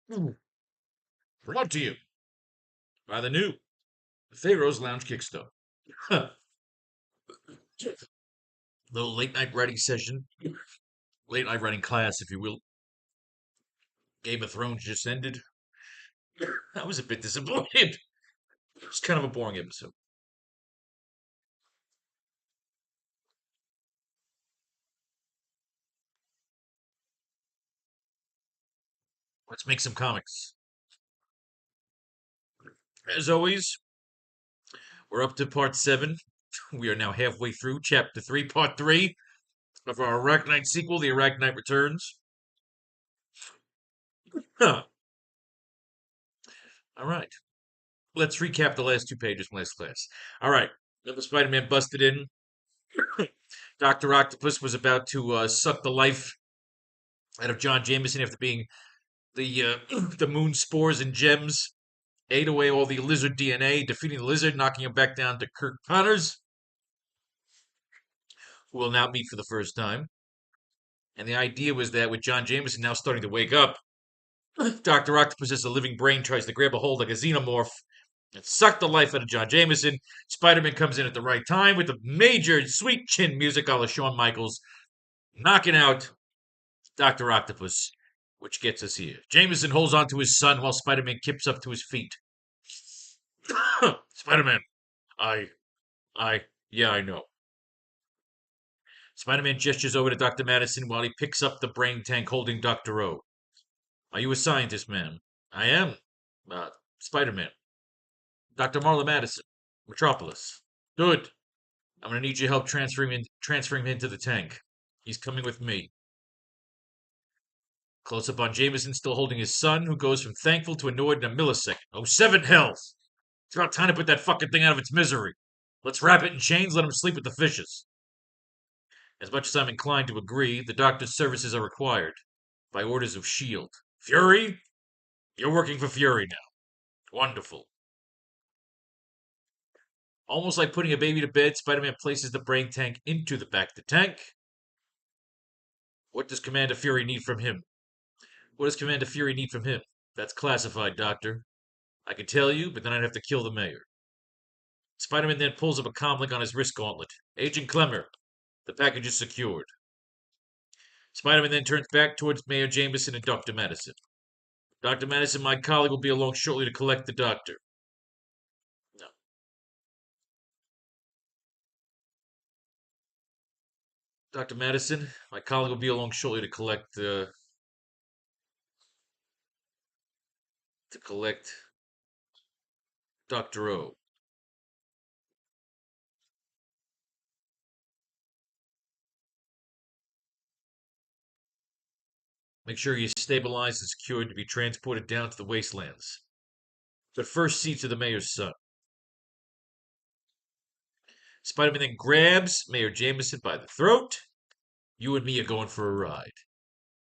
Brought to you by the new Faro's Lounge Kickstart. Little late night writing session, late night writing class, if you will. Game of Thrones just ended. I was a bit disappointed. It's kind of a boring episode. Let's make some comics. As always, we're up to part 7. We are now halfway through chapter 3, part 3 of our AracKnight sequel, The AracKnight Returns. Huh. All right. Let's recap the last 2 pages from last class. All right. Another Spider-Man busted in. Dr. Octopus was about to suck the life out of John Jameson after being the the moon spores and gems ate away all the lizard DNA, defeating the lizard, knocking him back down to Kirk Connors, who will now meet for the first time. And the idea was that with John Jameson now starting to wake up, Dr. Octopus, as a living brain, tries to grab a hold like a xenomorph and suck the life out of John Jameson. Spider-Man comes in at the right time with the major sweet chin music a la Shawn Michaels, knocking out Dr. Octopus, which gets us here. Jameson holds on to his son while Spider-Man kips up to his feet. Spider-Man, I, yeah, I know. Spider-Man gestures over to Dr. Madison while he picks up the brain tank holding Dr. O. Are you a scientist, man? I am. Spider-Man. Dr. Marla Madison. Metropolis. Good. I'm gonna need your help transferring him into the tank. He's coming with me. Close up on Jameson still holding his son, who goes from thankful to annoyed in a millisecond. Oh, 7 hells! It's about time to put that fucking thing out of its misery. Let's wrap it in chains, let him sleep with the fishes. As much as I'm inclined to agree, the doctor's services are required. By orders of S.H.I.E.L.D. Fury? You're working for Fury now. Wonderful. Almost like putting a baby to bed, Spider-Man places the brain tank into the back of the tank. What does Commander Fury need from him? What does Commander Fury need from him? That's classified, Doctor. I could tell you, but then I'd have to kill the mayor. Spider-Man then pulls up a comlink on his wrist gauntlet. Agent Clemmer, the package is secured. Spider-Man then turns back towards Mayor Jameson and Dr. Madison. Dr. Madison, my colleague, will be along shortly to collect the doctor. No. Dr. Madison, my colleague will be along shortly to collect Dr. O. Make sure he is stabilized and secured to be transported down to the wastelands. But first, see to the mayor's son. Spider-Man then grabs Mayor Jameson by the throat. You and me are going for a ride.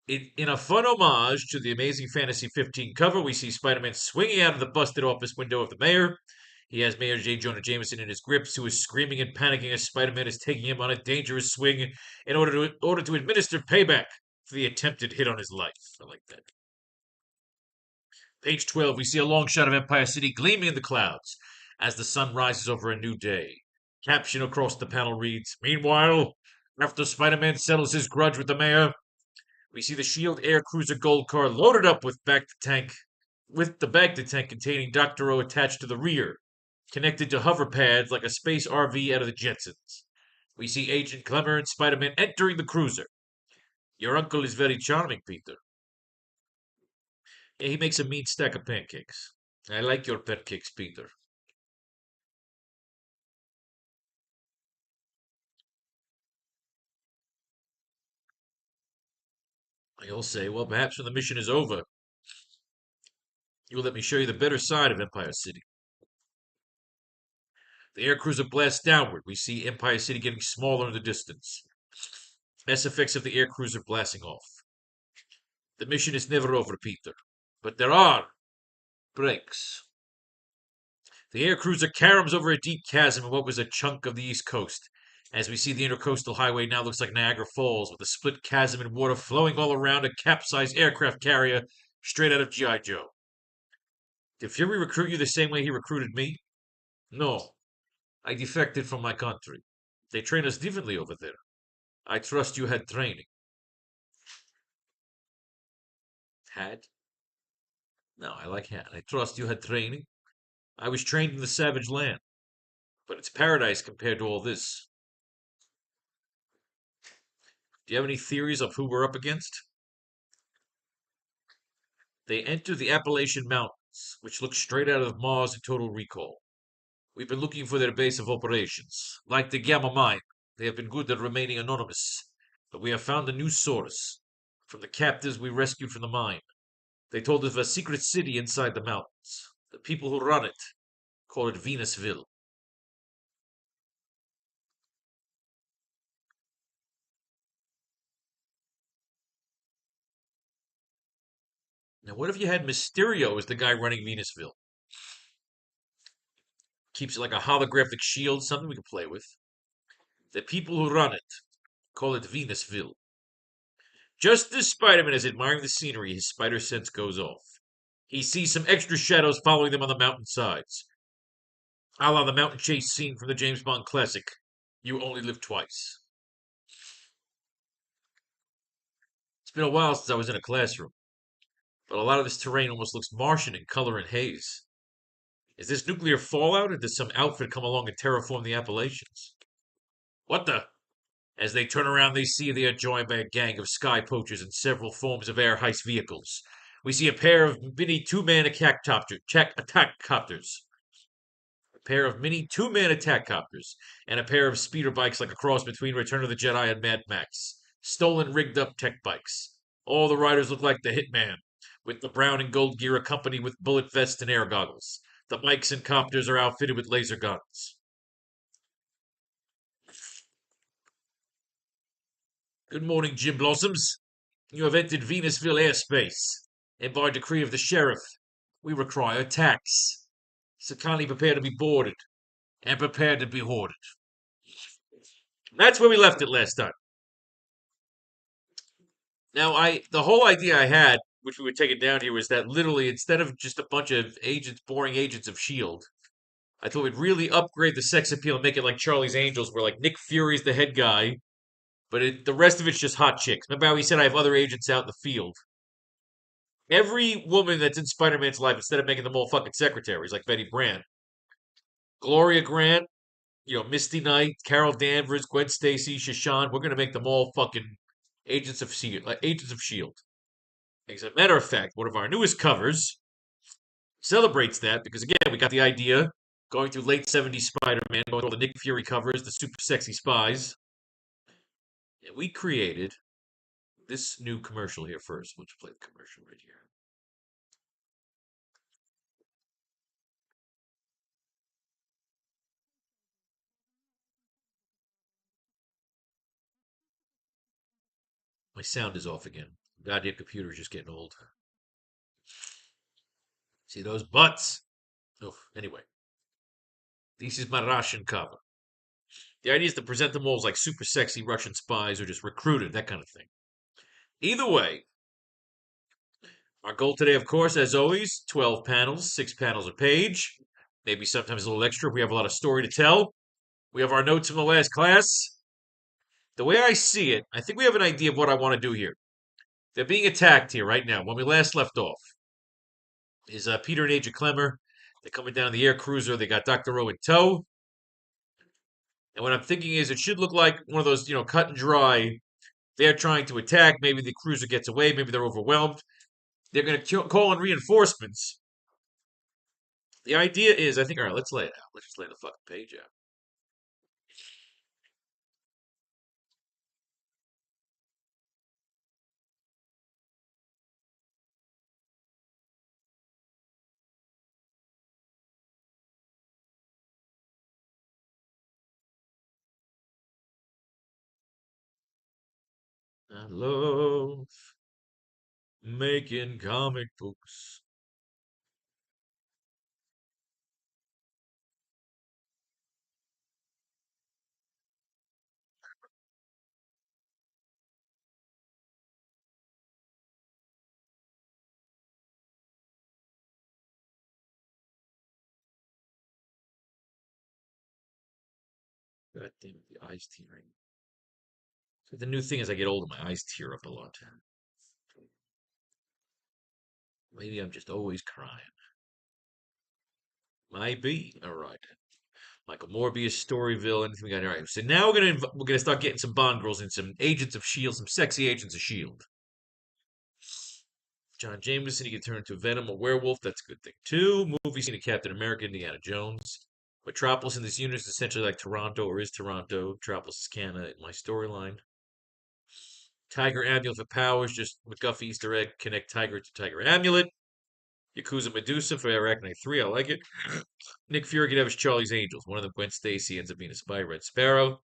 In a fun homage to the Amazing Fantasy 15 cover, we see Spider-Man swinging out of the busted office window of the mayor. He has Mayor J. Jonah Jameson in his grips, who is screaming and panicking as Spider-Man is taking him on a dangerous swing in order to administer payback for the attempted hit on his life. I like that. Page 12, we see a long shot of Empire City gleaming in the clouds as the sun rises over a new day. Caption across the panel reads, Meanwhile, after Spider-Man settles his grudge with the mayor, we see the S.H.I.E.L.D. air cruiser gold car loaded up with the Bacta tank containing Dr. O attached to the rear, connected to hover pads like a space RV out of the Jetsons. We see Agent Clemmer and Spider-Man entering the cruiser. Your uncle is very charming, Peter. Yeah, he makes a mean stack of pancakes. I like your pancakes, Peter. You'll say, well, perhaps when the mission is over, you'll let me show you the better side of Empire City. The air cruiser blasts downward. We see Empire City getting smaller in the distance. SFX of the air cruiser blasting off. The mission is never over, Peter. But there are breaks. The air cruiser caroms over a deep chasm in what was a chunk of the East Coast. As we see the intercoastal highway now looks like Niagara Falls, with a split chasm and water flowing all around a capsized aircraft carrier Straight out of G.I. Joe. Did Fury recruit you the same way he recruited me? No. I defected from my country. They train us differently over there. I trust you had training. Had? No, I like had. I trust you had training. I was trained in the savage land, but it's paradise compared to all this. Do you have any theories of who we're up against? They enter the Appalachian Mountains, which look straight out of Mars in Total Recall. We've been looking for their base of operations. Like the Gamma Mine, they have been good at remaining anonymous, but we have found a new source. From the captives we rescued from the mine. They told us of a secret city inside the mountains. The people who run it call it Venusville. Now, what if you had Mysterio as the guy running Venusville? Keeps it like a holographic shield, something we can play with. The people who run it call it Venusville. Just as Spider-Man is admiring the scenery, his spider sense goes off. He sees some extra shadows following them on the mountain sides. A la the mountain chase scene from the James Bond classic, You Only Live Twice. It's been a while since I was in a classroom, but a lot of this terrain almost looks Martian in color and haze. Is this nuclear fallout, or did some outfit come along and terraform the Appalachians? What the? As they turn around, they see they are joined by a gang of sky poachers in several forms of air heist vehicles. We see a pair of mini two-man attack copters. A pair of mini two-man attack copters, and a pair of speeder bikes like a cross between Return of the Jedi and Mad Max. Stolen, rigged-up tech bikes. All the riders look like the Hitman, with the brown and gold gear accompanied with bullet vests and air goggles. The bikes and copters are outfitted with laser guns. Good morning, Jim Blossoms. You have entered Venusville airspace, and by decree of the sheriff, we require tax. So kindly prepare to be boarded, and prepare to be hoarded. That's where we left it last time. Now, the whole idea I had, which we would take it down here, was that literally instead of just a bunch of agents, boring agents of Shield, I thought we'd really upgrade the sex appeal and make it like Charlie's Angels, where like Nick Fury's the head guy, but the rest of it's just hot chicks. Remember how he said I have other agents out in the field? Every woman that's in Spider-Man's life, instead of making them all fucking secretaries like Betty Brant, Gloria Grant, Misty Knight, Carol Danvers, Gwen Stacy, Shashan, we're gonna make them all fucking agents of Shield. As a matter of fact, one of our newest covers celebrates that because again, we got the idea going through late '70s Spider-Man, going through all the Nick Fury covers, the super sexy spies, and we created this new commercial here first. Let's play the commercial right here. My sound is off again. Goddamn computer's just getting old. See those butts? Oh, anyway, this is my Russian cover. The idea is to present them all as like super sexy Russian spies or just recruited, that kind of thing. Either way, our goal today, of course, as always, 12 panels, 6 panels a page. Maybe sometimes a little extra if we have a lot of story to tell. We have our notes from the last class. The way I see it, I think we have an idea of what I want to do here. They're being attacked here right now. When we last left off, is Peter and Agent Clemmer. They're coming down the air cruiser. They got Dr. O in tow. And what I'm thinking is it should look like one of those, cut and dry. They're trying to attack. Maybe the cruiser gets away. Maybe they're overwhelmed. They're going to call in reinforcements. The idea is, I think, all right, let's lay it out. Let's just lay the fucking page out. I love making comic books. God damn it, the eyes tearing. So the new thing as I get older, my eyes tear up a lot. Maybe I'm just always crying. Might be. All right. Michael Morbius, Storyville, anything we got? All right. So now we're gonna start getting some Bond girls and some Agents of Shield, some sexy Agents of Shield. John Jameson, he can turn into Venom, a werewolf. That's a good thing too. Movie scene of Captain America, Indiana Jones. Metropolis in this unit is essentially like Toronto, or is Toronto. Metropolis is Canada in my storyline. Tiger Amulet for powers, just McGuffey Easter egg, connect Tiger to Tiger Amulet. Yakuza Medusa for AracKnight 3, I like it. Nick Fury can have his Charlie's Angels. One of them, Gwen Stacy, ends up being a spy, Red Sparrow.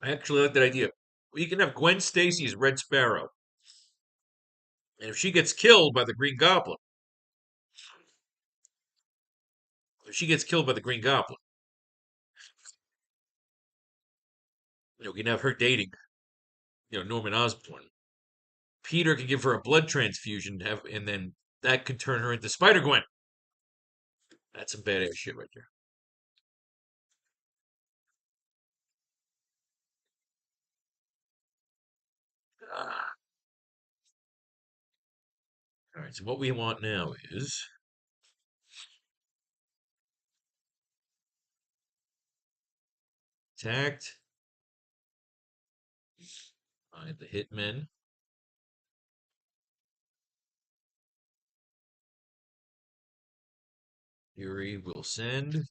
I actually like that idea. We can have Gwen Stacy as Red Sparrow. And if she gets killed by the Green Goblin, we can have her dating, Norman Osborn. Peter can give her a blood transfusion, and then that can turn her into Spider Gwen. That's some badass shit right there. Ah. All right, so what we want now is tact. Find the hitmen. Fury will send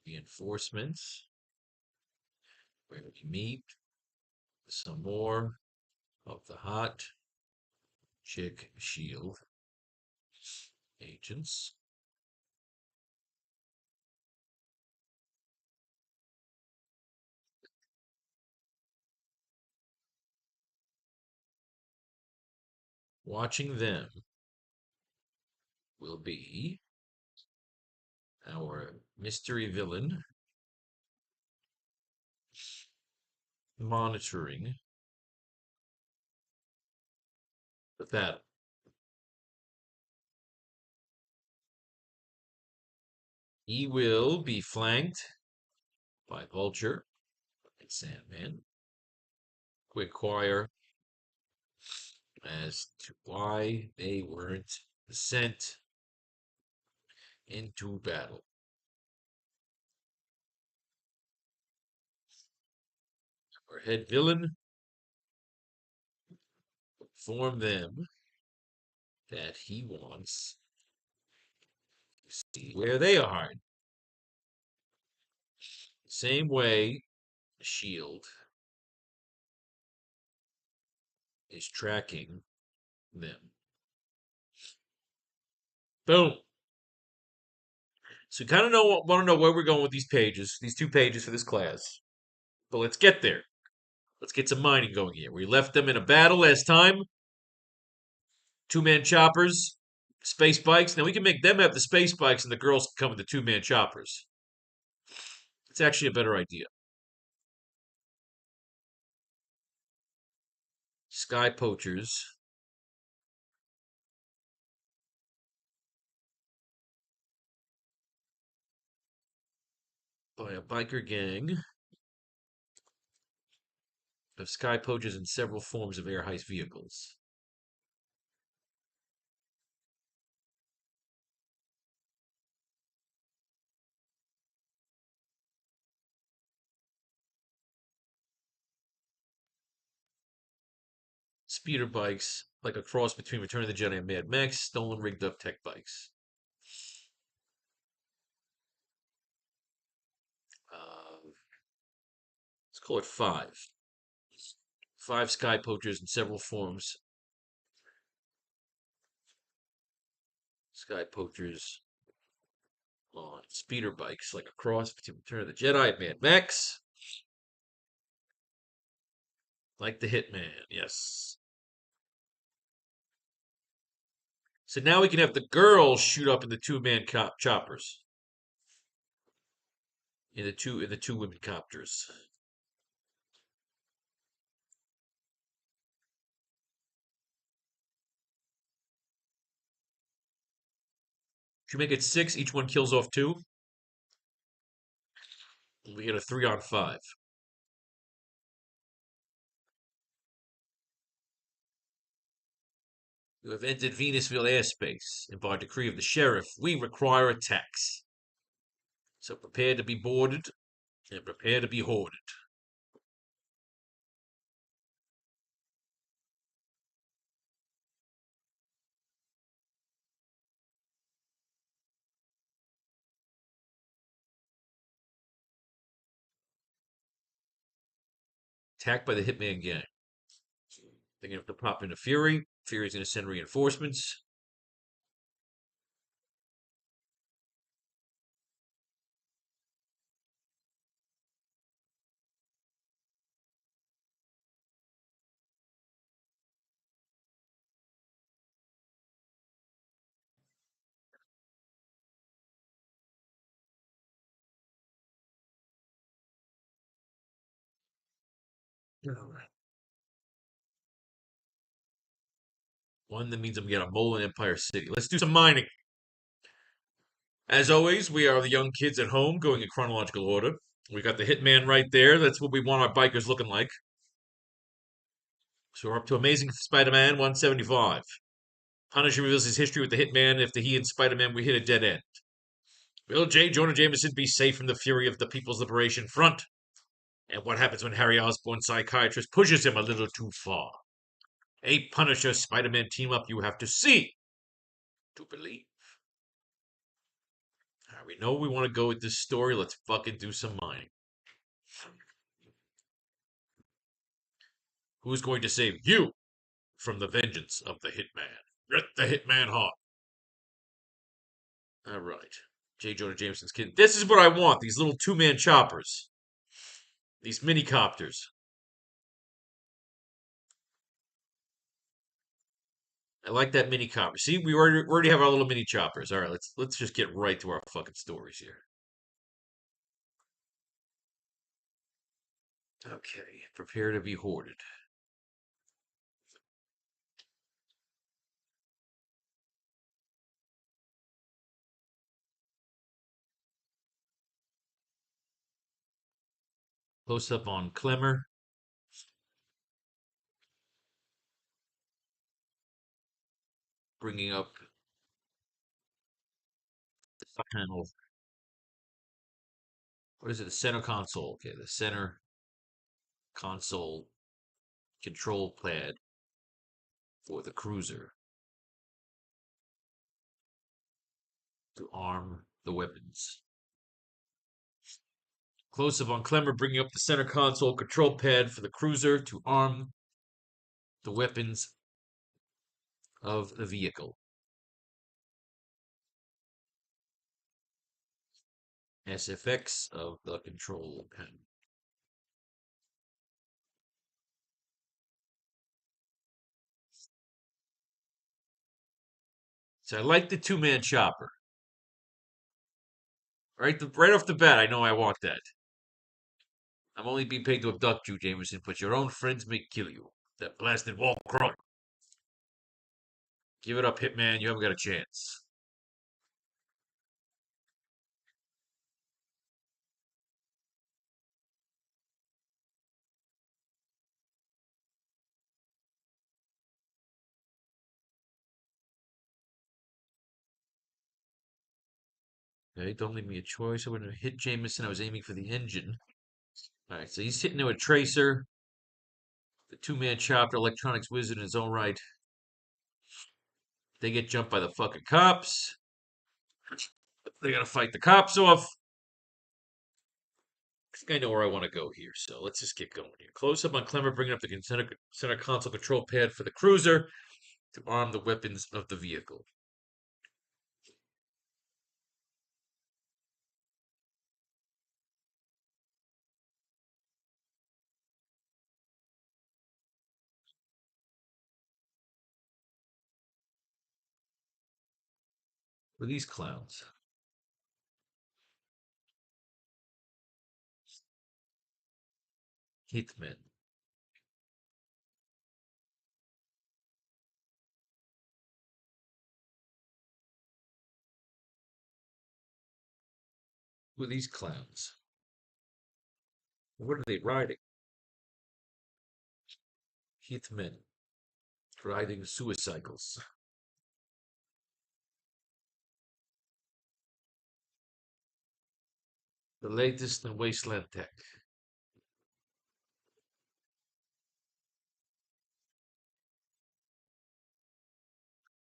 reinforcements. Where we meet some more of the hot chick shield agents. Watching them will be our mystery villain monitoring the battle. He will be flanked by Vulture and Sandman, who inquire as to why they weren't sent into battle. Our head villain inform them that he wants to see where they are. Same way Shield is tracking them. Boom. So kind of want to know where we're going with these pages, these 2 pages for this class. But let's get there. Let's get some mining going here. We left them in a battle last time. 2-man choppers, space bikes. Now we can make them have the space bikes and the girls can come with the 2-man choppers. It's actually a better idea. Sky poachers. By a biker gang of sky poachers in several forms of air heist vehicles. Speeder bikes, like a cross between Return of the Jedi and Mad Max, stolen rigged up tech bikes. Let's call it 5. 5 sky poachers in several forms. Sky poachers on speeder bikes, like a cross between Return of the Jedi and Mad Max. Like the Hitman, yes. So now we can have the girls shoot up in the 2-man choppers. In the two women copters. Should make it 6. Each one kills off 2. We get a 3-on-5. You have entered Venusville airspace, and by decree of the sheriff, we require attacks. So prepare to be boarded, and prepare to be hoarded. Attacked by the Hitman gang. They're going to have to pop into Fury. Fury's going to send reinforcements. One that means I'm getting a mole in Empire City. Let's do some mining. As always, we are the young kids at home going in chronological order. We got the Hitman right there. That's what we want our bikers looking like. So we're up to Amazing Spider-Man 175. Punisher reveals his history with the Hitman after he and Spider-Man we hit a dead end. Will J. Jonah Jameson be safe from the fury of the People's Liberation Front? And what happens when Harry Osborn's psychiatrist pushes him a little too far? A Punisher Spider-Man team up you have to see to believe. Right, we know we want to go with this story. Let's fucking do some mining. Who's going to save you from the vengeance of the Hitman? Get the Hitman hot. All right. J. Jonah Jameson's kid. This is what I want. These little two-man choppers. These mini copters. I like that mini copter. See, we already have our little mini choppers. All right, let's just get right to our fucking stories here. Okay, prepare to be hoarded. Close up on Clemmer. Bringing up the panel. What is it? The center console. Okay, the center console control pad for the cruiser to arm the weapons. Close up on Clemmer bringing up the center console control pad for the cruiser to arm the weapons of the vehicle. SFX of the control panel. So I like the two-man chopper. Right off the bat, I know I want that. I'm only being paid to abduct you, Jameson, but your own friends may kill you. That blasted wall crawler. Give it up, Hitman. You haven't got a chance. Okay, don't leave me a choice. I wouldn't have hit Jameson. I was aiming for the engine. All right, so he's hitting him with Tracer. The two-man chopper, electronics wizard in his own right. They get jumped by the fucking cops. They gotta fight the cops off. I think I know where I want to go here, so let's just get going here. Close up on Clemmer bringing up the center console control pad for the cruiser to arm the weapons of the vehicle. What are these clowns? Hitmen. Who are these clowns? What are they riding? Heathmen riding suicycles. The latest in wasteland tech.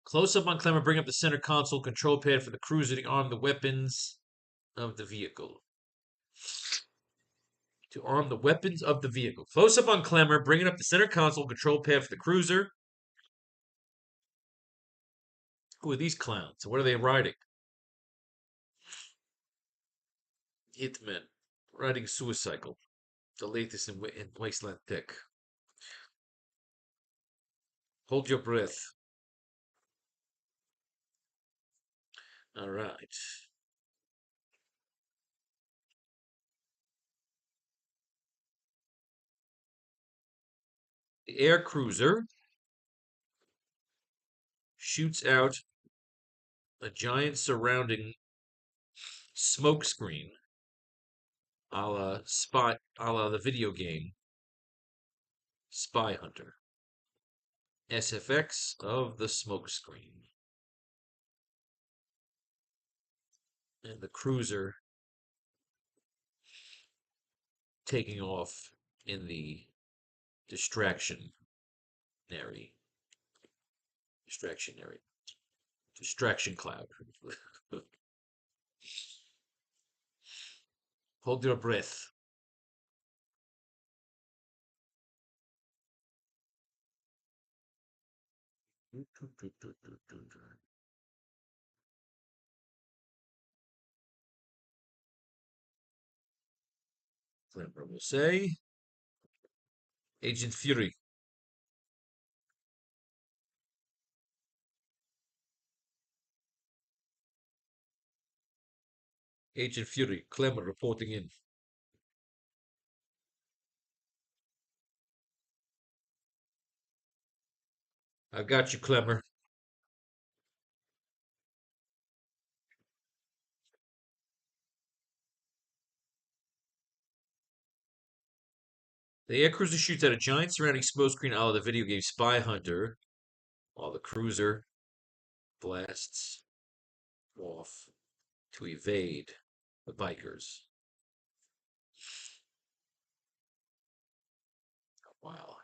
Close up on Clemmer, bring up the center console control pad for the cruiser to arm the weapons of the vehicle. To arm the weapons of the vehicle. Close up on Clemmer, bringing up the center console control pad for the cruiser. Who are these clowns? What are they riding? Hitmen riding suicycle. The latest in wasteland tech. Hold your breath. All right. The air cruiser shoots out a giant surrounding smoke screen, a la the video game Spy Hunter. SFX of the smoke screen. And the cruiser taking off in the distractionary distraction cloud. Hold your breath. Clemmer will say, Agent Fury. Agent Fury, Clemmer reporting in. I got you, Clemmer. The air cruiser shoots at a giant surrounding smoke screen out of the video game Spy Hunter, while the cruiser blasts off to evade the bikers. Wow.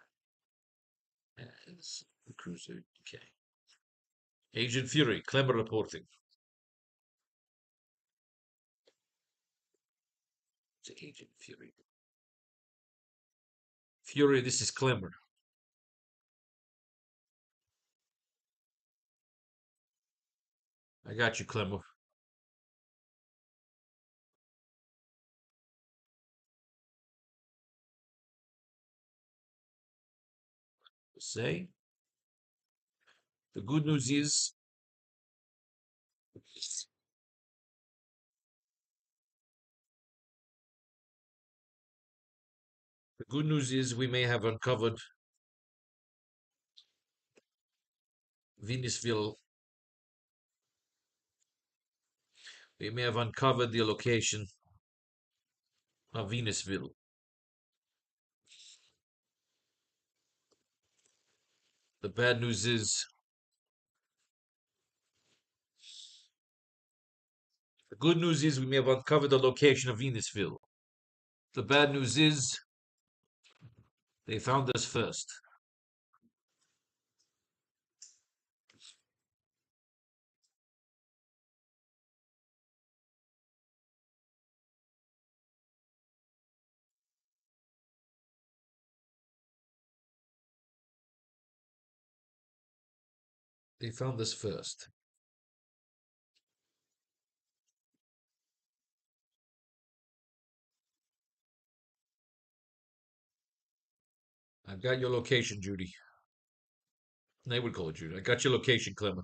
And the cruiser, okay. Agent Fury, Clemmer reporting. It's Agent Fury. Fury, this is Clemmer. I got you, Clemmer. Say. The good news is we may have uncovered Venusville. We may have uncovered the location of Venusville. The bad news is the good news is we may have uncovered the location of Venusville. The bad news is they found us first. They found us first. I've got your location, Judy. They would call it Judy. I got your location, Clemmer.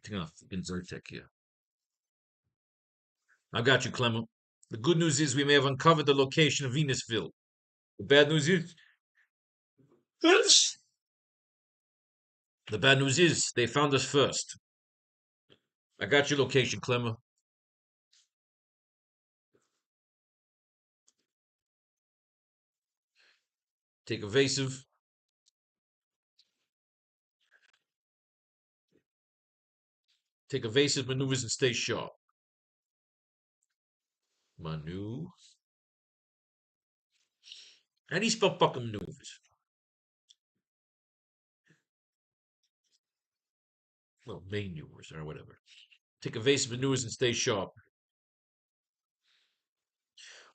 Printing off in Zyrtec here. I got you, Clement. The good news is we may have uncovered the location of Venusville. The bad news is they found us first. I got your location, Clemmer. Take evasive. Take evasive maneuvers and stay sharp. Manu. How do you spell fucking maneuvers? Well, maneuvers or whatever. Take evasive maneuvers and stay sharp.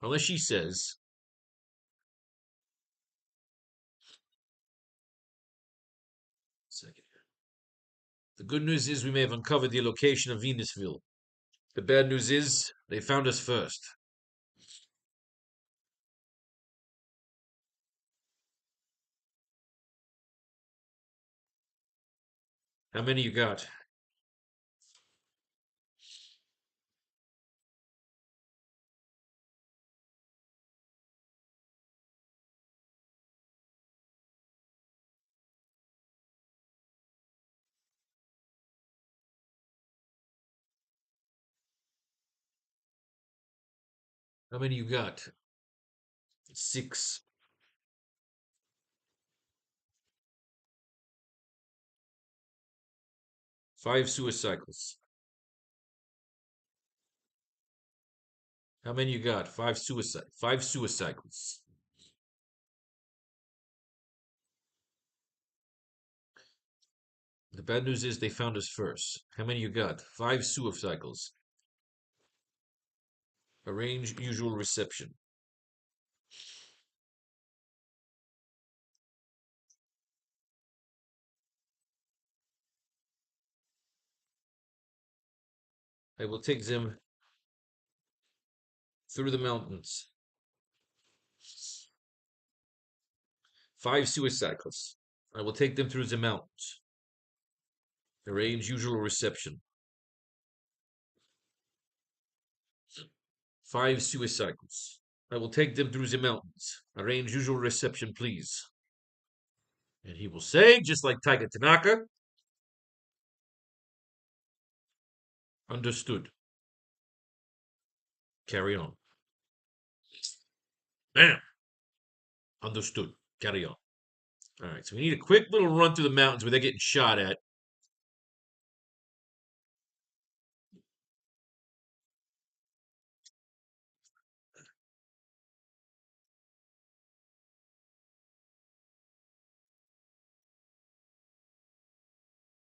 Unless she says. Second. The good news is we may have uncovered the location of Venusville. The bad news is they found us first. How many you got? How many you got? 6. 5 suicycles. How many you got? 5 suicycles. The bad news is they found us first. How many you got? 5 suicycles. Arrange usual reception. I will take them through the mountains. 5 suicycles. I will take them through the mountains. Arrange usual reception. 5 suicycles. I will take them through the mountains. Arrange usual reception, please. And he will say, just like Tiger Tanaka, understood. Carry on. Bam! Understood. Carry on. All right, so we need a quick little run through the mountains where they're getting shot at.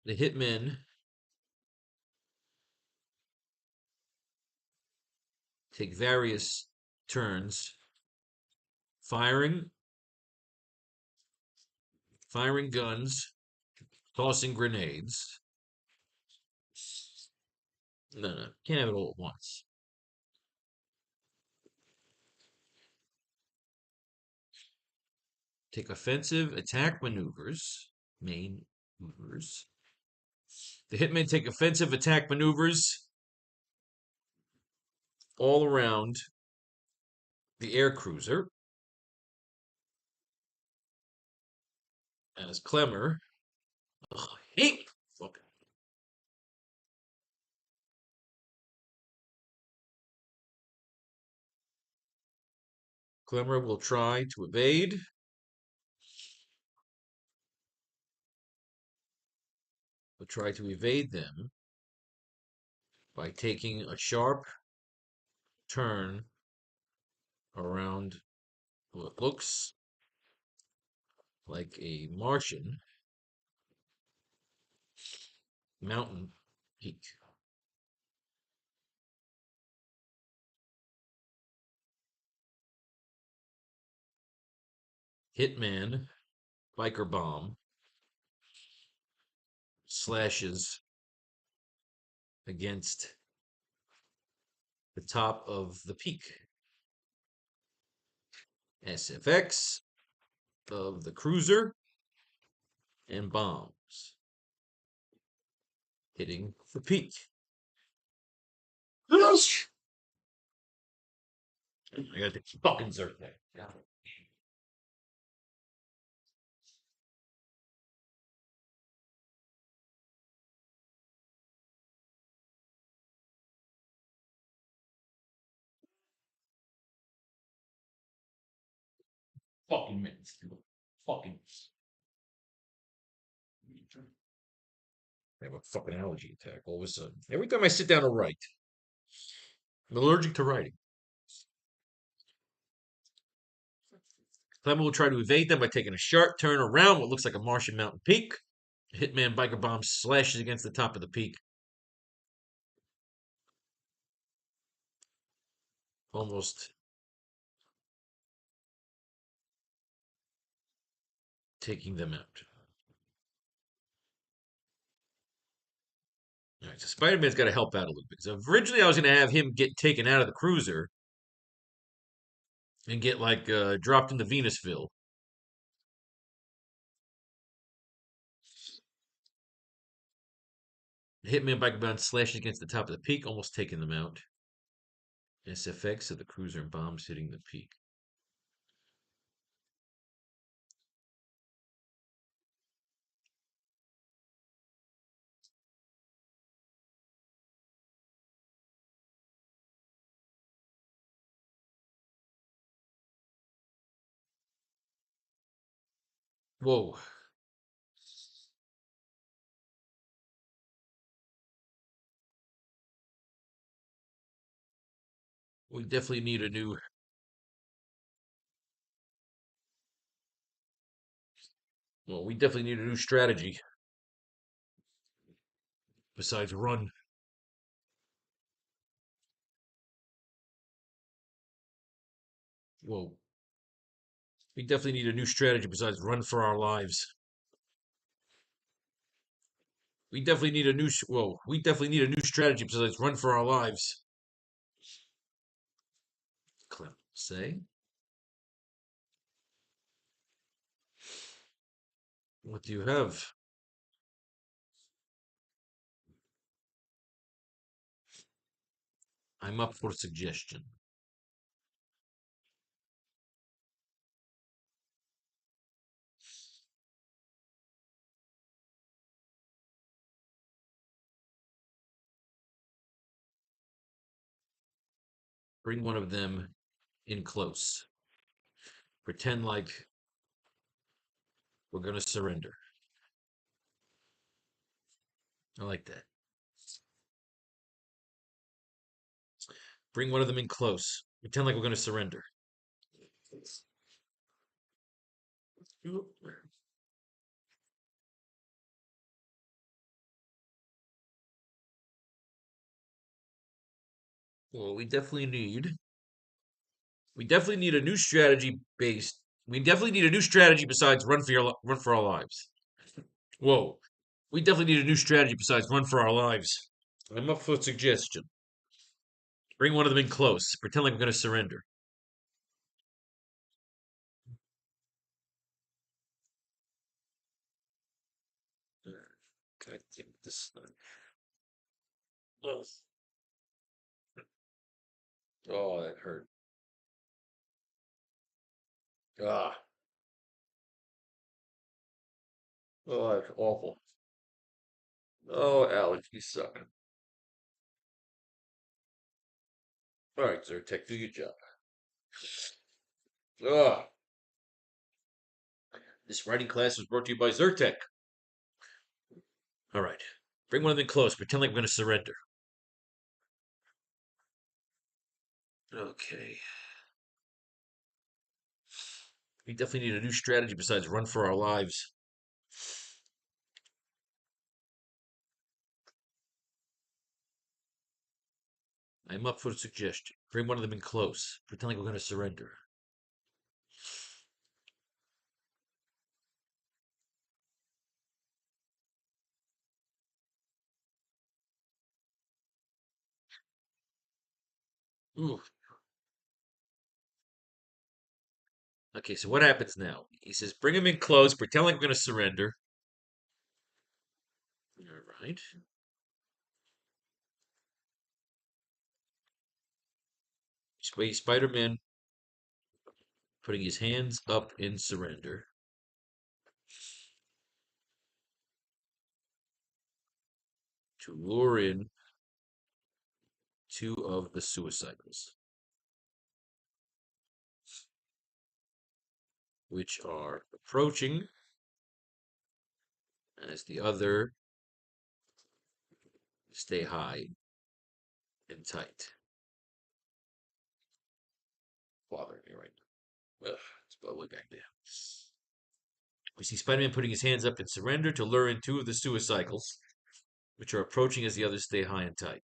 The hitmen take various turns firing guns, tossing grenades. No, can't have it all at once. Take offensive attack maneuvers, main maneuvers. The hitmen take offensive attack maneuvers all around the air cruiser. As Clemmer, hey, fuck. Clemmer will try to evade. Will try to evade them by taking a sharp turn around what looks like a Martian mountain peak. Hitman biker bomb slashes against the top of the peak. SFX of the cruiser and bombs. hitting the peak. I got the fucking Zertek. Fucking minutes. Fucking. I have a fucking allergy attack all of a sudden. Every time I sit down to write, I'm allergic to writing. Clement will try to evade them by taking a sharp turn around what looks like a Martian mountain peak. A Hitman biker bomb slashes against the top of the peak, almost taking them out. All right, so Spider-Man's got to help out a little bit. So originally I was going to have him get taken out of the cruiser and get like dropped into Venusville. The Hitman biker bomb slashes against the top of the peak, almost taking them out. SFX of the cruiser and bombs hitting the peak. Whoa. We definitely need a new. Well, we definitely need a new strategy besides run. Whoa. We definitely need a new strategy besides run for our lives. We definitely need a new. Whoa. We definitely need a new strategy besides run for our lives. Clem, say. What do you have? I'm up for suggestion. Bring one of them in close. Pretend like we're going to surrender. I like that. Bring one of them in close. Pretend like we're going to surrender. Well, we definitely need a new strategy based. We definitely need a new strategy besides run for our lives. Whoa. We definitely need a new strategy besides run for our lives. I'm up for suggestion. Bring one of them in close. Pretend like we're going to surrender. God damn this. Oh, oh, that hurt. Ah, oh, that's awful. Oh, Alex, you suck. All right, Zyrtec, do your job. Ah, this writing class was brought to you by Zyrtec. All right, bring one of them close. Pretend like we're going to surrender. Okay. We definitely need a new strategy besides run for our lives. I'm up for a suggestion. Bring one of them in close. Pretend like we're going to surrender. Ooh. Okay, so what happens now? He says, bring him in close. Pretend like we're going to surrender. All right. Spider-Man putting his hands up in surrender to lure in two of the suicidals, which are approaching as the other stay high and tight. Bothering me right now. Ugh, it's way back there. We see Spider-Man putting his hands up in surrender to lure in two of the suicycles, which are approaching as the others stay high and tight.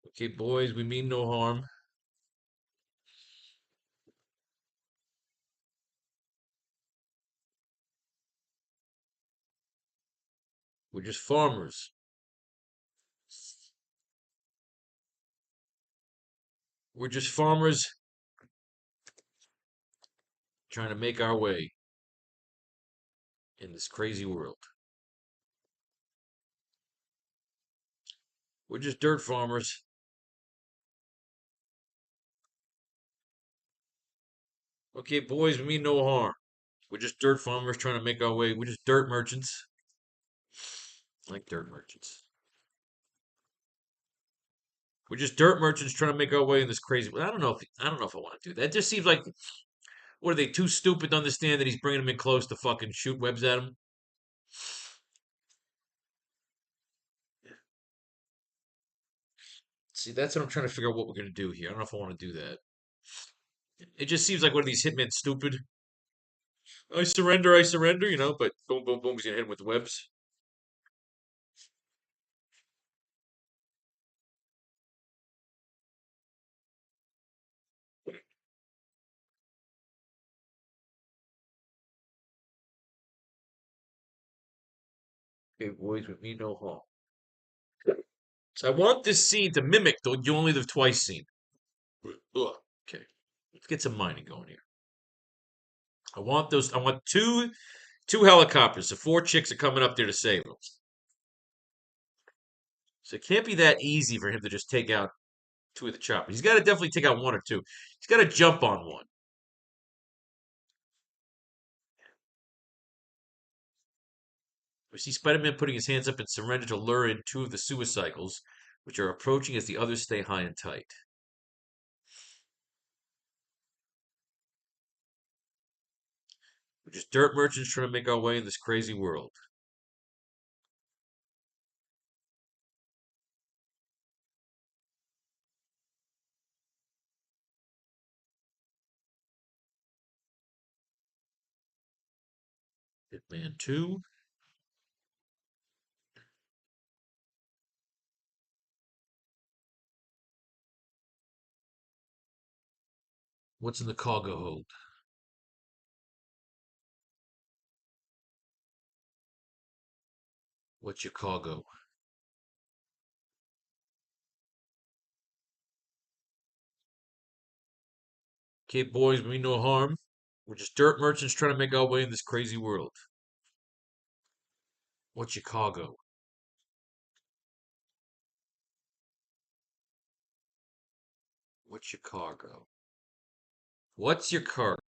Okay, boys, we mean no harm. We're just farmers. We're just farmers trying to make our way in this crazy world. We're just dirt farmers. Okay, boys, we mean no harm. We're just dirt farmers trying to make our way. We're just dirt merchants. Like dirt merchants. We're just dirt merchants trying to make our way in this crazy. I don't know if I want to do that. It just seems like what are they too stupid to understand that he's bringing them in close to fucking shoot webs at him? See, that's what I'm trying to figure out what we're gonna do here. I don't know if I want to do that. It just seems like one of these hitmen stupid. I surrender, but boom, boom, boom, he's gonna hit him with the webs. Okay, boys, with me no harm. So I want this scene to mimic the "You Only Live Twice" scene. Ugh. Okay, let's get some mining going here. I want those. I want two helicopters. So four chicks are coming up there to save them. So it can't be that easy for him to just take out two of the choppers. He's got to definitely take out one or two. He's got to jump on one. We see Spider-Man putting his hands up in surrender to lure in two of the suicycles, which are approaching as the others stay high and tight. We're just dirt merchants trying to make our way in this crazy world. Hitman 2. What's in the cargo hold? What's your cargo? Okay, boys, we mean no harm. We're just dirt merchants trying to make our way in this crazy world. What's your cargo? What's your cargo? What's your cargo?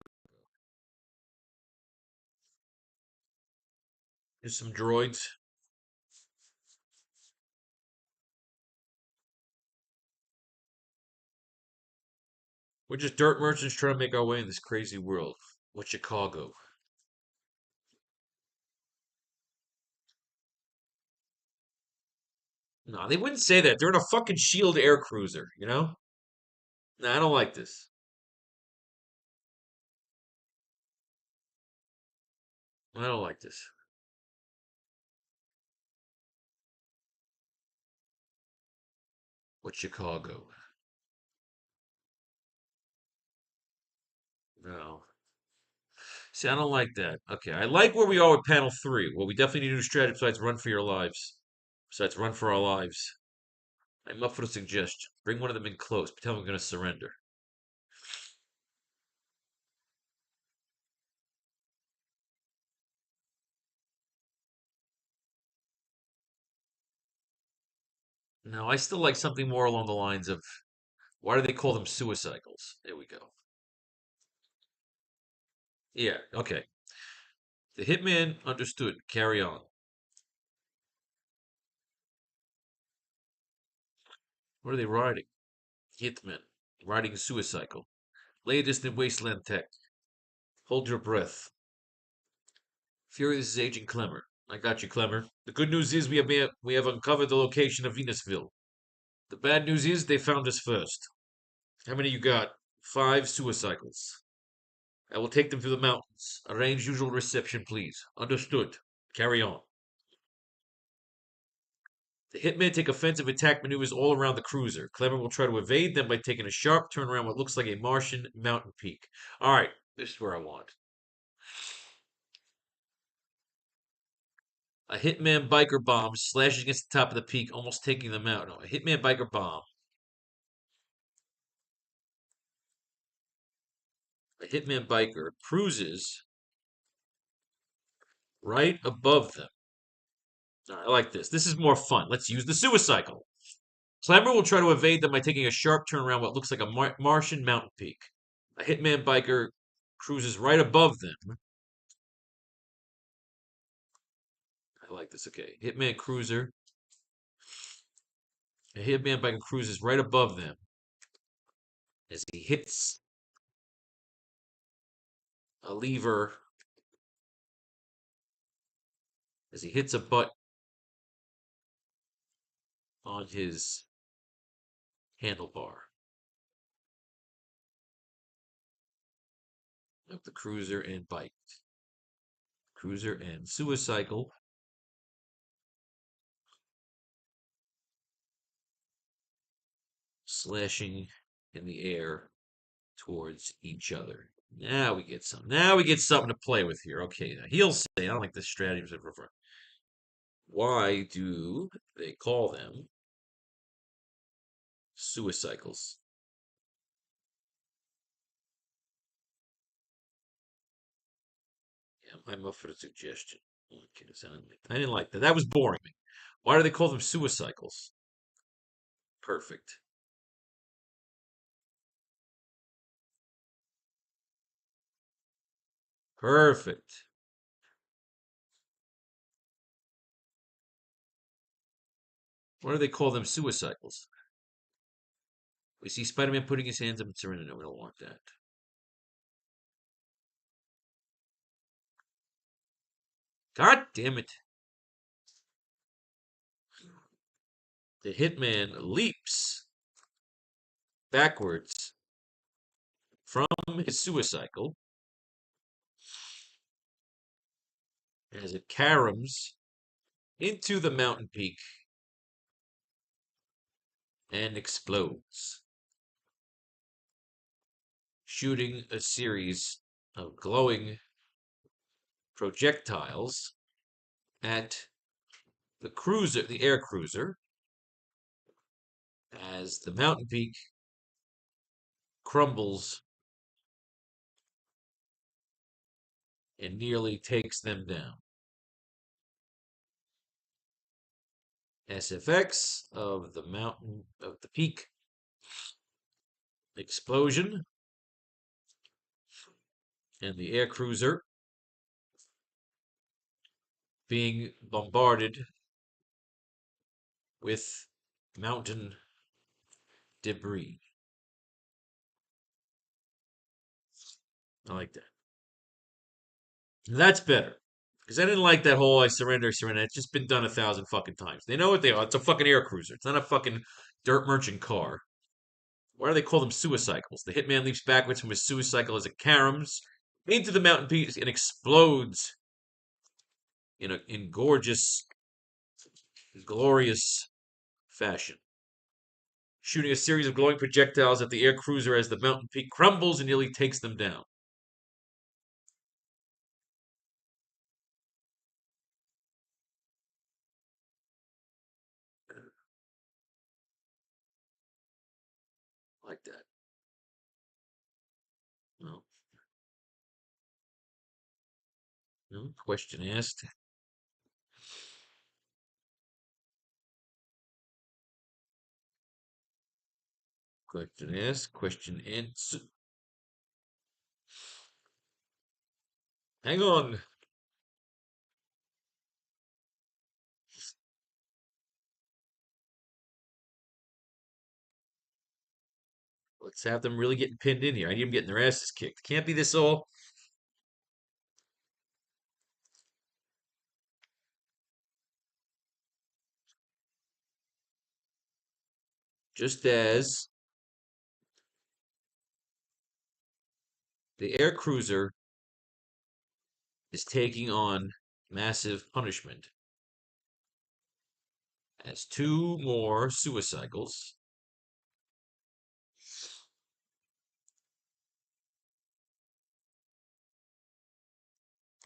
Here's some droids. We're just dirt merchants trying to make our way in this crazy world. What's your cargo? No, they wouldn't say that. They're in a fucking shield air cruiser, you know? No, I don't like this. I don't like this. What's your cargo? No. See, I don't like that. Okay, I like where we are with panel three. Well, we definitely need to do strategy besides run for your lives. Besides run for our lives. I'm up for the suggestion. Bring one of them in close. Tell them I'm going to surrender. No, I still like something more along the lines of why do they call them suicycles? There we go. Yeah, okay. The hitman understood. Carry on. What are they riding? Hitman. Riding a suicycle. Lay a distant wasteland tech. Hold your breath. Fury, this is Agent Clemmer. I got you, Clemmer. The good news is we have uncovered the location of Venusville. The bad news is they found us first. How many you got? 5 suicycles. I will take them through the mountains. Arrange usual reception, please. Understood. Carry on. The hitmen take offensive attack maneuvers all around the cruiser. Clemmer will try to evade them by taking a sharp turn around what looks like a Martian mountain peak. All right, this is where I want. A hitman biker bomb slashes against the top of the peak, almost taking them out. No, a hitman biker bomb. A hitman biker cruises right above them. All right, I like this. This is more fun. Let's use the suicycle. Clemmer will try to evade them by taking a sharp turn around what looks like a Martian mountain peak. A hitman biker cruises right above them. I like this. Okay. Hitman cruiser. A hitman biker cruises right above them as he hits a lever, as he hits a butt on his handlebar of the cruiser and bike. Cruiser and suicycle slashing in the air towards each other. Now we get some. Now we get something to play with here. Okay, now he'll say, I don't like this strategy. Why do they call them suicycles? Yeah, I'm up for the suggestion. Okay, I didn't like that. That was boring me. Why do they call them suicycles? Perfect. Perfect. Why do they call them suicycles? We see Spider-Man putting his hands up and surrendering. No, we don't want that. God damn it. The hitman leaps backwards from his suicycle as it caroms into the mountain peak and explodes, shooting a series of glowing projectiles at the air cruiser, as the mountain peak crumbles and nearly takes them down. SFX of the peak explosion, and the air cruiser being bombarded with mountain debris. I like that. That's better. Because I didn't like that whole I surrender, surrender. It's just been done 1,000 fucking times. They know what they are. It's a fucking air cruiser. It's not a fucking dirt merchant car. Why do they call them suicycles? The hitman leaps backwards from his suicycle as it caroms into the mountain peaks and explodes in gorgeous, glorious fashion, shooting a series of glowing projectiles at the air cruiser as the mountain peak crumbles and nearly takes them down. Question asked. Question asked. Question answered. Hang on. Let's have them really getting pinned in here. I need them getting their asses kicked. Can't be this all. Just as the air cruiser is taking on massive punishment as two more suicycles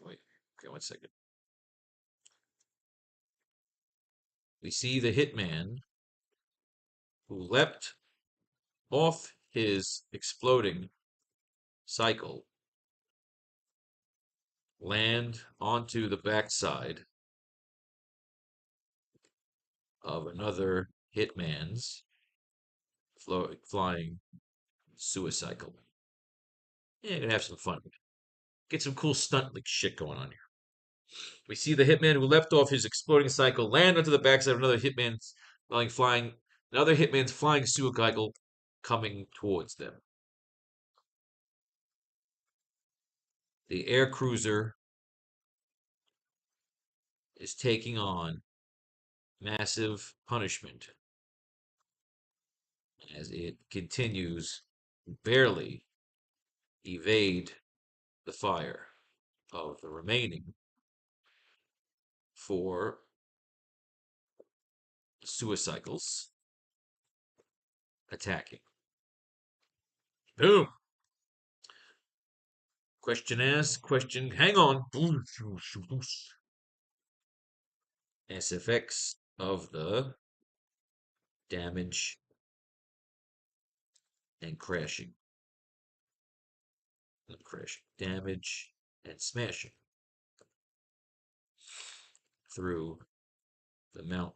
wait, okay, 1 second. We see the hitman who leapt off his exploding cycle land onto the backside of another hitman's flying suicycle. Yeah, gonna have some fun. Get some cool stunt like shit going on here. We see the hitman who leapt off his exploding cycle land onto the backside of another hitman's flying suicycle coming towards them. The air cruiser is taking on massive punishment as it continues to barely evade the fire of the remaining 4 suicycles attacking. Boom. Question asked. Question. Hang on. SFX of the damage and crashing. Damage and smashing through the mountain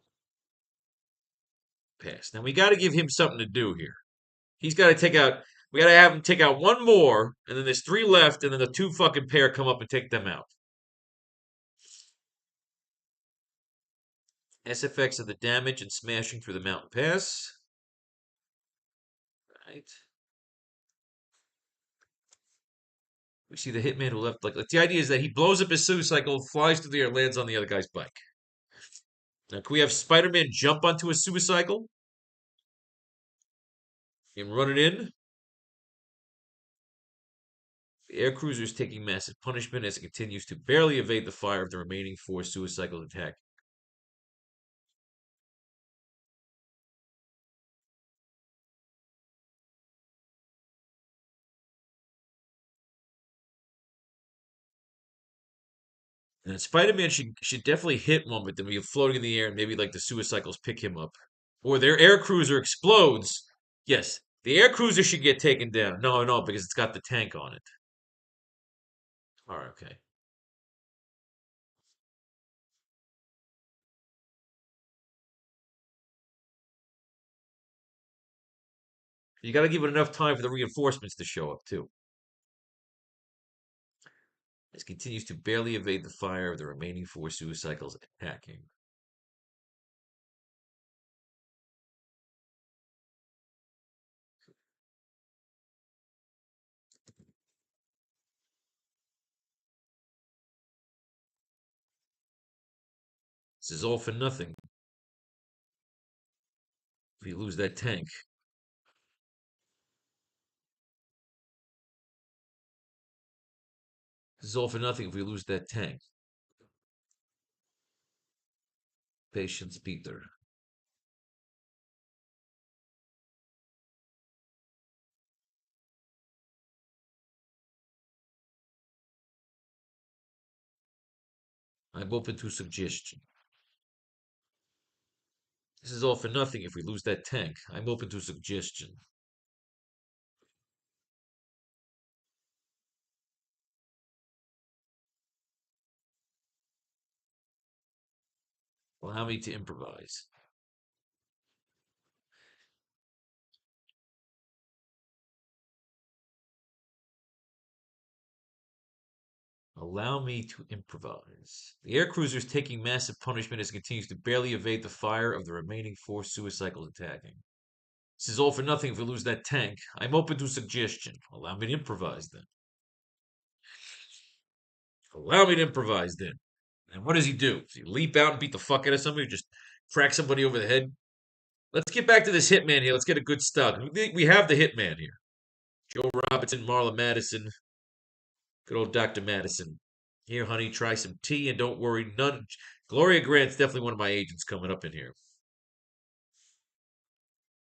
pass. Now we got to give him something to do here. He's got to take out. We got to have him take out one more, and then there's 3 left, and then the 2 fucking pair come up and take them out. SFX of the damage and smashing through the mountain pass. Right. We see the hitman who left. Like the idea is that he blows up his suicycle, flies through the air, lands on the other guy's bike. Now, can we have Spider-Man jump onto a suicycle and run it in? The air cruiser is taking massive punishment as it continues to barely evade the fire of the remaining 4 suicycle attack. And Spider-Man should definitely hit one with them. He's floating in the air, and maybe like the suicycles pick him up, or their air cruiser explodes. Yes, the air cruiser should get taken down. No, because it's got the tank on it. All right, okay. You got to give it enough time for the reinforcements to show up too. As continues to barely evade the fire of the remaining 4 suicycles attacking. This is all for nothing if you lose that tank. This is all for nothing if we lose that tank. Patience, Peter. I'm open to suggestion. This is all for nothing if we lose that tank. I'm open to suggestion. Allow me to improvise. Allow me to improvise. The air cruiser is taking massive punishment as it continues to barely evade the fire of the remaining 4 suicycles attacking. This is all for nothing if we lose that tank. I'm open to suggestion. Allow me to improvise then. Allow me to improvise then. And what does he do? Does he leap out and beat the fuck out of somebody or just crack somebody over the head? Let's get back to this hitman here. Let's get a good start. We have the hitman here. Joe Robinson, Marla Madison. Good old Dr. Madison. Here, honey, try some tea and don't worry, none. Gloria Grant's definitely one of my agents coming up in here.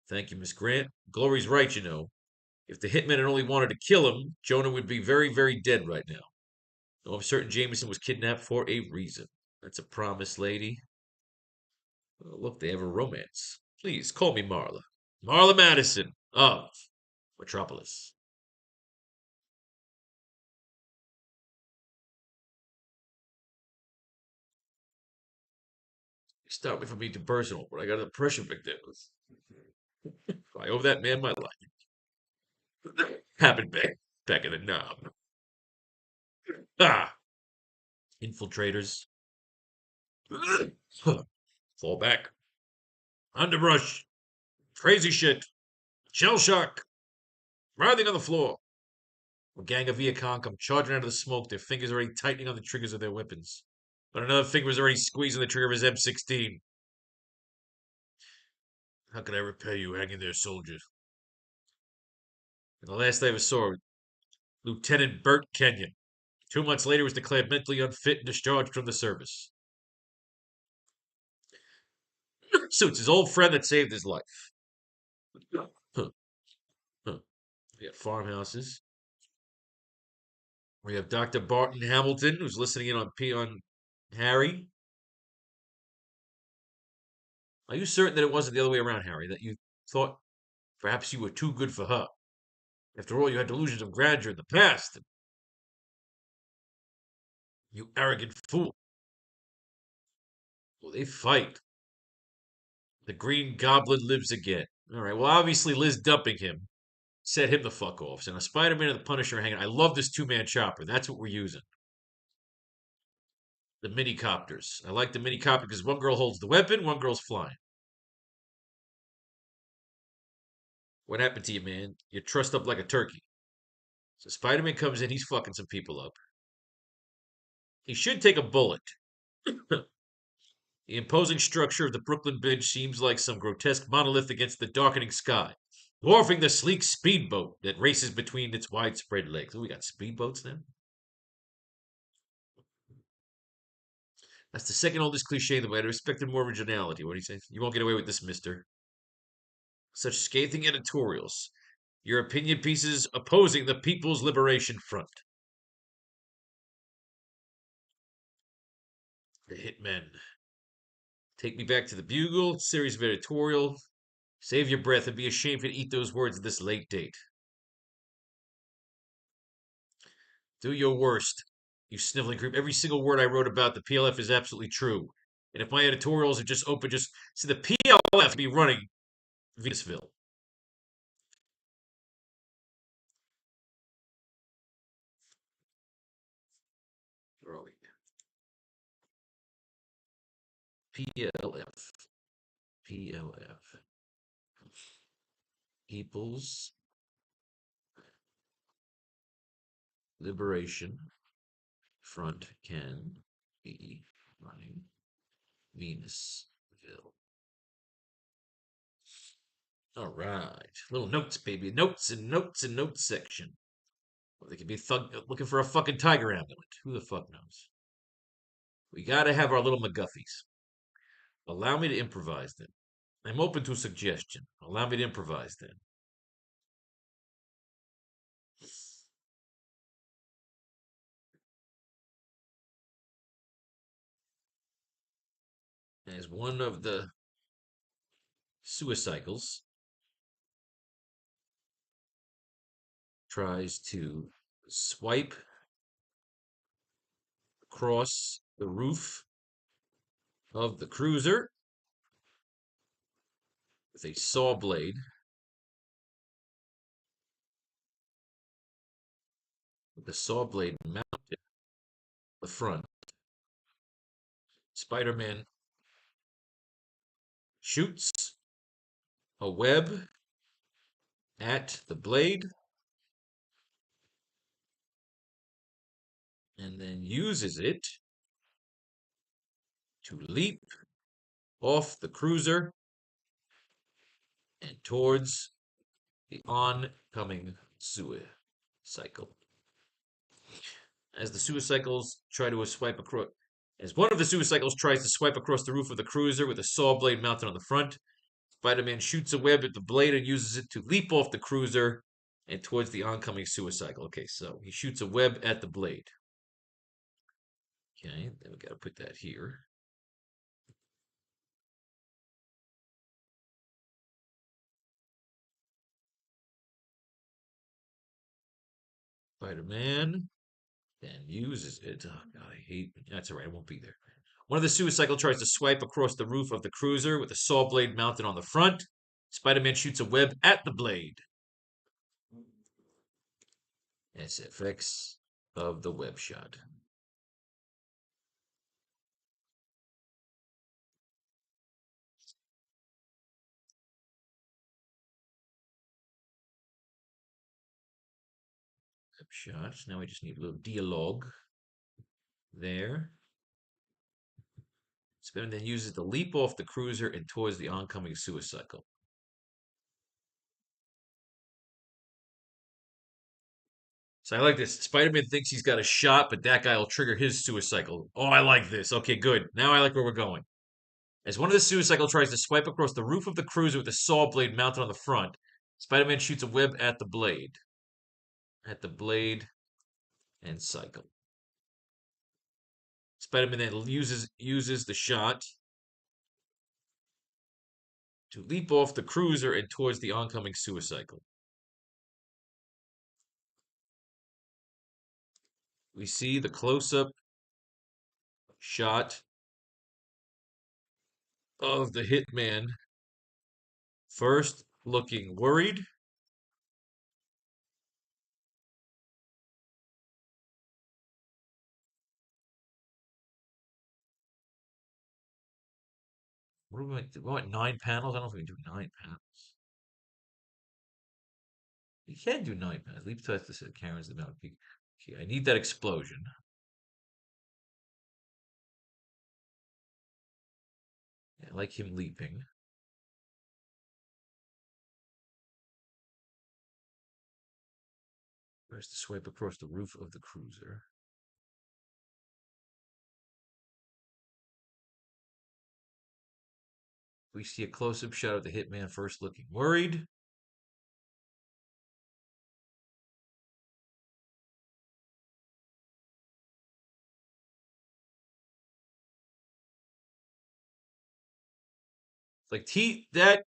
Thank you, Miss Grant. Gloria's right, you know. If the hitman had only wanted to kill him, Jonah would be very, very dead right now. No, I'm certain Jameson was kidnapped for a reason. That's a promise, lady. Oh, look, they have a romance. Please, call me Marla. Marla Madison of Metropolis. Stop me from being too personal, but I got an impression victim. I owe that man my life. Happened back in the knob. Ah, infiltrators. Fall back. Underbrush. Crazy shit. Shell shock. Writhing on the floor. A gang of Viacon come charging out of the smoke, their fingers already tightening on the triggers of their weapons. But another finger was already squeezing the trigger of his M16. How can I repay you hanging there, soldier? And the last I ever saw, Lieutenant Bert Kenyon. 2 months later, was declared mentally unfit and discharged from the service. Suits his old friend that saved his life. Huh. Huh. We got farmhouses. We have Dr. Barton Hamilton, who's listening in on Harry. Are you certain that it wasn't the other way around, Harry? That you thought perhaps you were too good for her? After all, you had delusions of grandeur in the past. You arrogant fool. Well, they fight. The Green Goblin lives again. All right. Well, obviously, Liz dumping him set him the fuck off. So now Spider-Man and the Punisher hanging. I love this two-man chopper. That's what we're using. The mini copters. I like the mini copter because one girl holds the weapon, one girl's flying. What happened to you, man? You're trussed up like a turkey. So Spider-Man comes in, he's fucking some people up. He should take a bullet. The imposing structure of the Brooklyn Bridge seems like some grotesque monolith against the darkening sky, dwarfing the sleek speedboat that races between its widespread legs. Oh, we got speedboats now? That's the second oldest cliche that I'd expected more originality. What do you say? You won't get away with this, mister. Such scathing editorials. Your opinion pieces opposing the People's Liberation Front. The Hitmen. Take me back to the Bugle, series of editorial. Save your breath and be ashamed to eat those words at this late date. Do your worst, you sniveling creep. Every single word I wrote about the PLF is absolutely true. And if my editorials are just open, just see the PLF be running Venusville. Early. PLF. PLF. People's Liberation Front can be running Venusville. All right. Little notes, baby. Notes and notes and notes section. Or they could be looking for a fucking tiger amulet. Who the fuck knows? We gotta have our little MacGuffies. Allow me to improvise then. I'm open to suggestion. Allow me to improvise then. As one of the suicycles tries to swipe across the roof of the cruiser with a saw blade. With the saw blade mounted the front. Spider-Man shoots a web at the blade and then uses it to leap off the cruiser and towards the oncoming sewer cycle. As the sewer cycles try to swipe across, as one of the sewer cycles tries to swipe across the roof of the cruiser with a saw blade mounted on the front, Spider-Man shoots a web at the blade and uses it to leap off the cruiser and towards the oncoming sewer cycle. Okay, so he shoots a web at the blade. Okay, then we got to put that here. Spider-Man then uses it. Oh, God, I hate. That's all right, I won't be there. One of the sewer cycle tries to swipe across the roof of the cruiser with a saw blade mounted on the front. Spider-Man shoots a web at the blade. That's effects of the web shot. Web shots. Now we just need a little dialogue there. Spider-Man then uses the leap off the cruiser and towards the oncoming sewer cycle. So I like this. Spider-Man thinks he's got a shot, but that guy will trigger his sewer cycle. Oh, I like this. Okay, good. Now I like where we're going. As one of the sewer cycle tries to swipe across the roof of the cruiser with a saw blade mounted on the front, Spider-Man shoots a web at the blade. At the blade and cycle. Spider-Man then uses the shot to leap off the cruiser and towards the oncoming sewer cycle. We see the close-up shot of the hitman first looking worried. What do we want? 9 panels? I don't know if we can do 9 panels. You can do 9 panels. Leap test to set Karen's the mount peak. Okay, I need that explosion. Yeah, I like him leaping. Press to swipe across the roof of the cruiser. We see a close-up shot of the hitman first looking worried. Like that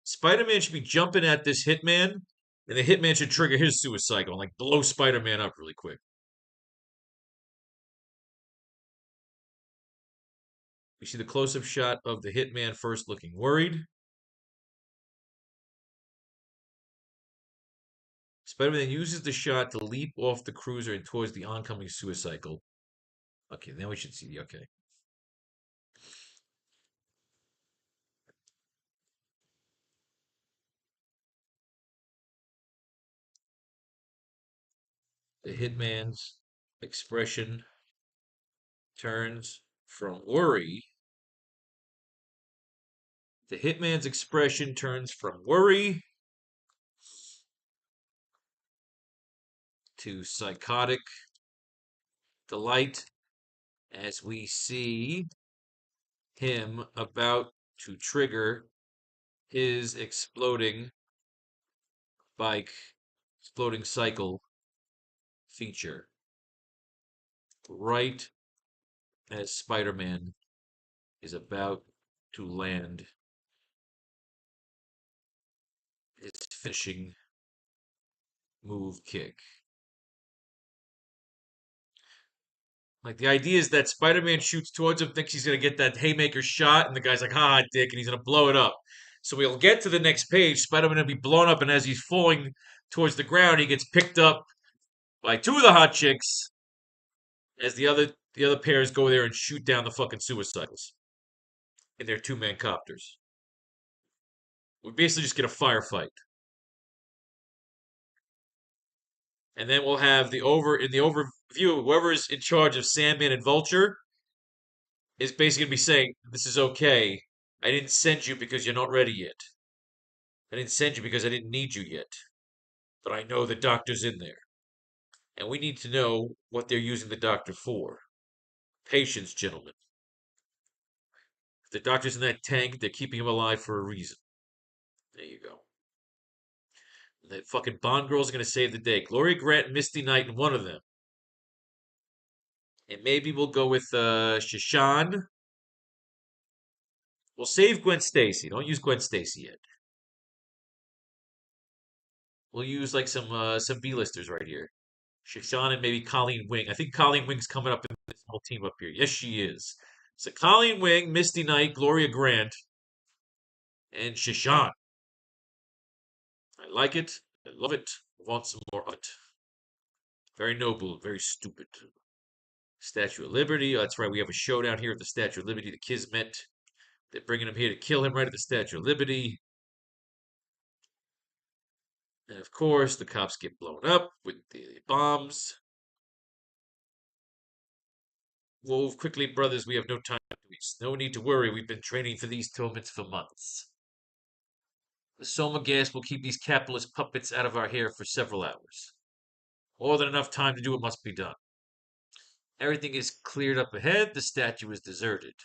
Spider-Man should be jumping at this hitman, and the hitman should trigger his suicide and like blow Spider-Man up really quick. We see the close-up shot of the hitman first looking worried. Spider-Man uses the shot to leap off the cruiser and towards the oncoming suicide. Okay, then we should see the okay. The hitman's expression turns from worry. The hitman's expression turns from worry to psychotic delight as we see him about to trigger his exploding cycle feature right as Spider-Man is about to land his finishing move kick. Like the idea is that Spider-Man shoots towards him, thinks he's gonna get that haymaker shot, and the guy's like, "Ha, dick," and he's gonna blow it up. So we'll get to the next page. Spider-Man will be blown up, and as he's falling towards the ground, he gets picked up by two of the hot chicks as the other pairs go there and shoot down the fucking suicides in their two-man copters. We basically just get a firefight. And then we'll have in the overview, whoever's in charge of Sandman and Vulture is basically gonna be saying, "This is okay. I didn't send you because you're not ready yet. I didn't send you because I didn't need you yet. But I know the doctor's in there. And we need to know what they're using the doctor for. Patience, gentlemen. If the doctor's in that tank, they're keeping him alive for a reason." There you go. And that fucking Bond girl's gonna save the day. Gloria Grant and Misty Knight and one of them. And maybe we'll go with Shashan. We'll save Gwen Stacy. Don't use Gwen Stacy yet. We'll use like some B-listers right here. Shashan and maybe Colleen Wing. I think Colleen Wing's coming up in this whole team up here. Yes, she is. So Colleen Wing, Misty Knight, Gloria Grant, and Shashan. I like it. I love it. I want some more of it. Very noble, very stupid. Statue of Liberty. Oh, that's right. We have a showdown here at the Statue of Liberty. The Kismet. They're bringing him here to kill him right at the Statue of Liberty. And of course, the cops get blown up with the bombs. Move quickly, brothers. We have no time to waste. No need to worry. We've been training for these moments for months. The soma gas will keep these capitalist puppets out of our hair for several hours. More than enough time to do what must be done. Everything is cleared up ahead. The statue is deserted.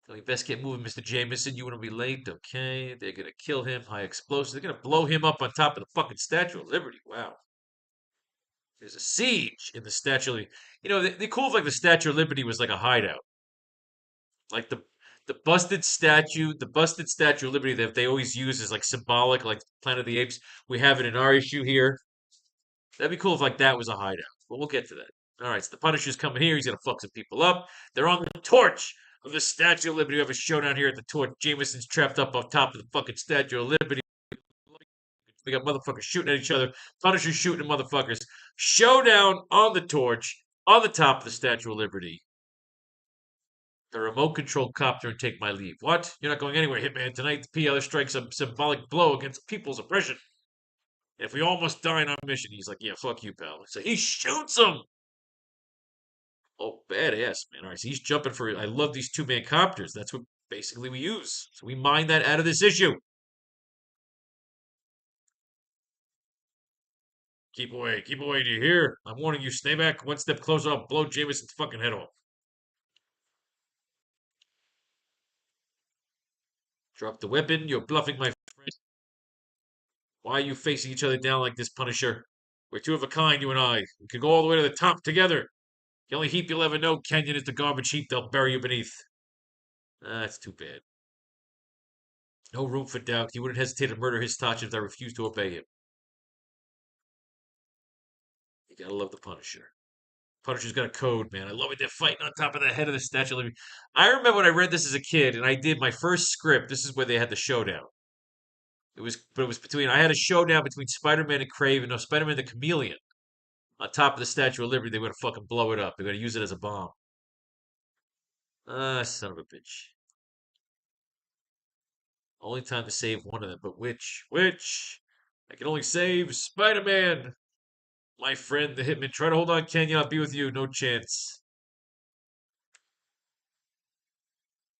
So we best get moving, Mr. Jameson. You want to be late? Okay. They're going to kill him. High explosives. They're going to blow him up on top of the fucking Statue of Liberty. Wow. There's a siege in the Statue of Liberty. You know, the cool like the Statue of Liberty was like a hideout. Like the busted Statue of Liberty that they always use as like symbolic, like Planet of the Apes. We have it in our issue here. That'd be cool if like that was a hideout. But we'll get to that. All right, so the Punisher's coming here. He's gonna fuck some people up. They're on the torch of the Statue of Liberty. We have a showdown here at the torch. Jameson's trapped up on top of the fucking Statue of Liberty. We got motherfuckers shooting at each other. Punisher's shooting at motherfuckers. Showdown on the torch on the top of the Statue of Liberty. The remote control copter and take my leave. What? You're not going anywhere, Hitman. Tonight, the PL strikes a symbolic blow against people's oppression. If we almost die on our mission, he's like, yeah, fuck you, pal. So he shoots him. Oh, badass, man. All right, so he's jumping for it. I love these two-man copters. That's what basically we use. So we mine that out of this issue. Keep away, do you hear? I'm warning you, stay back. One step closer, I'll blow Jameson's fucking head off. Drop the weapon. You're bluffing, my friend. Why are you facing each other down like this, Punisher? We're two of a kind, you and I. We could go all the way to the top together. The only heap you'll ever know, Kenyon, is the garbage heap they'll bury you beneath. That's too bad. No room for doubt. He wouldn't hesitate to murder his Tachi if I refused to obey him. You gotta love the Punisher. Punisher's got a code, man. I love it. They're fighting on top of the head of the Statue of Liberty. I remember when I read this as a kid, and I did my first script. This is where they had the showdown. But it was between. I had a showdown between Spider-Man and Kraven. No, Spider-Man the Chameleon on top of the Statue of Liberty. They were gonna fucking blow it up. They're gonna use it as a bomb. Son of a bitch. Only time to save one of them, but which? Which? I can only save Spider-Man. My friend, the Hitman. Try to hold on, Kenya. I'll be with you. No chance.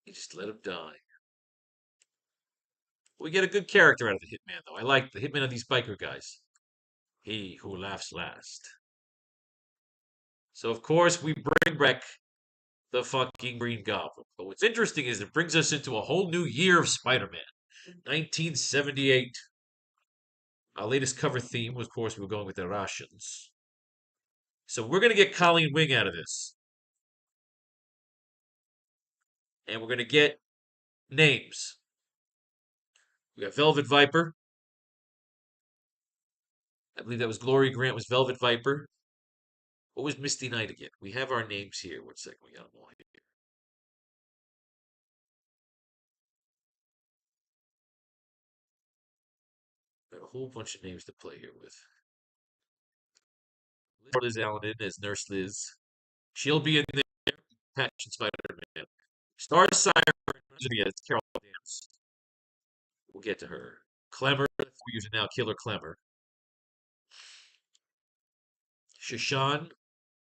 You just let him die. We get a good character out of the Hitman, though. I like the Hitman of these biker guys. He who laughs last. So, of course, we bring back the fucking Green Goblin. But what's interesting is it brings us into a whole new year of Spider-Man. 1978. Our latest cover theme was, of course, we were going with the Russians. So we're going to get Colleen Wing out of this. And we're going to get names. We got Velvet Viper. I believe that was Glory Grant was Velvet Viper. What was Misty Knight again? We have our names here. One second, we got them all here. Got a whole bunch of names to play here with. Liz Allen in as Nurse Liz. She'll be in there. Patch and Spider-Man. Star Siren as Carol Dance. We'll get to her. Clemmer, we're using now Killer Clemmer. Shashan,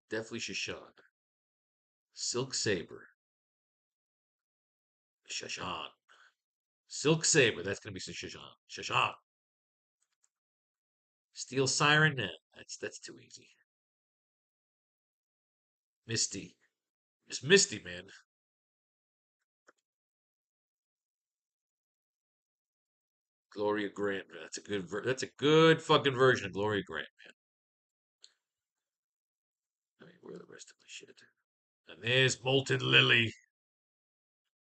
definitely Shashan. Silk Saber. Shashan. Silk Saber, that's gonna be Shashan. Shashan. Steel Siren, nah, that's too easy. Misty. It's Misty, man. Gloria Grant, man. That's a good fucking version of Gloria Grant, man. I mean, where are the rest of my shit? And there's Molten Lily.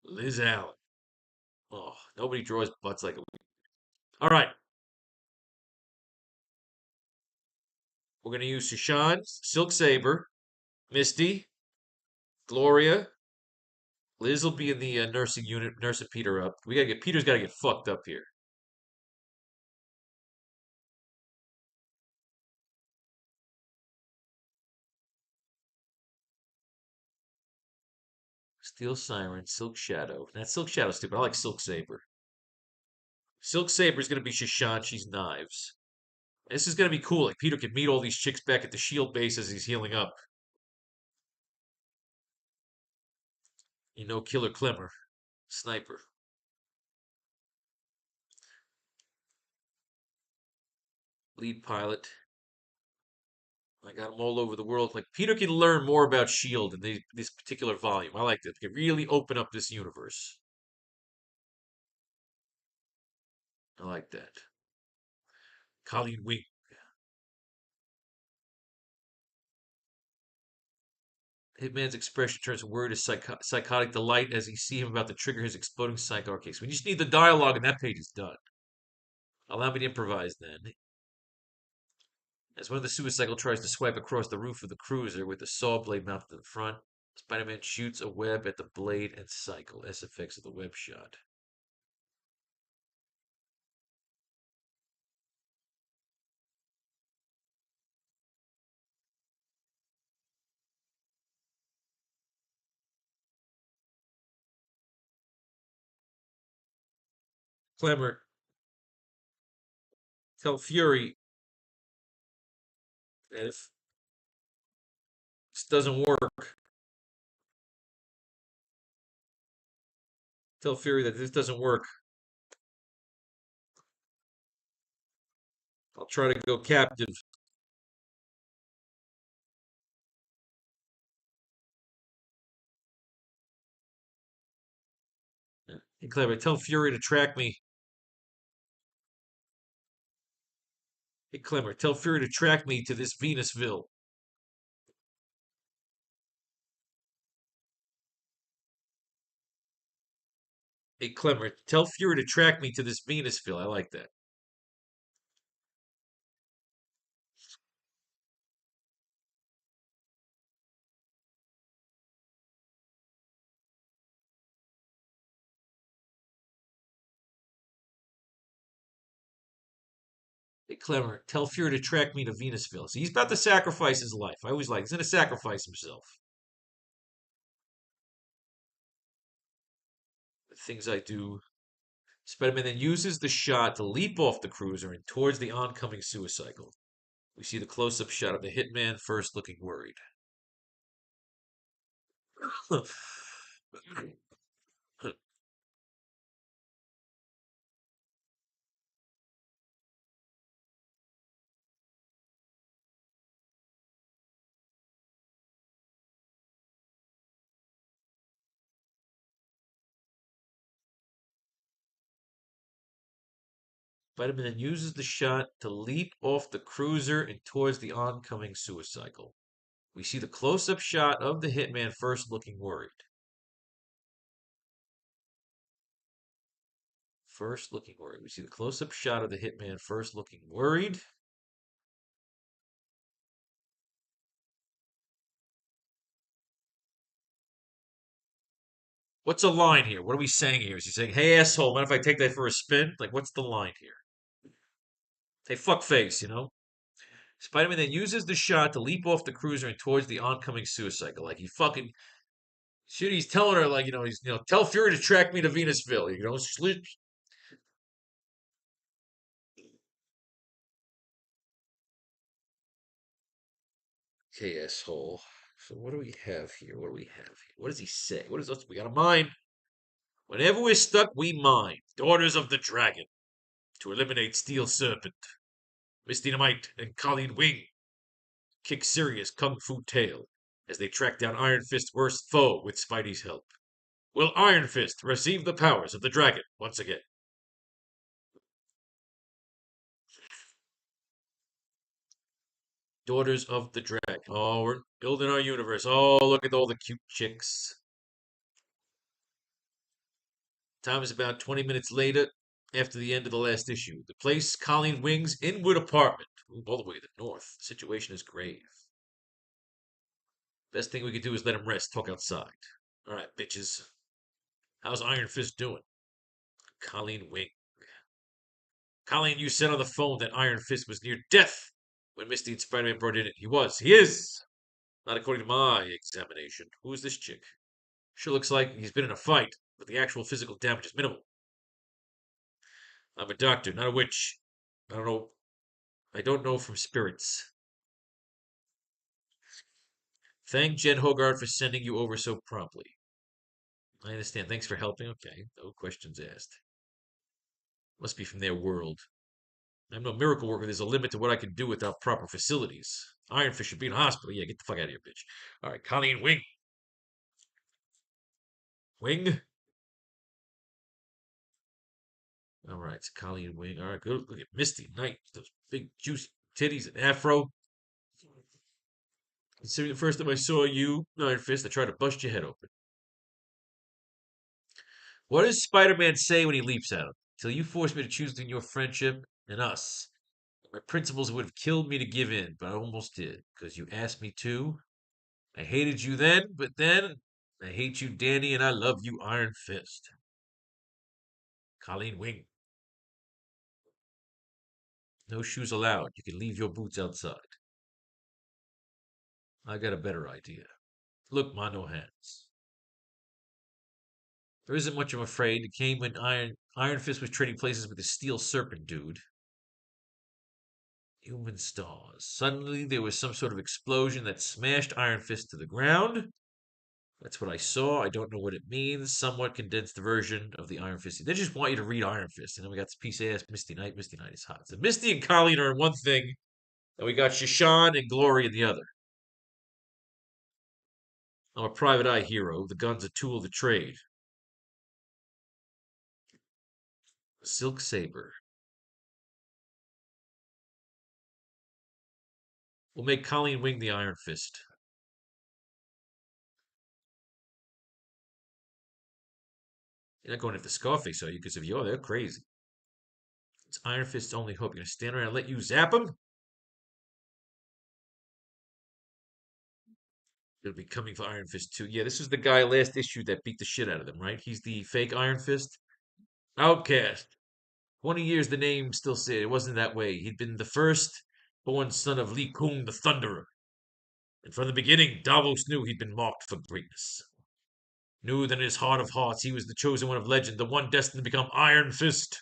Liz Allen. Oh, nobody draws butts like a. All right. We're going to use Shashan, Silk Saber, Misty, Gloria. Liz will be in the nursing unit, nursing Peter up. Peter's got to get fucked up here. Steel Siren, Silk Shadow. That Silk Shadow's stupid. I like Silk Saber. Silk Saber is going to be Shashan. She's knives. This is going to be cool. Like Peter can meet all these chicks back at the shield base as he's healing up. You know, Killer Clemmer, Sniper. Lead pilot. I got them all over the world. Like Peter can learn more about Shield in this particular volume. I like that. They can really open up this universe. I like that. Colleen Wing. Hitman's expression turns from word to psychotic delight as he see him about to trigger his exploding psycho case. We just need the dialogue, and that page is done. Allow me to improvise then. As one of the suicycle tries to swipe across the roof of the cruiser with the saw blade mounted to the front, Spider-Man shoots a web at the blade and cycle. SFX of the web shot. Clemmer, tell Fury that if this doesn't work, tell Fury that if this doesn't work, I'll try to go captive. Hey, Clemmer, tell Fury to track me. Hey, Clemmer, tell Fury to track me to this Venusville. Hey, Clemmer, tell Fury to track me to this Venusville. I like that. Hey, Clemmer, tell Fury to track me to Venusville. See, he's about to sacrifice his life. I always like, he's going to sacrifice himself. The things I do. Spider-Man then uses the shot to leap off the cruiser and towards the oncoming suicycle. We see the close-up shot of the hitman first looking worried. Spider-Man then uses the shot to leap off the cruiser and towards the oncoming suicycle. We see the close-up shot of the hitman first looking worried. First looking worried. We see the close-up shot of the hitman first looking worried. What's a line here? What are we saying here? Is he saying, "Hey asshole, mind if I take that for a spin"? Like, what's the line here? Hey fuckface, you know? Spider-Man then uses the shot to leap off the cruiser and towards the oncoming suicide. Like he fucking shit. He's telling her like tell Fury to track me to Venusville. Sleep. Okay, asshole. So what do we have here? What do we have here? What does he say? What is us? We got a mine. Whenever we're stuck, we mine. Daughters of the Dragon to eliminate Steel Serpent, Misty Dynamite, and Colleen Wing kick serious kung fu tail as they track down Iron Fist's worst foe with Spidey's help. Will Iron Fist receive the powers of the dragon once again? Daughters of the Dragon. Oh, we're building our universe. Oh, look at all the cute chicks. Time is about 20 minutes later after the end of the last issue. The place Colleen Wing's Inwood apartment. Ooh, all the way to the north. The situation is grave. Best thing we could do is let him rest, talk outside. All right, bitches. How's Iron Fist doing? Colleen Wing. Colleen, you said on the phone that Iron Fist was near death when Misty and Spider-Man brought in. He was. He is. Not according to my examination. Who is this chick? Sure looks like he's been in a fight, but the actual physical damage is minimal. I'm a doctor, not a witch. I don't know. I don't know from spirits. Thank Jen Hogarth for sending you over so promptly. I understand. Thanks for helping. Okay, no questions asked. Must be from their world. I'm no miracle worker. There's a limit to what I can do without proper facilities. Iron Fist should be in a hospital. Yeah, get the fuck out of here, bitch. All right, Colleen Wing. Wing. All right, it's Colleen Wing. All right, good. Look at Misty Knight. Those big juicy titties and afro. Considering the first time I saw you, Iron Fist, I tried to bust your head open. What does Spider-Man say when he leaps at him? Till you forced me to choose between your friendship and us. My principles would have killed me to give in, but I almost did, because you asked me to. I hated you then, but then I hate you, Danny, and I love you, Iron Fist. Colleen Wing. No shoes allowed. You can leave your boots outside. I got a better idea. Look, ma, no hands. There isn't much I'm afraid. It came when Iron Fist was trading places with the Steel Serpent dude. Human stars. Suddenly there was some sort of explosion that smashed Iron Fist to the ground. That's what I saw. I don't know what it means. Somewhat condensed version of the Iron Fist. They just want you to read Iron Fist. And then we got this piece of ass Misty Knight. Misty Knight is hot. So Misty and Colleen are in one thing, and we got Shashan and Glory in the other. I'm a private eye hero. The gun's a tool of the trade. Silk Saber. We'll make Colleen Wing the Iron Fist. You're not going after Scarface, are you? Because if you are, they're crazy. It's Iron Fist's only hope. You're going to stand around and let you zap him? It'll be coming for Iron Fist 2. Yeah, this is the guy last issue that beat the shit out of them, right? He's the fake Iron Fist. Outcast. 20 years the name still said it wasn't that way. He'd been the first born son of Li Kung the Thunderer. And from the beginning, Davos knew he'd been marked for greatness. Knew that in his heart of hearts he was the chosen one of legend, the one destined to become Iron Fist.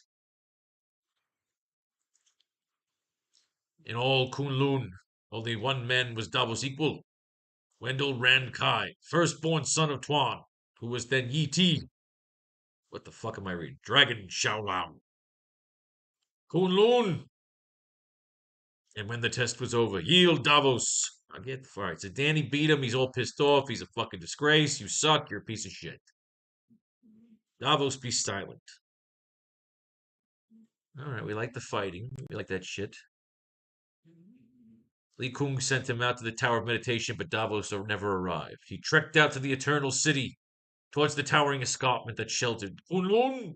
In all Kunlun, only one man was Davos' equal. Wendell Rand Kai, firstborn son of Tuan, who was then Yi Ti. What the fuck am I reading? Dragon Xiaolao. Kunlun! And when the test was over, yield Davos. I get the fight. So Danny beat him. He's all pissed off. He's a fucking disgrace. You suck. You're a piece of shit. Davos, be silent. All right, we like the fighting. We like that shit. Li Kung sent him out to the Tower of Meditation, but Davos never arrived. He trekked out to the Eternal City, towards the towering escarpment that sheltered Kunlun.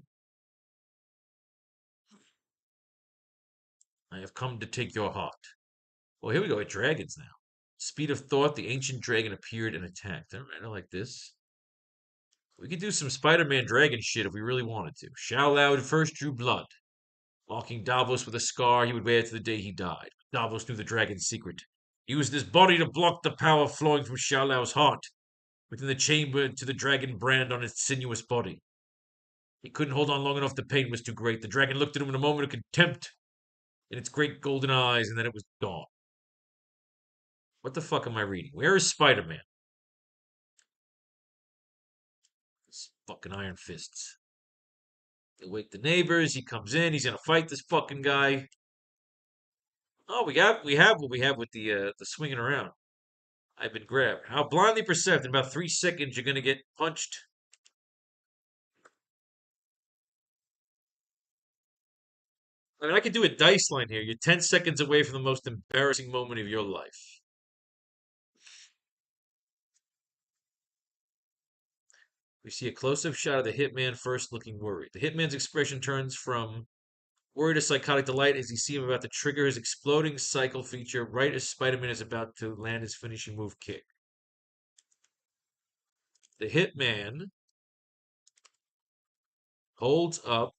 I have come to take your heart. Well, here we go. At dragons now. Speed of thought, the ancient dragon appeared and attacked. All right, I like this. We could do some Spider-Man dragon shit if we really wanted to. Shao Lao first drew blood, marking Davos with a scar he would wear to the day he died. Davos knew the dragon's secret. He used his body to block the power flowing from Shao Lao's heart within the chamber to the dragon brand on its sinuous body. He couldn't hold on long enough. The pain was too great. The dragon looked at him in a moment of contempt in its great golden eyes, and then it was gone. What the fuck am I reading? Where is Spider-Man? This fucking Iron Fists. They wake the neighbors. He comes in. He's gonna fight this fucking guy. Oh, we have what we have with the swinging around. I've been grabbed. How blindly perceived. In about 3 seconds, you're gonna get punched. I mean, I could do a dice line here. You're 10 seconds away from the most embarrassing moment of your life. We see a close-up shot of the hitman first looking worried. The hitman's expression turns from worried to psychotic delight as he sees him about to trigger his exploding cycle feature right as Spider-Man is about to land his finishing move kick. The hitman holds up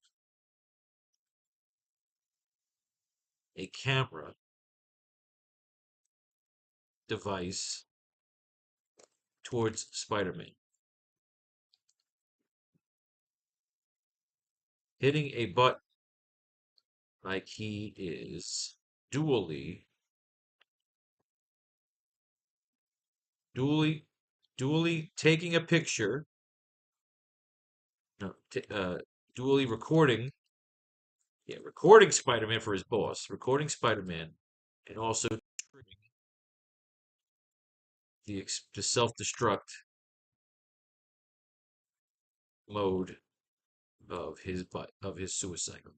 a camera device towards Spider-Man, hitting a button like he is dually, dually taking a picture, no, dually recording, yeah, recording Spider-Man for his boss, recording Spider-Man, and also triggering the self-destruct mode of his suicycle.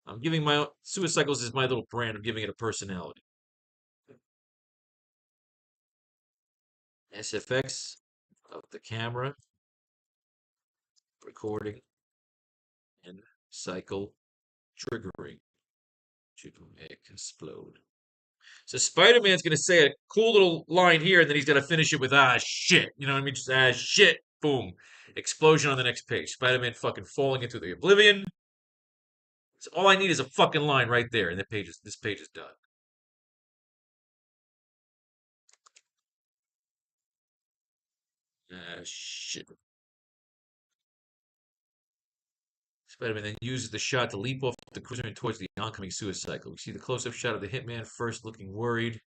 I'm giving my suicycles is my little brand. I'm giving it a personality. SFX of the camera recording and cycle triggering to explode. So Spider-Man's gonna say a cool little line here, and then he's gonna finish it with shit. You know what I mean? Just shit. Boom. Explosion on the next page. Spider-Man fucking falling into the oblivion. So all I need is a fucking line right there, and this page is done. Shit. Spider-Man then uses the shot to leap off the cruiser and towards the oncoming suicycle. We see the close-up shot of the hitman first looking worried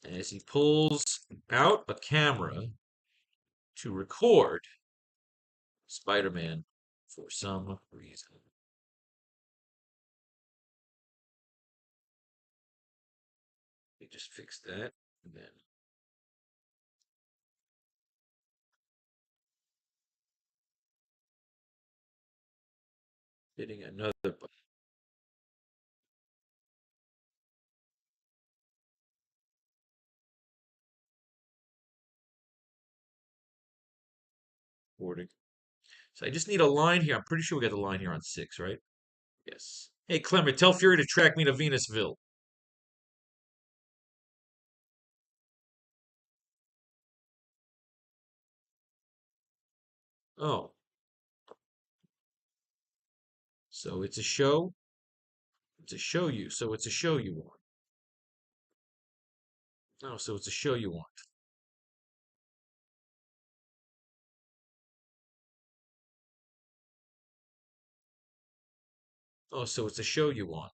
as he pulls out a camera to record Spider-Man for some reason. We just fix that, and then hitting another button. Recording. So I just need a line here. I'm pretty sure we got the line here on 6, right? Yes. Hey, Clement, tell Fury to track me to Venusville. Oh, so it's a show? It's a show you. So it's a show you want. Oh, so it's a show you want. Oh, so it's a show you want.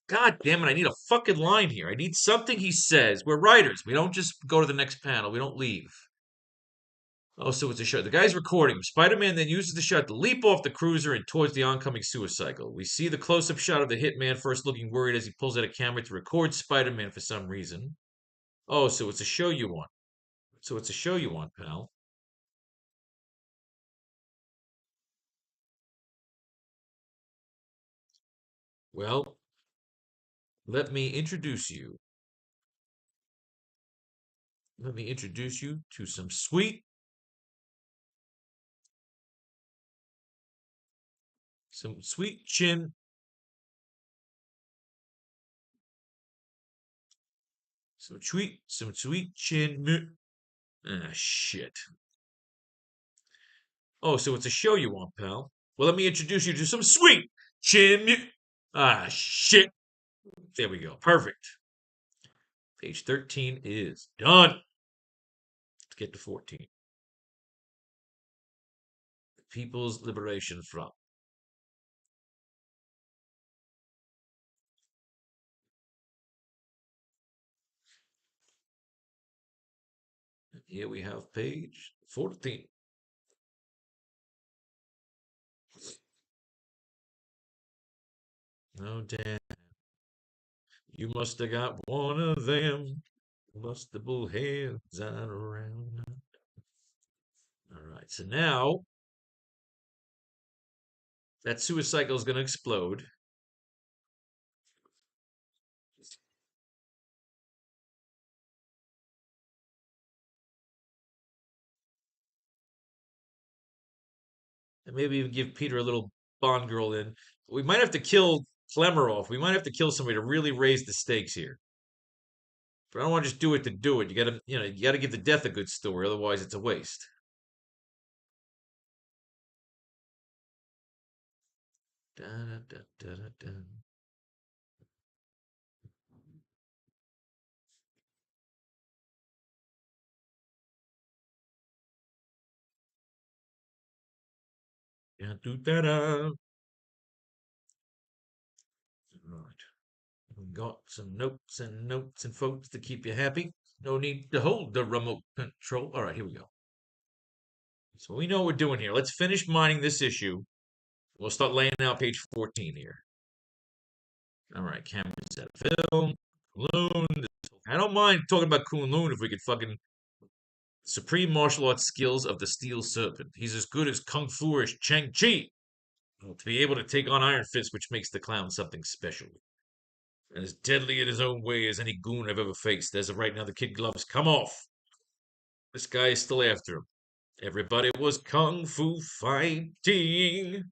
God damn it, I need a fucking line here. I need something he says. We're writers. We don't just go to the next panel. We don't leave. Oh, so it's a shot. The guy's recording. Spider-Man then uses the shot to leap off the cruiser and towards the oncoming suicycle. We see the close-up shot of the hitman first looking worried as he pulls out a camera to record Spider-Man for some reason. Oh, so it's a show you want. So it's a show you want, pal. Well, let me introduce you. Let me introduce you to some sweet chin Some sweet chin. Ah, shit. Oh, so it's a show you want, pal. Well, let me introduce you to some sweet chin. Ah, shit. There we go. Perfect. Page 13 is done. Let's get to 14. The People's Liberation Front. And here we have page 14. Oh, damn. You must have got one of them combustible heads out around. All right, so now that suicycle is going to explode. And maybe even give Peter a little Bond girl in. We might have to kill Klemarov. We might have to kill somebody to really raise the stakes here. But I don't want to just do it to do it. You gotta give the death a good story, otherwise it's a waste. Da, da, da, da, da. Da, do, da, da. Right. We got some notes and folks to keep you happy. No need to hold the remote control. All right, here we go. So we know what we're doing here. Let's finish mining this issue. We'll start laying out page 14 here. All right, camera set film. Loon. I don't mind talking about Kunlun if we could fucking supreme martial arts skills of the Steel Serpent. He's as good as Kung Fu-ish Chang Chi. To be able to take on Iron Fist, which makes the clown something special. And as deadly in his own way as any goon I've ever faced. As of right now, the kid gloves come off. This guy is still after him. Everybody was kung fu fighting.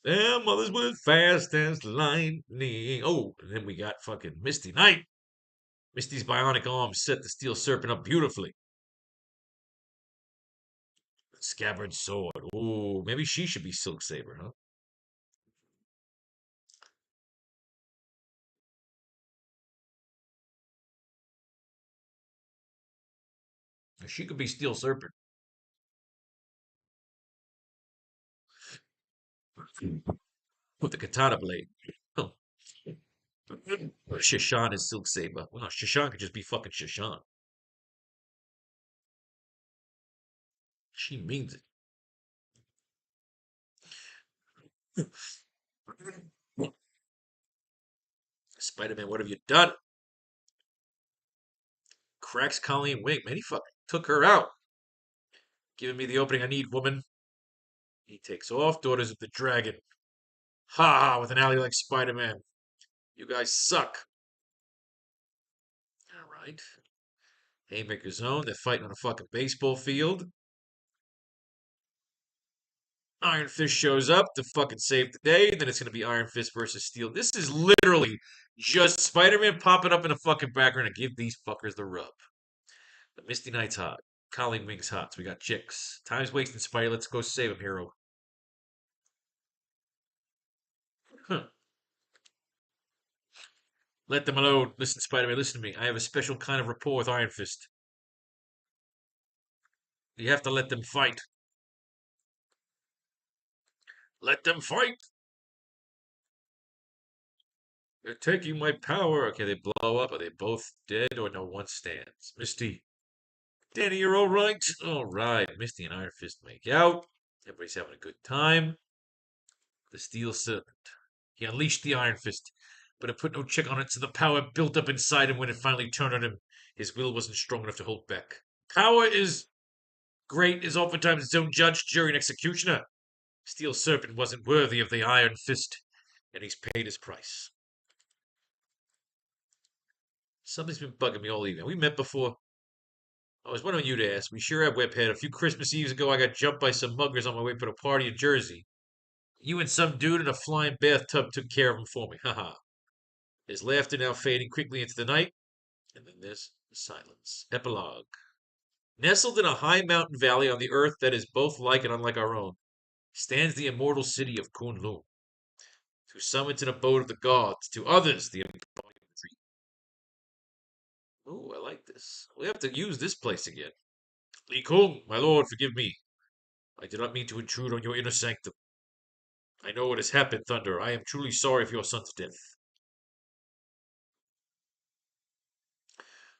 Their mothers were fast as lightning. Oh, and then we got fucking Misty Knight. Misty's bionic arms set the Steel Serpent up beautifully. Scabbard sword. Oh, maybe she should be Silk Saber, huh? She could be Steel Serpent. With the katana blade. Oh. Shishan is Silk Saber. Well, no, Shishan could just be fucking Shishan. She means it. Spider-Man, what have you done? Cracks Colleen Wing. Man, he fucking took her out. Giving me the opening I need, woman. He takes off. Daughters of the Dragon. Ha ha, with an alley like Spider-Man. You guys suck. All right. Haymaker's Zone. They're fighting on a fucking baseball field. Iron Fist shows up to fucking save the day. Then it's going to be Iron Fist versus Steel. This is literally just Spider-Man popping up in the fucking background and give these fuckers the rub. The Misty Knight's hot. Colleen Wing's hot. So we got chicks. Time's wasting, Spider. Let's go save him, hero. Huh. Let them alone. Listen, Spider-Man, listen to me. I have a special kind of rapport with Iron Fist. You have to let them fight. Let them fight! They're taking my power. Okay, they blow up. Are they both dead or no one stands? Misty. Danny, you're all right? All right. Misty and Iron Fist make out. Everybody's having a good time. The Steel Serpent. He unleashed the Iron Fist, but it put no check on it, so the power built up inside him when it finally turned on him. His will wasn't strong enough to hold back. Power is great, is oftentimes its own judge, jury, and executioner. Steel Serpent wasn't worthy of the Iron Fist, and he's paid his price. Something's been bugging me all evening. We met before. I was wondering you to ask. We sure have, Webhead. A few Christmas Eves ago, I got jumped by some muggers on my way to a party in Jersey. You and some dude in a flying bathtub took care of him for me. Haha. His laughter now fading quickly into the night. And then there's silence. Epilogue. Nestled in a high mountain valley on the earth that is both like and unlike our own, stands the immortal city of Kunlun. To some it's an abode of the gods, to others the embodiment of the dream. Oh, I like this. We have to use this place again. Li Kung, my lord, forgive me. I did not mean to intrude on your inner sanctum. I know what has happened, Thunder. I am truly sorry for your son's death.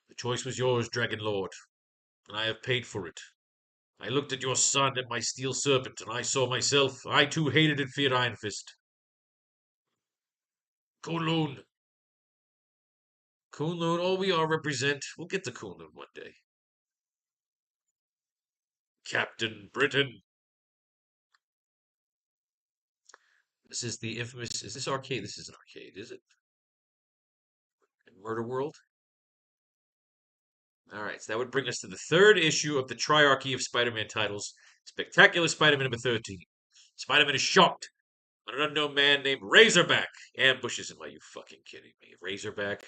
The choice was yours, Dragon Lord, and I have paid for it. I looked at your son and my steel serpent, and I saw myself. I too hated and feared Iron Fist. Kunlun. Kunlun, all we are represent. We'll get to Kunlun one day. Captain Britain. This is the infamous. Is this arcade? This is an arcade, is it? Murder World? Alright, so that would bring us to the third issue of the triarchy of Spider Man titles Spectacular Spider Man number 13. Spider Man is shocked when an unknown man named Razorback ambushes him. Are you fucking kidding me? Razorback?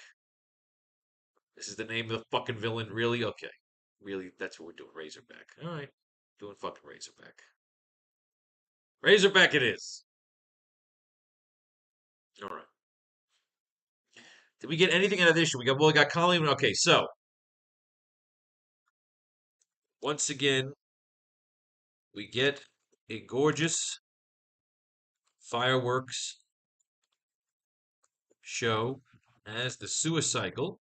This is the name of the fucking villain? Really? Okay. Really? That's what we're doing. Razorback. Alright. Doing fucking Razorback. Razorback it is. Alright. Did we get anything out of this issue? We got Colleen. Okay, so once again, we get a gorgeous fireworks show as the suicycle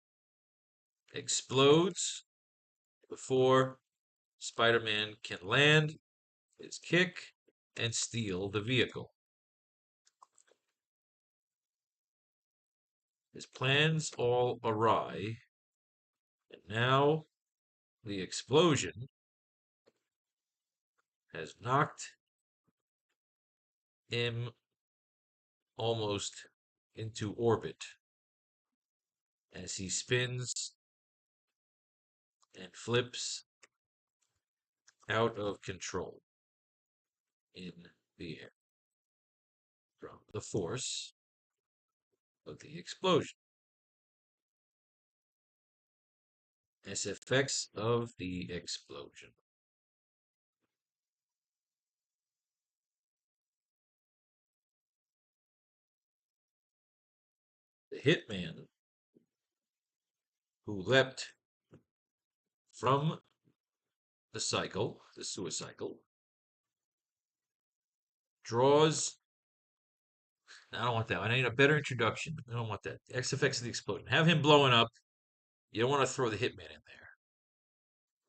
explodes before Spider-Man can land his kick and steal the vehicle. His plans all awry, and now the explosion has knocked him almost into orbit as he spins and flips out of control in the air from the force of the explosion. As effects of the explosion. The hitman who leapt from the cycle, the suicycle, draws. I don't want that. I need a better introduction. I don't want that. X effects of the explosion. Have him blowing up. You don't want to throw the hitman in there.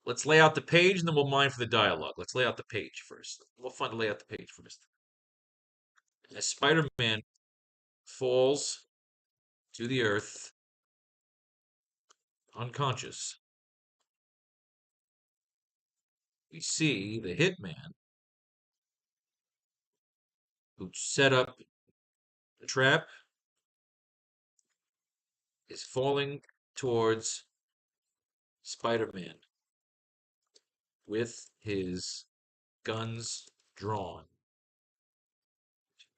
Let's lay out the page and then we'll mine for the dialogue. Let's lay out the page first. We'll find to lay out the page first. As Spider Man falls to the earth, unconscious, we see the hitman who set up the trap is falling towards Spider Man with his guns drawn.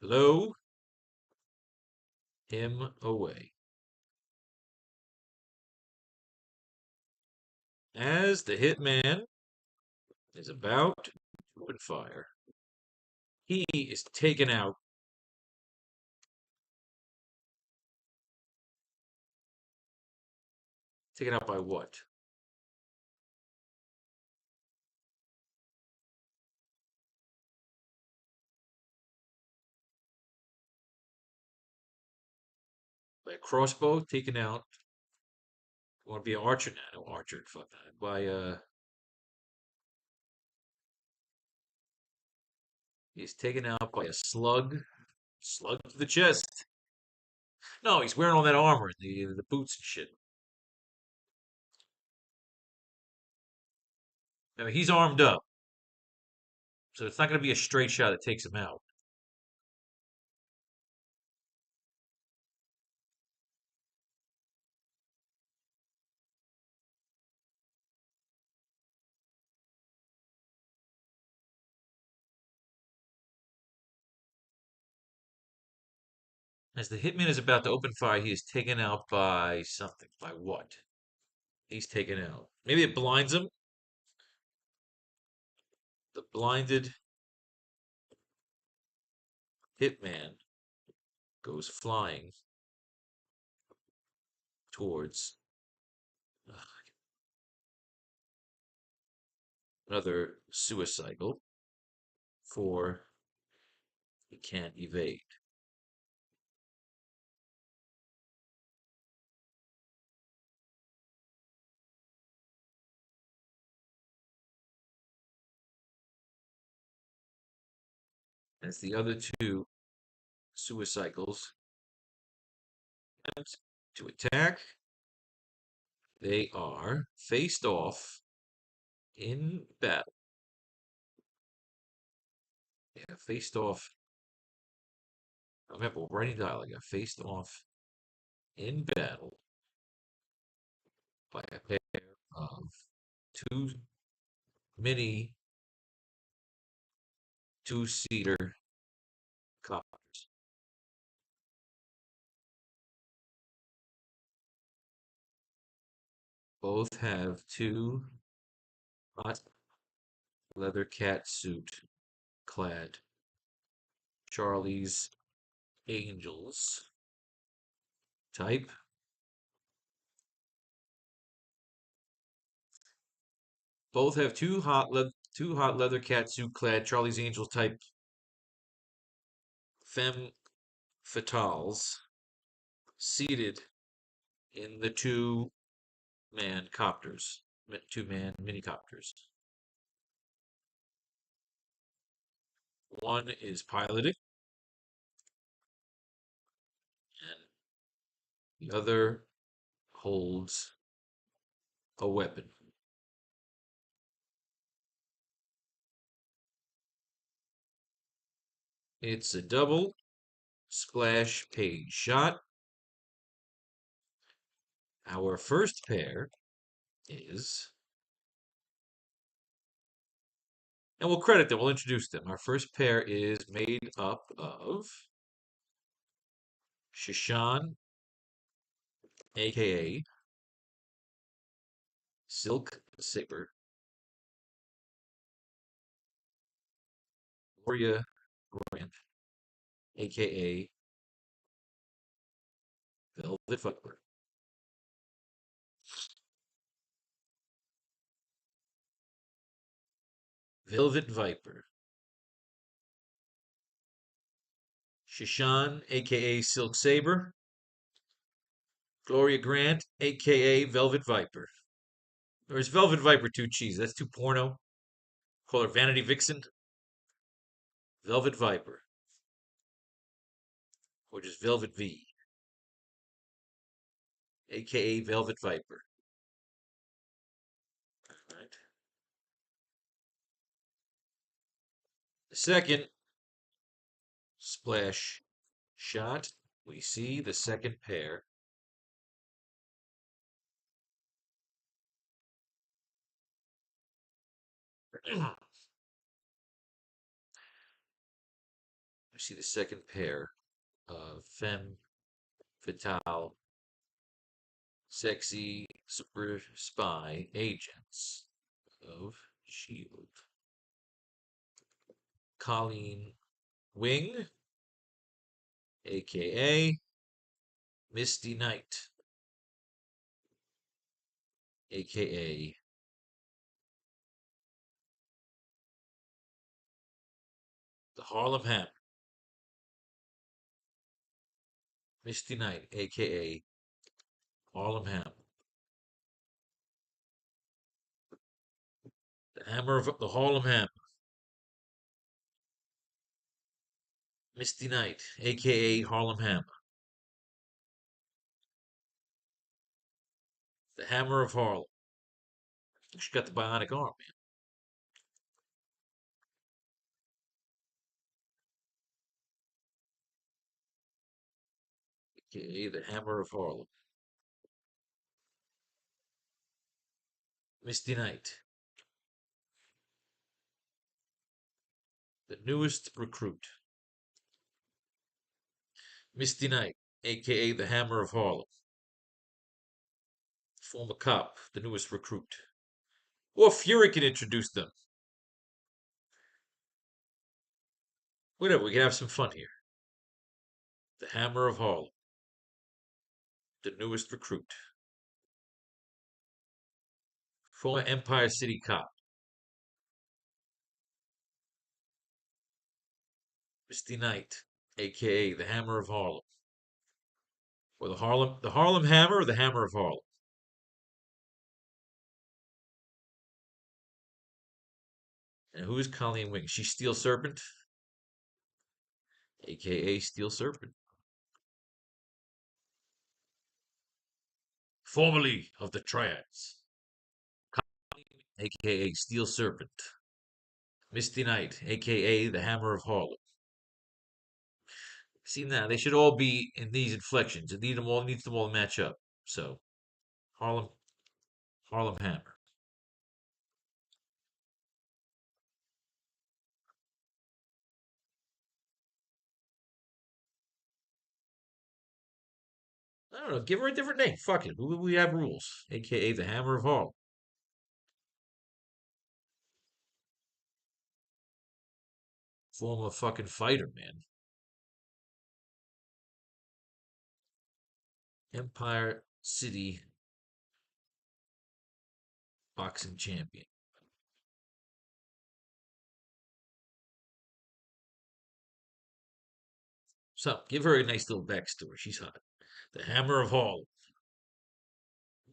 Blow him away. As the hitman is about to open fire, he is taken out. Taken out by what? By a crossbow, taken out. I want to be an archer now. No, archer, fuck that. He's taken out by a slug. Slug to the chest. No, he's wearing all that armor, the boots and shit. I mean, he's armed up, so it's not going to be a straight shot that takes him out. As the hitman is about to open fire, he is taken out by something. By what? He's taken out. Maybe it blinds him. The blinded hitman goes flying towards another suicidal, for he can't evade. As the other two suicidals attempt to attack, they are faced off in battle. Yeah, faced off. Remember, writing dialogue. Faced off in battle by a pair of two mini two-seater copters. Both have two hot leather cat suit clad Charlie's Angels type. Both have two hot leather cat suit clad Charlie's Angels type femme fatales seated in the two-man copters, two-man mini copters. One is piloting, and the other holds a weapon. It's a double splash page shot. Our first pair is, and we'll credit them, we'll introduce them. Our first pair is made up of Shishan, aka Silk Saber, Gloria Grant, aka Velvet Viper. Velvet Viper. Shishan, aka Silk Saber. Gloria Grant, aka Velvet Viper. Or is Velvet Viper too cheesy? That's too porno. Call her Vanity Vixen. Velvet Viper. Or just Velvet V, aka Velvet Viper. Right. The second splash shot, we see the second pair. We see the second pair of femme fatale, sexy super spy agents of S.H.I.E.L.D. Colleen Wing, aka Misty Knight, aka the Harlem Hammer. Misty Knight, aka Harlem Hammer. The Hammer of the Harlem Hammer. Misty Knight, aka Harlem Hammer. The Hammer of Harlem. She got the bionic arm, man. AKA the Hammer of Harlem. Misty Knight. The newest recruit. Misty Knight, aka the Hammer of Harlem. Former cop, the newest recruit. Or Fury can introduce them. Whatever, we can have some fun here. The Hammer of Harlem, the newest recruit. Former Empire City cop. Misty Knight, aka the Hammer of Harlem. Or the Harlem Hammer or the Hammer of Harlem. And who is Colleen Wing? She's Steel Serpent, aka Steel Serpent. Formerly of the Triads, aka Steel Serpent. Misty Knight, aka the Hammer of Harlem. See now, they should all be in these inflections. It needs them all to match up. So Harlem, Harlem Hammer. I don't know. Give her a different name. Fuck it. We have rules. AKA the Hammer of Harlem. Former fucking fighter, man. Empire City boxing champion. So give her a nice little backstory. She's hot. The Hammer of Harlem.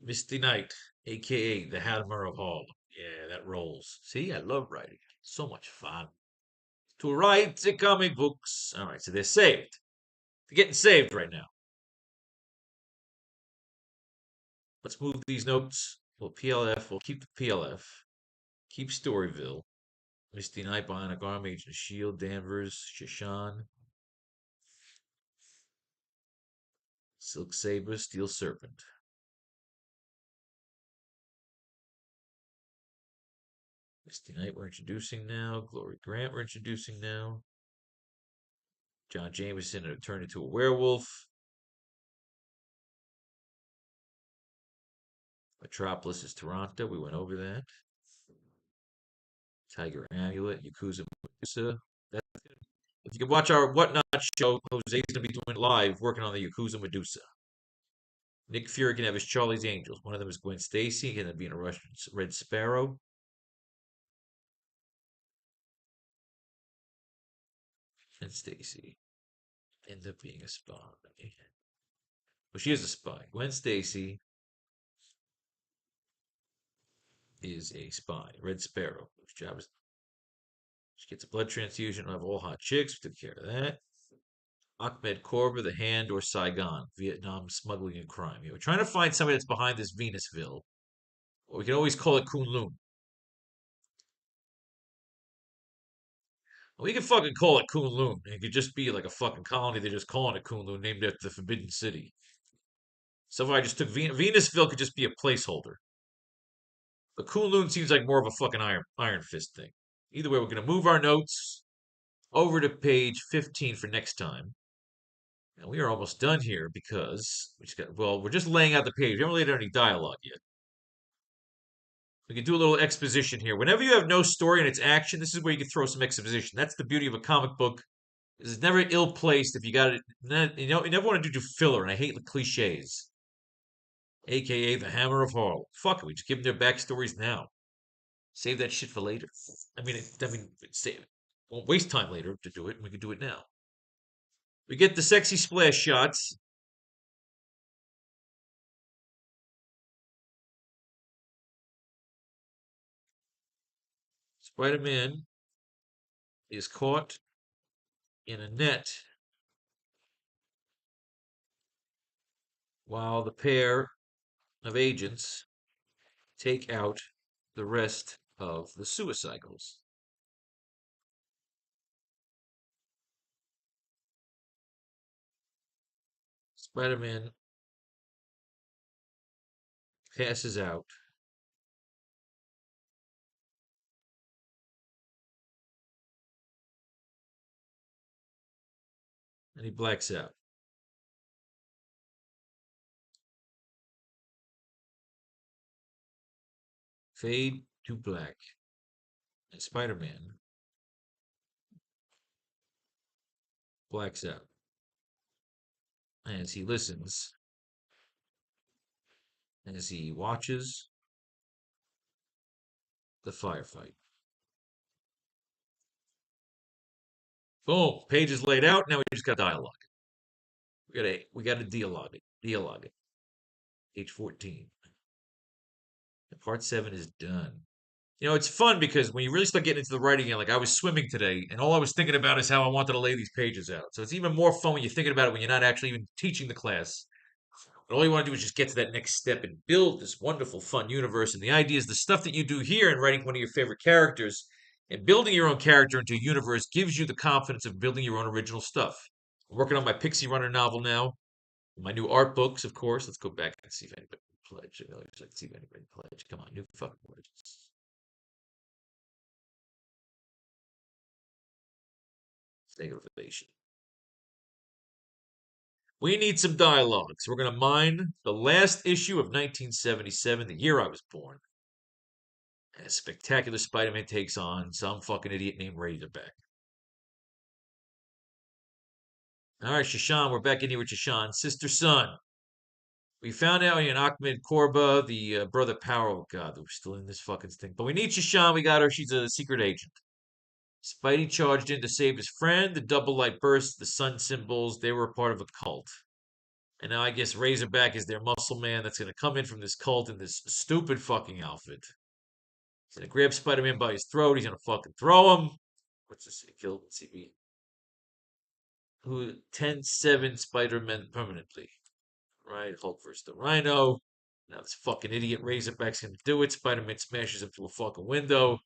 Misty Knight, aka the Hammer of Harlem. Yeah, that rolls. See, I love writing. So much fun. To write the comic books. All right, so they're saved. They're getting saved right now. Let's move these notes. Well, PLF. We'll keep the PLF. Keep Storyville. Misty Knight, Bionic Arm, Agent Shield, Danvers, Shashan, Silk Saber, Steel Serpent. Misty Knight we're introducing now. Glory Grant we're introducing now. John Jameson turned into a werewolf. Metropolis is Toronto. We went over that. Tiger Amulet, Yakuza Medusa. If you can watch our Whatnot show, Jose's going to be doing live working on the Yakuza Medusa. Nick Fury can have his Charlie's Angels. One of them is Gwen Stacy. Can that be in a Russian Red Sparrow? And Stacy ends up being a spy. Well, she is a spy. Gwen Stacy is a spy. Red Sparrow, whose job is she gets a blood transfusion. We'll have all hot chicks. We took care of that. Ahmed Korba, the Hand, or Saigon, Vietnam smuggling and crime. We're trying to find somebody that's behind this Venusville. Or we can always call it Kunlun. We can fucking call it Kunlun. It could just be like a fucking colony. They're just calling it Kunlun, named after the Forbidden City. So if I just took Venusville, could just be a placeholder. But Kunlun seems like more of a fucking Iron Fist thing. Either way, we're going to move our notes over to page 15 for next time. And we are almost done here because we're just laying out the page. We haven't laid out any dialogue yet. We can do a little exposition here. Whenever you have no story and it's action, this is where you can throw some exposition. That's the beauty of a comic book. It's never ill placed if you got it. You never want to do filler, and I hate the cliches. AKA the Hammer of Harlem. Fuck it, we just give them their backstories now. Save that shit for later. Save. Won't waste time later to do it, and we can do it now. We get the sexy splash shots. Spider-Man is caught in a net while the pair of agents take out the rest of the suicycles. Spider-Man passes out. And he blacks out. Fade to black. And Spider-Man blacks out as he listens, as he watches the firefight. Boom. Page is laid out. Now we just got dialogue. We got to dialogue it. Dialogue it. Page 14. And part 7 is done. You know, it's fun because when you really start getting into the writing, like I was swimming today, and all I was thinking about is how I wanted to lay these pages out. So it's even more fun when you're thinking about it when you're not actually even teaching the class. But all you want to do is just get to that next step and build this wonderful, fun universe. And the idea is the stuff that you do here in writing one of your favorite characters and building your own character into a universe gives you the confidence of building your own original stuff. I'm working on my Pixie Runner novel now. My new art books, of course. Let's go back and see if anybody pledged. Let's see if anybody pledged. Come on, new fucking pledges. Ovation. We need some dialogue, so we're going to mine the last issue of 1977, the year I was born. And a spectacular Spider-Man takes on some fucking idiot named Razorback. All right, Shashan, we're back in here with Shashan, sister son. We found out in Ahmed Korba, the brother Power. Oh god, we're still in this fucking thing. But we need Shashan. We got her. She's a secret agent. Spidey charged in to save his friend. The double light burst, the sun symbols. They were a part of a cult. And now I guess Razorback is their muscle man that's going to come in from this cult in this stupid fucking outfit. He's going to grab Spider-Man by his throat. He's going to fucking throw him. What's this? Kill CB. Who 10-7 Spider-Man permanently. Right? Hulk versus the Rhino. Now this fucking idiot Razorback's going to do it. Spider-Man smashes him through a fucking window.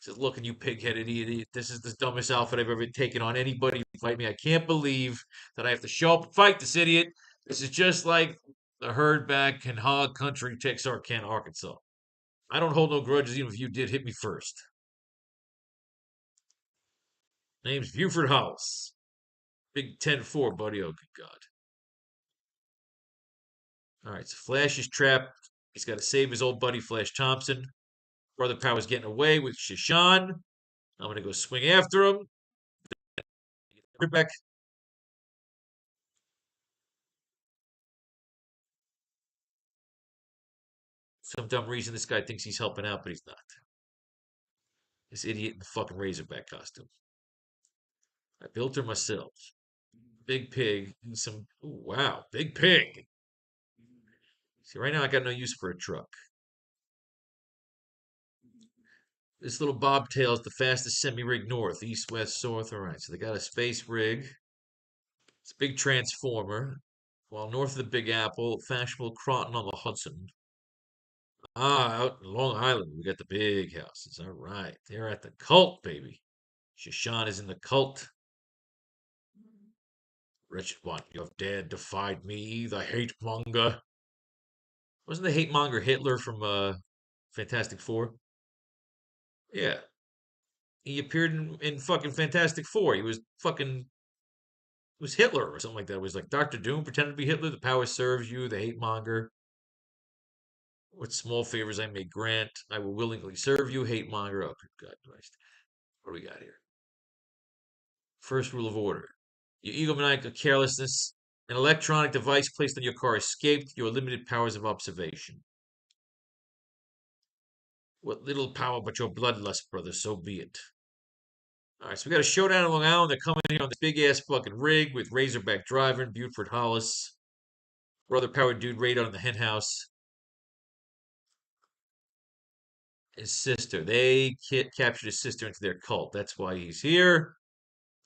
Says, look at you pig-headed idiot. This is the dumbest outfit I've ever taken on anybody to fight me. I can't believe that I have to show up and fight this idiot. This is just like the herd back in Hog Country, Texarkana, Arkansas. I don't hold no grudges even if you did hit me first. Name's Buford Hollis. Big 10-4, buddy. Oh, good God. All right, so Flash is trapped. He's got to save his old buddy, Flash Thompson. Brother Power's getting away with Shashan. I'm going to go swing after him. Back. Some dumb reason this guy thinks he's helping out, but he's not. This idiot in the fucking Razorback costume. I built her myself. Big pig and some. Ooh, wow, big pig. See, right now I got no use for a truck. This little bobtail is the fastest semi-rig north, east, west, north. All right, so they got a space rig. It's a big transformer. While north of the Big Apple, fashionable Croton on the Hudson. Out in Long Island, we got the big houses. All right, they're at the cult, baby. Shashan is in the cult. Wretched one, you have dared defied me, the hate monger. Wasn't the hate monger Hitler from Fantastic Four? Yeah, he appeared in fucking Fantastic Four. He was fucking was Hitler or something like that. It was like Doctor Doom pretended to be Hitler. The power serves you, the hate monger. What small favors I may grant, I will willingly serve you, hate monger. Oh, good God Christ. What do we got here? First rule of order. Your egomaniacal carelessness, an electronic device placed on your car escaped your limited powers of observation. What little power but your bloodlust, brother, so be it. Alright, so we got a showdown in Long Island. They're coming here on this big ass fucking rig with Razorback driving, Buford Hollis, brother powered dude radar in the hen house. His sister. They captured his sister into their cult. That's why he's here.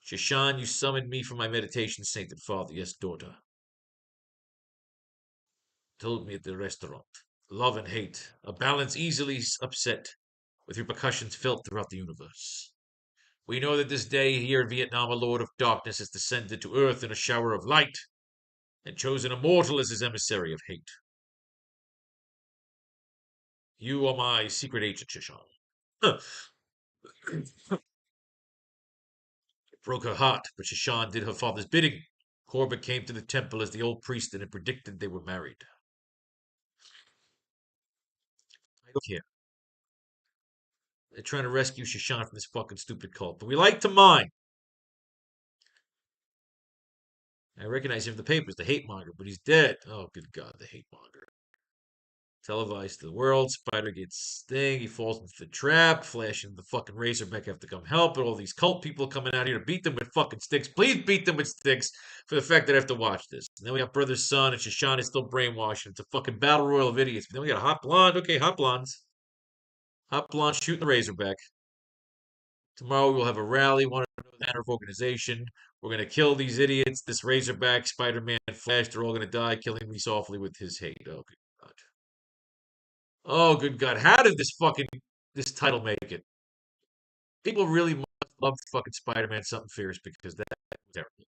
Shashan, you summoned me from my meditation, sainted father. Yes, daughter. Told me at the restaurant. Love and hate, a balance easily upset, with repercussions felt throughout the universe. We know that this day here in Vietnam, a lord of darkness has descended to earth in a shower of light, and chosen a mortal as his emissary of hate. You are my secret agent, Shashan. It broke her heart, but Shashan did her father's bidding. Corbett came to the temple as the old priest and had predicted they were married. I don't care. They're trying to rescue Shashan from this fucking stupid cult. But we like to mine. I recognize him in the papers, the hate monger, but he's dead. Oh, good God, the hate monger. Televised to the world, Spider gets sting, he falls into the trap, Flash and the fucking Razorback have to come help, but all these cult people coming out here to beat them with fucking sticks. Please beat them with sticks for the fact that I have to watch this. And then we got Brother Son, and Shashan is still brainwashing. It's a fucking battle royal of idiots. But then we got a hot blonde. Okay, hot blondes. Hot blonde shooting the Razorback. Tomorrow we will have a rally, one manner of organization. We're going to kill these idiots. This Razorback, Spider-Man, Flash, they're all going to die, killing me softly with his hate. Oh, good God. Oh, good God. How did this title make it? People really must love fucking Spider-Man Something Fierce because that was terrible.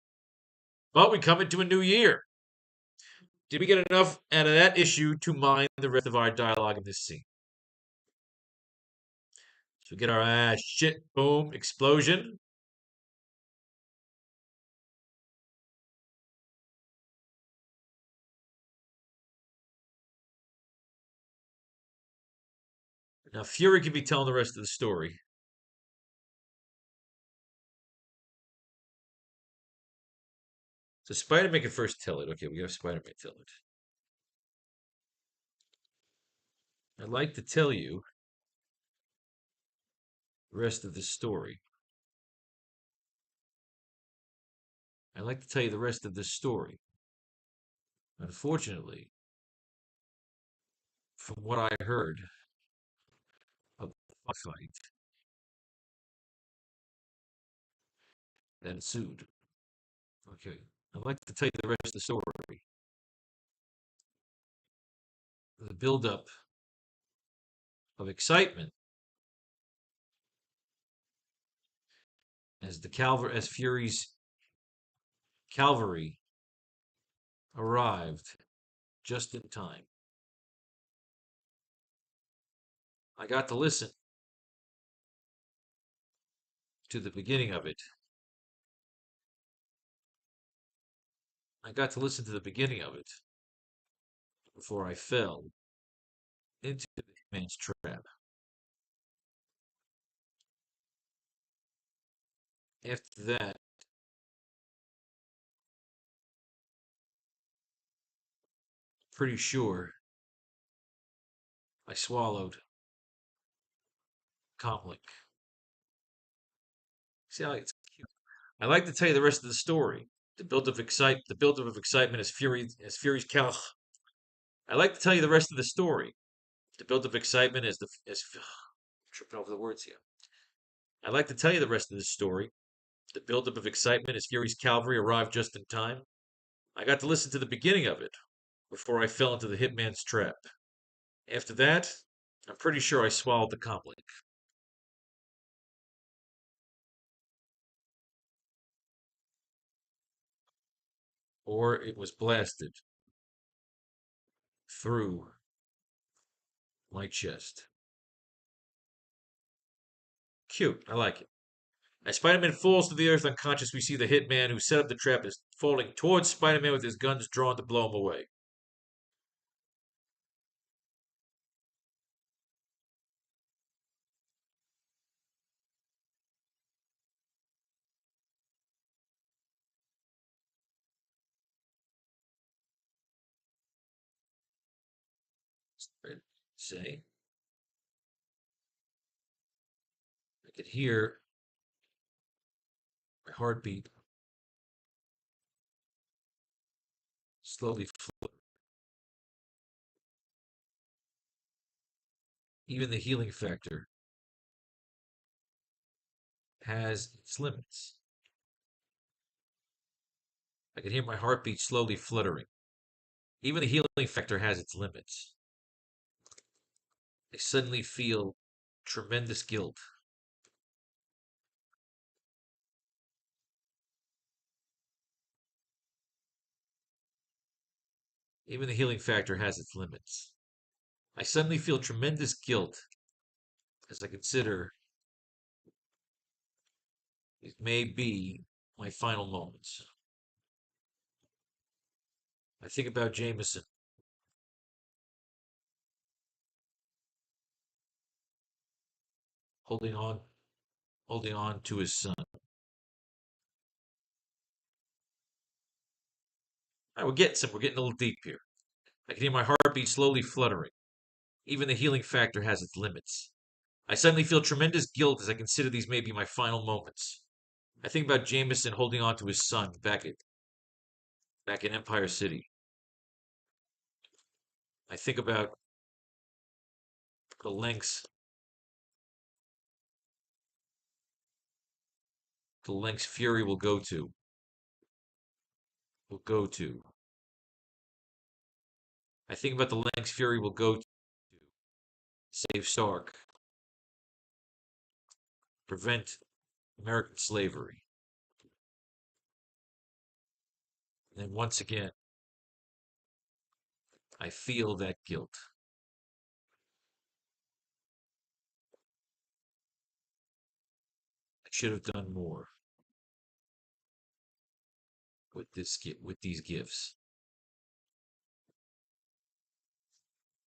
But we come into a new year. Did we get enough out of that issue to mine the rest of our dialogue in this scene? So we get our shit, boom, explosion. Now Fury can be telling the rest of the story. So Spider-Man can first tell it. Okay, we have Spider-Man tell it. I'd like to tell you the rest of the story. I'd like to tell you the rest of this story. Unfortunately, from what I heard of the fight that ensued, okay, I'd like to tell you the rest of the story. The buildup of excitement as Fury's cavalry arrived just in time. I got to listen to the beginning of it. I got to listen to the beginning of it before I fell into the man's trap. After that, pretty sure I swallowed Comlink. See how it's cute. I like to tell you the rest of the story. The buildup of excitement as Fury's cal. I like to tell you the rest of the story. The buildup of excitement as tripping over the words here. I'd like to tell you the rest of this story. The buildup of excitement as Fury's cavalry arrived just in time. I got to listen to the beginning of it before I fell into the hitman's trap. After that, I'm pretty sure I swallowed the comlink. Or it was blasted through my chest. Cute. I like it. As Spider-Man falls to the earth unconscious, we see the hitman who set up the trap is falling towards Spider-Man with his guns drawn to blow him away. Say, I could hear my heartbeat slowly float. Even the healing factor has its limits. I can hear my heartbeat slowly fluttering. Even the healing factor has its limits. I suddenly feel tremendous guilt. Even the healing factor has its limits. I suddenly feel tremendous guilt as I consider it may be my final moments. I think about Jameson. holding on, holding on to his son. All right, we're getting some. We're getting a little deep here. I can hear my heartbeat slowly fluttering. Even the healing factor has its limits. I suddenly feel tremendous guilt as I consider these may be my final moments. I think about Jameson holding on to his son back in Empire City. I think about the lengths Fury will go to. I think about the lengths Fury will go to save Stark, prevent American slavery. And then once again, I feel that guilt. I should have done more with these gifts.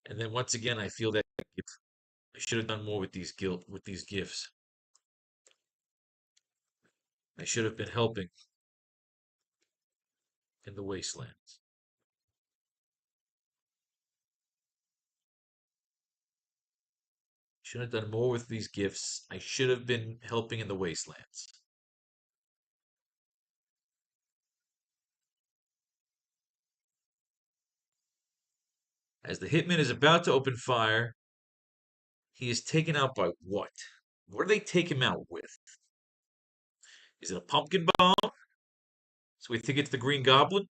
And then once again, I feel that I should have done more with these gifts. I should have been helping in the wastelands. Should have done more with these gifts. I should have been helping in the wastelands. As the hitman is about to open fire, he is taken out by what? What do they take him out with? Is it a pumpkin bomb? So we think it's the Green Goblin?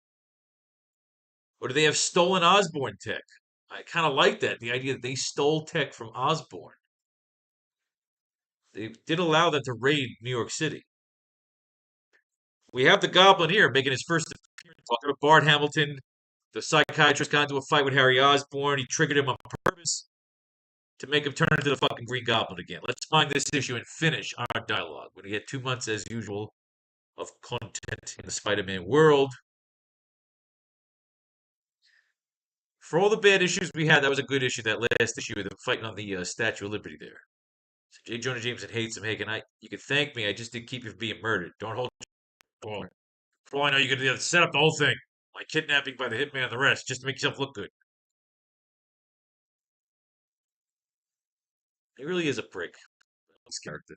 Or do they have stolen Osborn tech? I kind of like that. The idea that they stole tech from Osborn. They did allow them to raid New York City. We have the Goblin here making his first appearance. Talking to Bart Hamilton. The psychiatrist got into a fight with Harry Osborn. He triggered him on purpose to make him turn into the fucking Green Goblin again. Let's find this issue and finish our dialogue. We're going to get 2 months, as usual, of content in the Spider-Man world. For all the bad issues we had, that was a good issue. That last issue, them fighting on the Statue of Liberty there. So J. Jonah Jameson hates him. Hey, you can thank me. I just did keep you from being murdered. Don't hold. For all I know, you're gonna set up the whole thing, like kidnapping by the hitman and the rest, just to make yourself look good. He really is a prick. This character.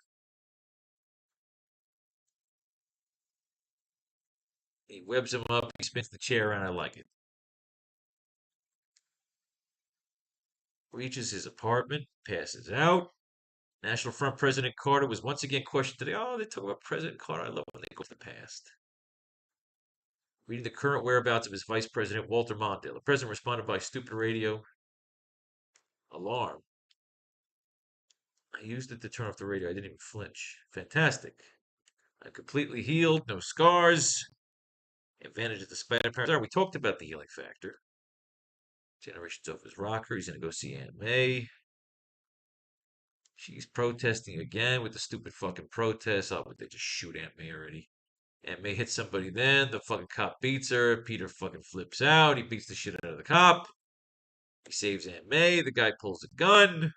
He webs him up. He spins the chair around. I like it. Reaches his apartment. Passes out. National Front President Carter was once again questioned today. Oh, they talk about President Carter. I love when they go to the past. Reading the current whereabouts of his vice president, Walter Mondale. The president responded by stupid radio alarm. I used it to turn off the radio. I didn't even flinch. Fantastic. I'm completely healed. No scars. Advantage of the spider power. We talked about the healing factor. Generations off his rocker. He's going to go see Aunt May. She's protesting again with the stupid fucking protests. Oh, but they just shoot Aunt May already. Aunt May hits somebody then. The fucking cop beats her. Peter fucking flips out. He beats the shit out of the cop. He saves Aunt May. The guy pulls a gun.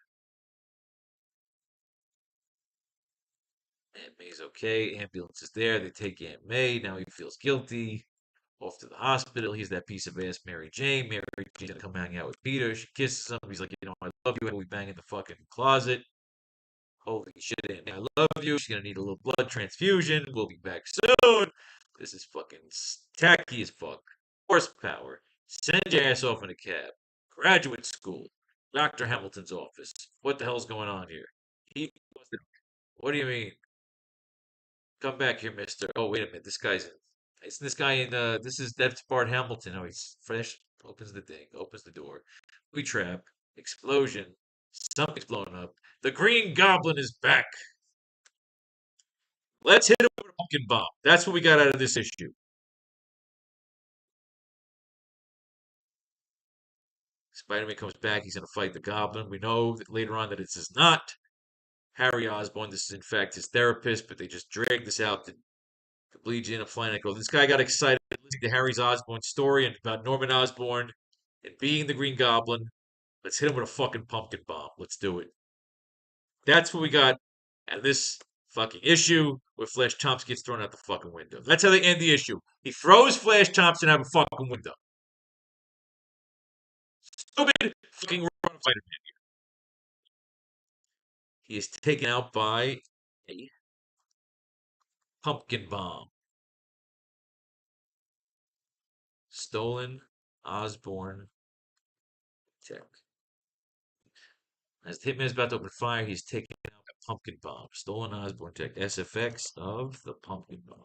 Aunt May's okay. Ambulance is there. They take Aunt May. Now he feels guilty. Off to the hospital. He's that piece of ass Mary Jane. Mary Jane's gonna come hang out with Peter. She kisses him. He's like, I love you. And we bang in the fucking closet. Holy shit, Aunt May, I love you. She's gonna need a little blood transfusion. We'll be back soon. This is fucking tacky as fuck. Horsepower. Send your ass off in a cab. Graduate school. Dr. Hamilton's office. What the hell's going on here? He What do you mean? Come back here, mister. Oh, wait a minute. Isn't this guy in, that's Bart Hamilton. Oh, he's fresh. Opens the thing, opens the door. We trap. Explosion. Something's blown up. The Green Goblin is back. Let's hit him with a pumpkin bomb. That's what we got out of this issue. Spider-Man comes back. He's going to fight the Goblin. We know that later on that this is not Harry Osborn. This is, in fact, his therapist, but they just dragged this out to bleed you in a flying go. This guy got excited listening to Harry's Osborn story and about Norman Osborn and being the Green Goblin. Let's hit him with a fucking pumpkin bomb. Let's do it. That's what we got And this fucking issue where Flash Thompson gets thrown out the fucking window. That's how they end the issue. He throws Flash Thompson out of a fucking window. Stupid fucking run fighter. He is taken out by a pumpkin bomb. Stolen Osborne tech. As the hitman is about to open fire, he's taken out a pumpkin bomb. Stolen Osborne tech. SFX of the pumpkin bomb.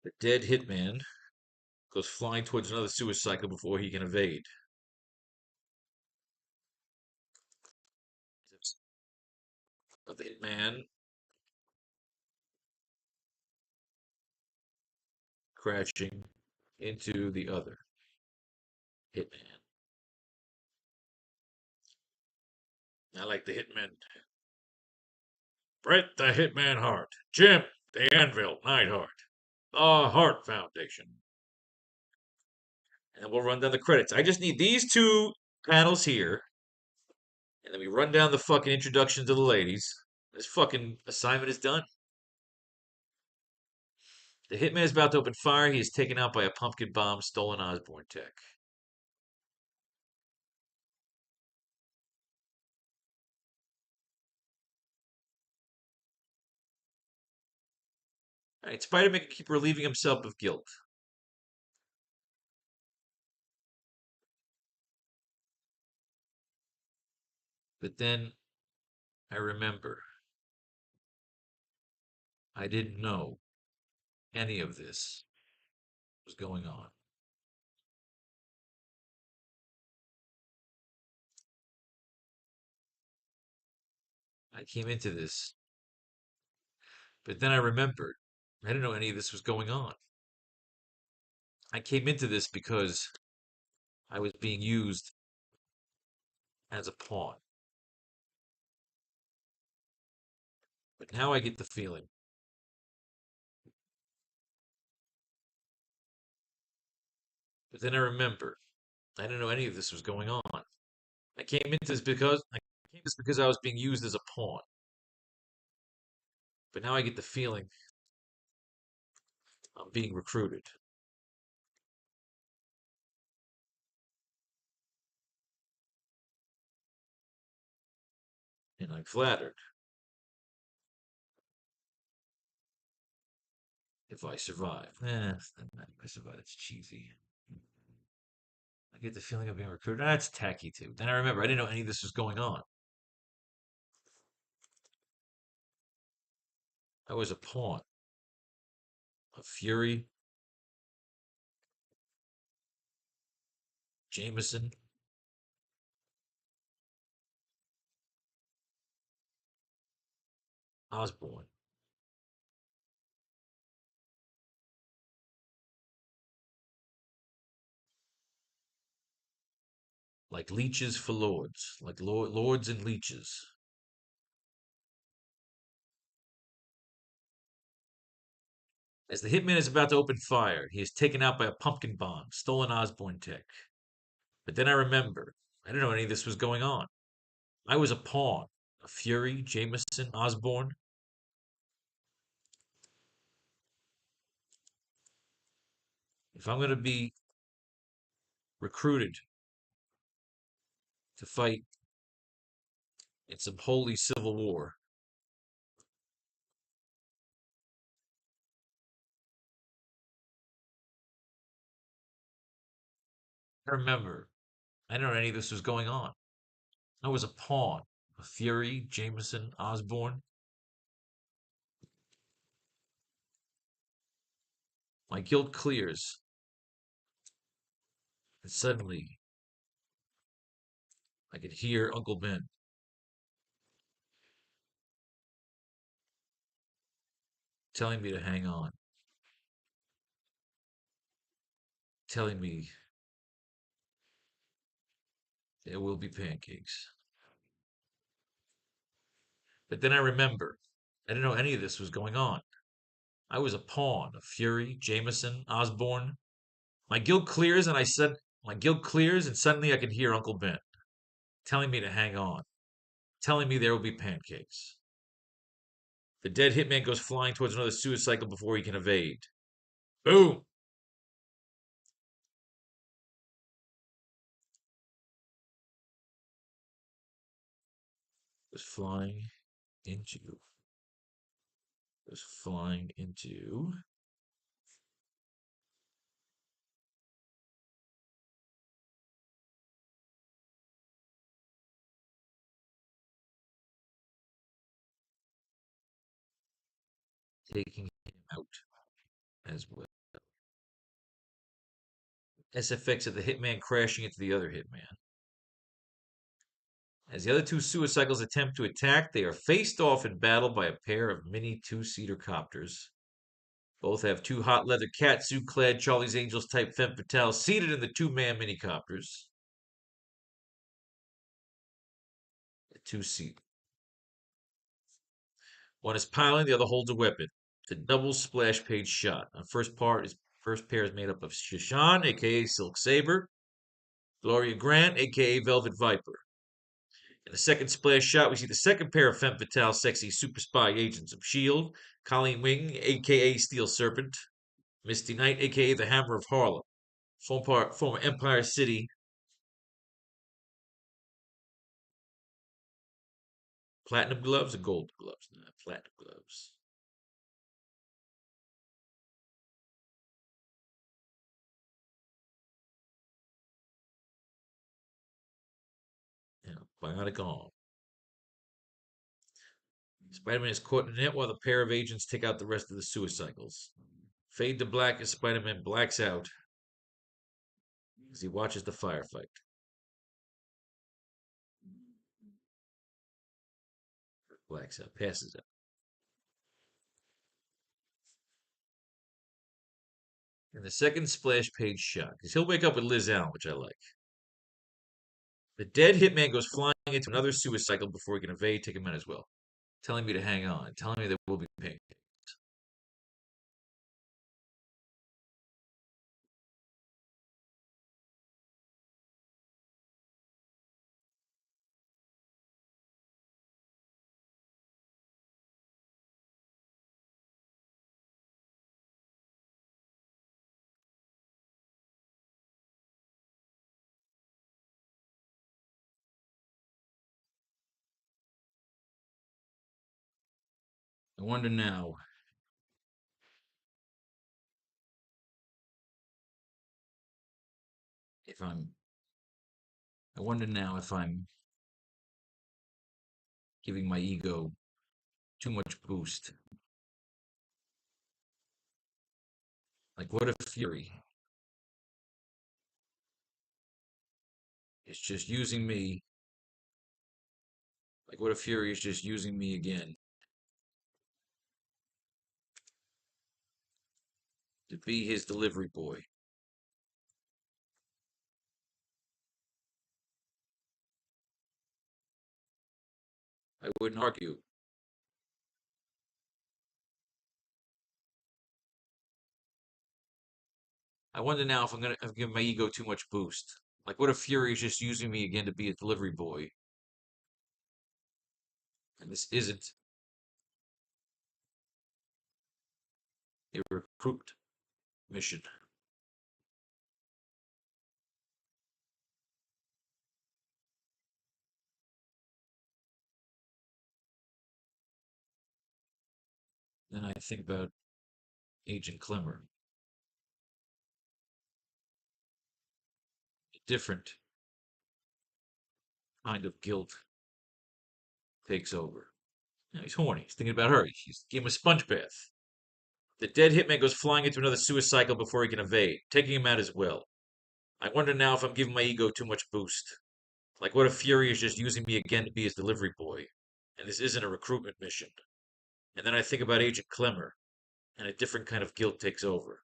The dead hitman goes flying towards another sewer cycle before he can evade. Of the hitman crashing into the other hitman. I like the hitman. Brett the Hitman Hart. Jim the Anvil Neidhart. The Hart Foundation. And then we'll run down the credits. I just need these two panels here. And then we run down the fucking introduction to the ladies. This fucking assignment is done. The hitman is about to open fire. He is taken out by a pumpkin bomb, stolen Osborne tech. All right, Spider-Man can keep relieving himself of guilt. But then I remember I didn't know any of this was going on. I came into this, but then I remembered I didn't know any of this was going on. I came into this because I was being used as a pawn. But now I get the feeling. But then I remember I didn't know any of this was going on. I came into this because I was being used as a pawn. But now I get the feeling I'm being recruited. And I'm flattered if I survive. If I survive, it's cheesy. I get the feeling of being recruited. That's tacky too. Then I remember I didn't know any of this was going on. I was a pawn of Fury, Jameson, Osborne. Like leeches for lords. Like lords and leeches. As the hitman is about to open fire, he is taken out by a pumpkin bomb, stolen Osborne tech. But then I remember, I didn't know any of this was going on. I was a pawn of Fury, Jameson, Osborne. If I'm going to be recruited to fight in some holy civil war, I remember, I didn't know any of this was going on. I was a pawn of Fury, Jameson, Osborne. My guilt clears, and suddenly I could hear Uncle Ben telling me to hang on, telling me there will be pancakes. But then I remember, I didn't know any of this was going on. I was a pawn of Fury, Jameson, Osborne. My guilt clears, and suddenly I can hear Uncle Ben telling me to hang on, telling me there will be pancakes. The dead hitman goes flying towards another suicide cycle before he can evade. Boom! Was flying into. Was flying into. Taking him out as well. SFX of the hitman crashing into the other hitman. As the other two suicycles attempt to attack, they are faced off in battle by a pair of mini two-seater copters. Both have two hot leather catsuit-clad Charlie's Angels type femme fatales seated in the two-man minicopters. A two-seat. One is piloting, the other holds a weapon. It's a double splash page shot. The first pair is made up of Shishan, aka Silk Saber, Gloria Grant, aka Velvet Viper. In the second splash shot, we see the second pair of femme fatale sexy super spy agents of S.H.I.E.L.D. Colleen Wing, aka Steel Serpent, Misty Knight, aka the Hammer of Harlem, former Empire City platinum gloves or gold gloves? Nah, platinum gloves. Bionic arm. Spider-Man is caught in a net while the pair of agents take out the rest of the suicycles. Fade to black as Spider-Man blacks out as he watches the firefight. Blacks out, passes out. And the second splash page shot, because he'll wake up with Liz Allen, which I like. The dead hitman goes flying into another suicycle before he can evade, take him out as well. Telling me to hang on, telling me there will be pain. I wonder now if I'm. I wonder now if I'm giving my ego too much boost. Like, what if Fury is just using me? Like, what if Fury is just using me again to be his delivery boy? I wouldn't argue. I wonder now if I'm giving my ego too much boost. Like, what if Fury is just using me again to be a delivery boy, and this isn't a recruit mission? Then I think about Agent Clemmer. A different kind of guilt takes over. Now he's horny. He's thinking about her. He's giving him a sponge bath. The dead hitman goes flying into another suicycle before he can evade, taking him out as well. I wonder now if I'm giving my ego too much boost. Like, what if Fury is just using me again to be his delivery boy, and this isn't a recruitment mission? And then I think about Agent Clemmer, and a different kind of guilt takes over.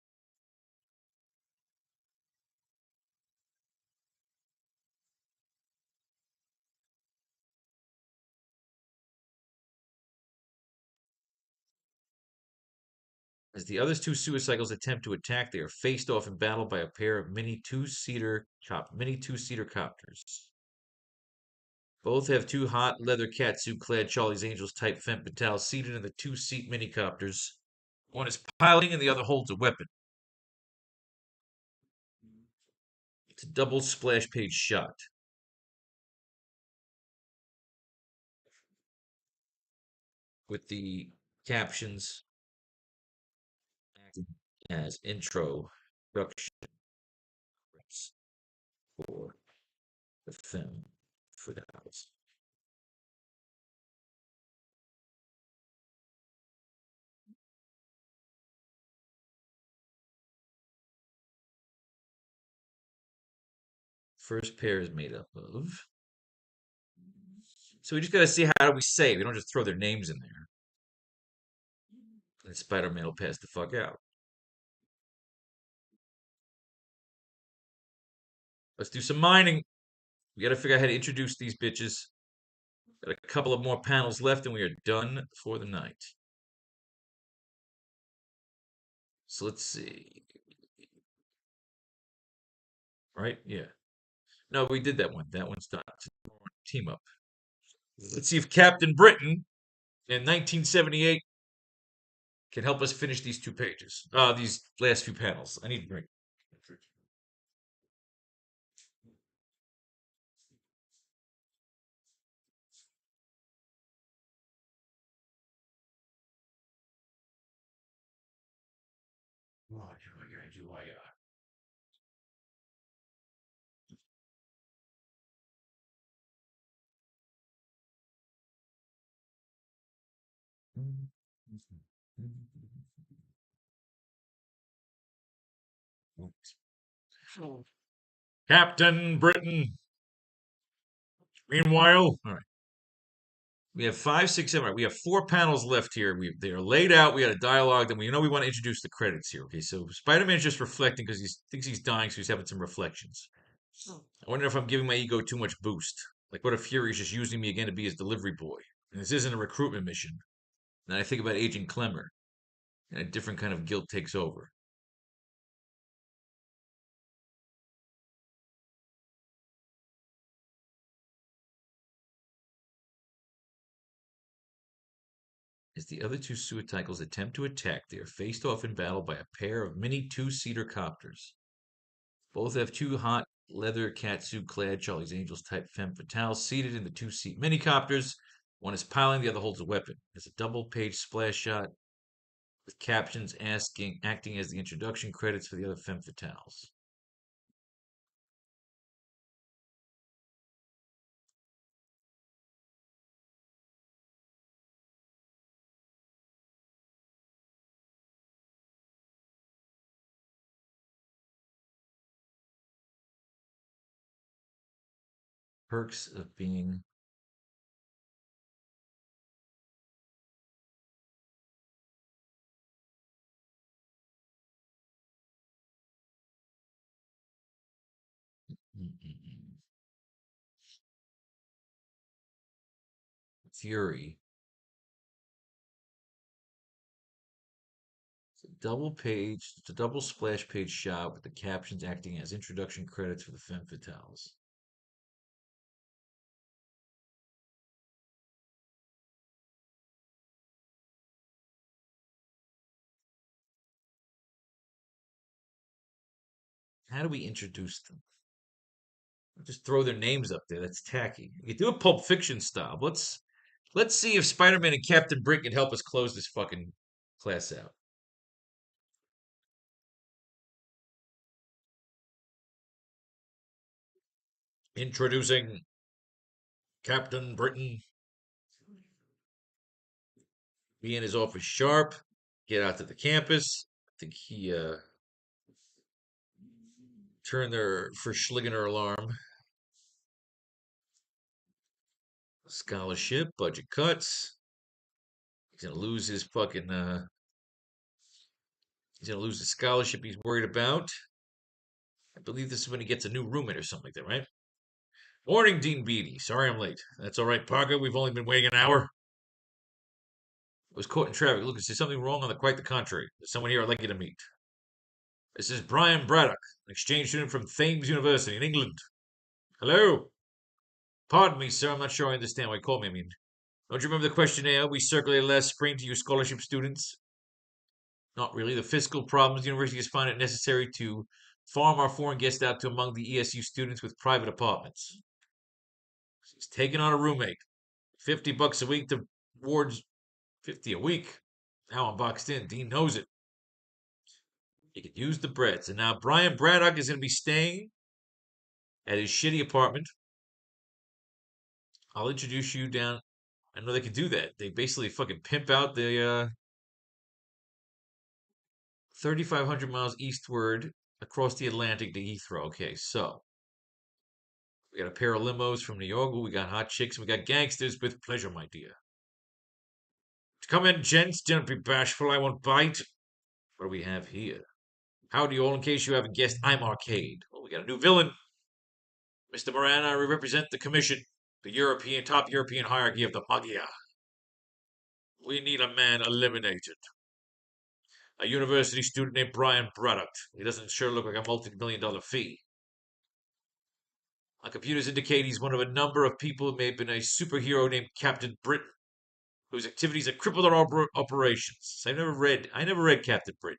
As the other two suicycles attempt to attack, they are faced off in battle by a pair of mini two-seater copters. Both have two hot leather catsuit-clad Charlie's Angels type femme fatales seated in the two-seat minicopters. One is piloting and the other holds a weapon. It's a double splash page shot with the captions acting as introduction for the femme fatales. First pair is made up of. So we just got to see how do we say it. We don't just throw their names in there. And Spider-Man will pass the fuck out. Let's do some mining. We got to figure out how to introduce these bitches. Got a couple of more panels left and we are done for the night. So let's see. Right? Yeah. No, we did that one. That one's done. Team up. Let's see if Captain Britain in 1978 can help us finish these two pages. These last few panels. I need to drink. Captain Britain. Meanwhile, all right. We have 5, 6, 7. Right, we have 4 panels left here. They are laid out. We got a dialogue. Then we know we want to introduce the credits here. Okay, so Spider-Man's just reflecting because he thinks he's dying, so he's having some reflections. I wonder if I'm giving my ego too much boost. Like, what if Fury's just using me again to be his delivery boy? And this isn't a recruitment mission. And I think about Agent Clemmer, and a different kind of guilt takes over. As the other two suicycles attempt to attack, they are faced off in battle by a pair of mini two-seater copters. Both have two hot leather catsuit-clad Charlie's Angels type femme fatales seated in the two-seat minicopters. One is piloting, the other holds a weapon. It's a double-page splash shot with captions acting as the introduction credits for the other femme fatales. Perks of being Fury. It's a double splash page shot with the captions acting as introduction credits for the femme fatales. How do we introduce them? Just throw their names up there. That's tacky. You do a Pulp Fiction style. Let's see if Spider-Man and Captain Brick can help us close this fucking class out. Introducing Captain Britain. Be in his office sharp. Get out to the campus. I think he turned their Verschlingener alarm. Scholarship, budget cuts. He's gonna lose his fucking he's gonna lose the scholarship he's worried about. I believe this is when he gets a new roommate or something like that, right? Morning, Dean Beatty. Sorry I'm late. That's all right, Parker. We've only been waiting an hour. I was caught in traffic. Look, is there something wrong? On the quite the contrary. There's someone here I'd like you to meet. This is Brian Braddock, an exchange student from Thames University in England. Hello. Pardon me, sir. I'm not sure I understand why you called me. I mean, don't you remember the questionnaire we circulated last spring to you scholarship students? Not really. The fiscal problems the university has found it necessary to farm our foreign guests out to among the ESU students with private apartments. He's taking on a roommate. $50 a week towards 50 a week. Now I'm boxed in. Dean knows it. He could use the breads. And now Brian Braddock is going to be staying at his shitty apartment. I'll introduce you down. I know they can do that. They basically fucking pimp out the 3,500 miles eastward across the Atlantic to Heathrow. Okay, so we got a pair of limos from New York. We got hot chicks. We got gangsters with pleasure, my dear. Come in, gents. Don't be bashful. I won't bite. What do we have here? Howdy, all. In case you haven't guessed, I'm Arcade. Well, we got a new villain. Mr. Moran, I represent the Commission, the top European hierarchy of the Magia. We need a man eliminated. A university student named Brian Braddock. He doesn't sure look like a multi-million-dollar fee. Our computers indicate he's one of a number of people who may have been a superhero named Captain Britain, whose activities have crippled our operations. I never read Captain Britain.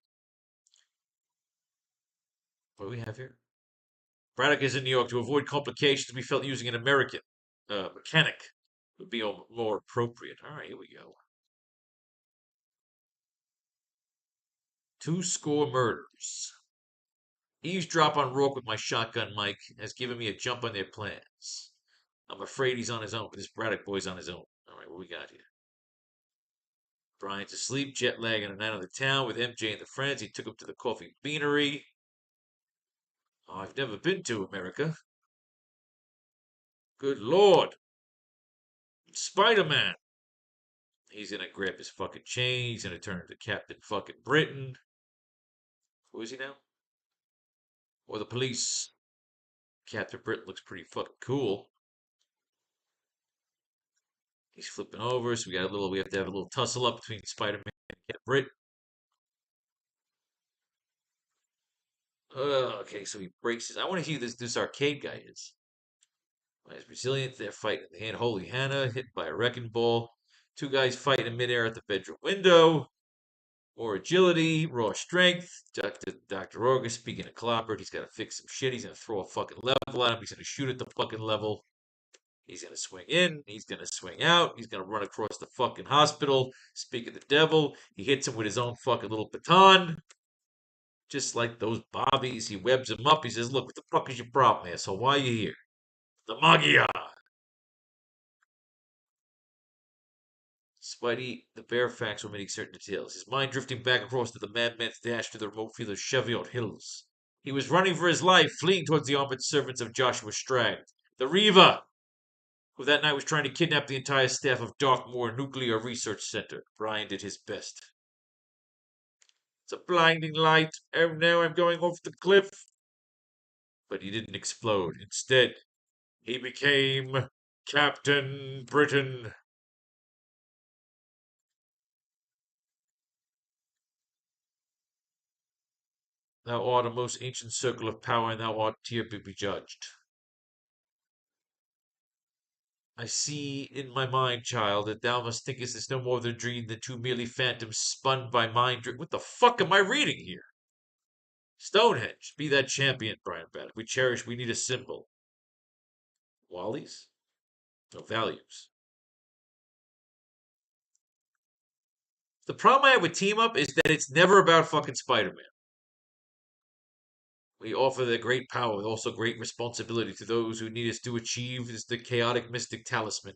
What do we have here? Braddock is in New York. To avoid complications, we felt using an American mechanic would be more appropriate. All right, here we go. 2 score murders. Eavesdrop on Rourke with my shotgun mic has given me a jump on their plans. I'm afraid he's on his own, but this Braddock boy's on his own. All right, what we got here? Brian's asleep, jet lag on a night on the town with MJ and the friends. He took him to the coffee beanery. Oh, I've never been to America. Good Lord. Spider-Man. He's gonna grab his fucking chain. He's gonna turn into Captain fucking Britain. Who is he now? Or the police. Captain Britain looks pretty fucking cool. He's flipping over, so we have to have a little tussle up between Spider-Man and Captain Britain. Okay, so he breaks his. I want to see who this arcade guy is. He's resilient. They're fighting in the hand. Holy Hannah, hit by a wrecking ball. 2 guys fighting in midair at the bedroom window. More agility, raw strength. Dr. August speaking to Clobbered. He's got to fix some shit. He's going to throw a fucking level at him. He's going to shoot at the fucking level. He's going to swing in. He's going to swing out. He's going to run across the fucking hospital. Speak of the devil. He hits him with his own fucking little baton. Just like those bobbies. He webs him up. He says, look, what the fuck is your problem, asshole? Why are you here? The Magia. Spidey, the Fairfax omitting certain details. His mind drifting back across to the madman's dash to the remote field of Cheviot Hills. He was running for his life, fleeing towards the armored servants of Joshua Stragg, the Reva, who that night was trying to kidnap the entire staff of Darkmoor Nuclear Research Center. Brian did his best. It's a blinding light, and now I'm going off the cliff. But he didn't explode. Instead, he became Captain Britain. Thou art a most ancient circle of power, and thou art here to be judged. I see in my mind, child, that thou must thinkest this no more than a dream than 2 merely phantoms spun by mind dream. What the fuck am I reading here? Stonehenge, be that champion, Brian Braddock. We need a symbol. Wally's? No, values. The problem I have with Team Up is that it's never about fucking Spider-Man. We offer the great power with also great responsibility to those who need us to achieve is the chaotic mystic talisman,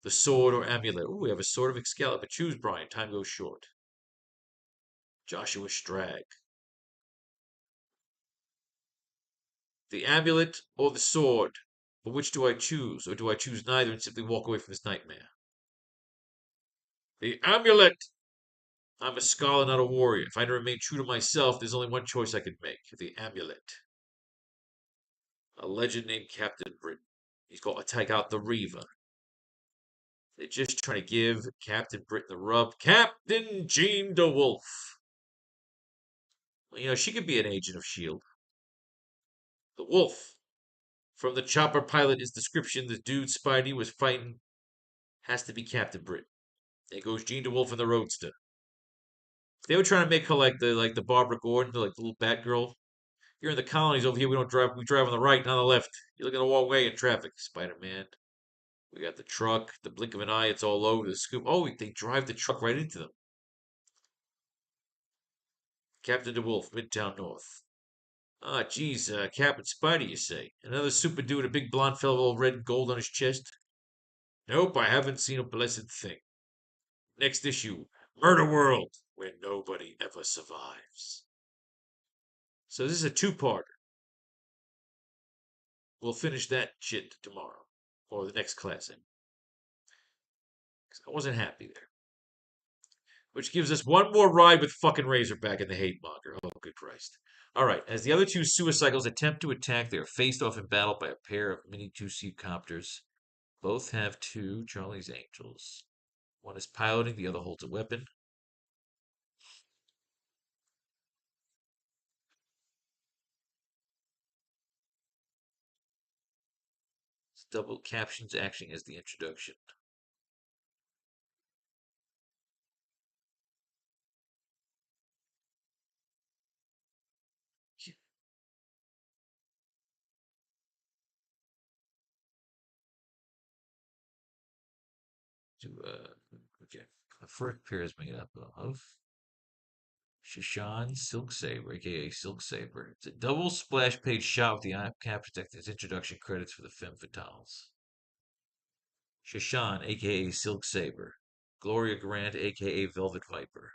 the sword or amulet. Ooh, we have a sword of Excalibur. Choose, Brian. Time goes short. Joshua Stragg. The amulet or the sword? But which do I choose? Or do I choose neither and simply walk away from this nightmare? The amulet! I'm a scholar, not a warrior. If I remain true to myself, there's only one choice I could make. The amulet. A legend named Captain Britain. He's got to take out the Reaver. They're just trying to give Captain Britain the rub. Captain Jean DeWolf. Well, she could be an agent of S.H.I.E.L.D. The Wolf. From the chopper pilot, his description, the dude Spidey was fighting has to be Captain Britain. There goes Jean DeWolf in the Roadster. They were trying to make her like the Barbara Gordon, like the little Batgirl. You're in the colonies over here. We don't drive. We drive on the right, not on the left. You're looking the wrong way in traffic, Spider-Man. We got the truck. The blink of an eye, it's all over the scoop. Oh, they drive the truck right into them. Captain DeWolf, Midtown North. Ah, geez, Captain Spidey, you say? Another super dude, a big blonde fellow, all red and gold on his chest? Nope, I haven't seen a blessed thing. Next issue, Murder World, where nobody ever survives. So this is a two-parter. We'll finish that shit tomorrow, or the next class. I wasn't happy there. Which gives us one more ride with fucking Razorback and the Hate Monger. Oh, good Christ. All right, as the other two suicycles attempt to attack, they are faced off in battle by a pair of mini two-seat copters. Both have two Charlie's Angels. One is piloting, the other holds a weapon. It's double captions acting as the introduction. Okay. The first pair is made up of Shashan Silk Saber, aka Silk Saber. It's a double splash page shot with the captions acting as introduction credits for the femme fatales. Shashan, aka Silk Saber. Gloria Grant, aka Velvet Viper.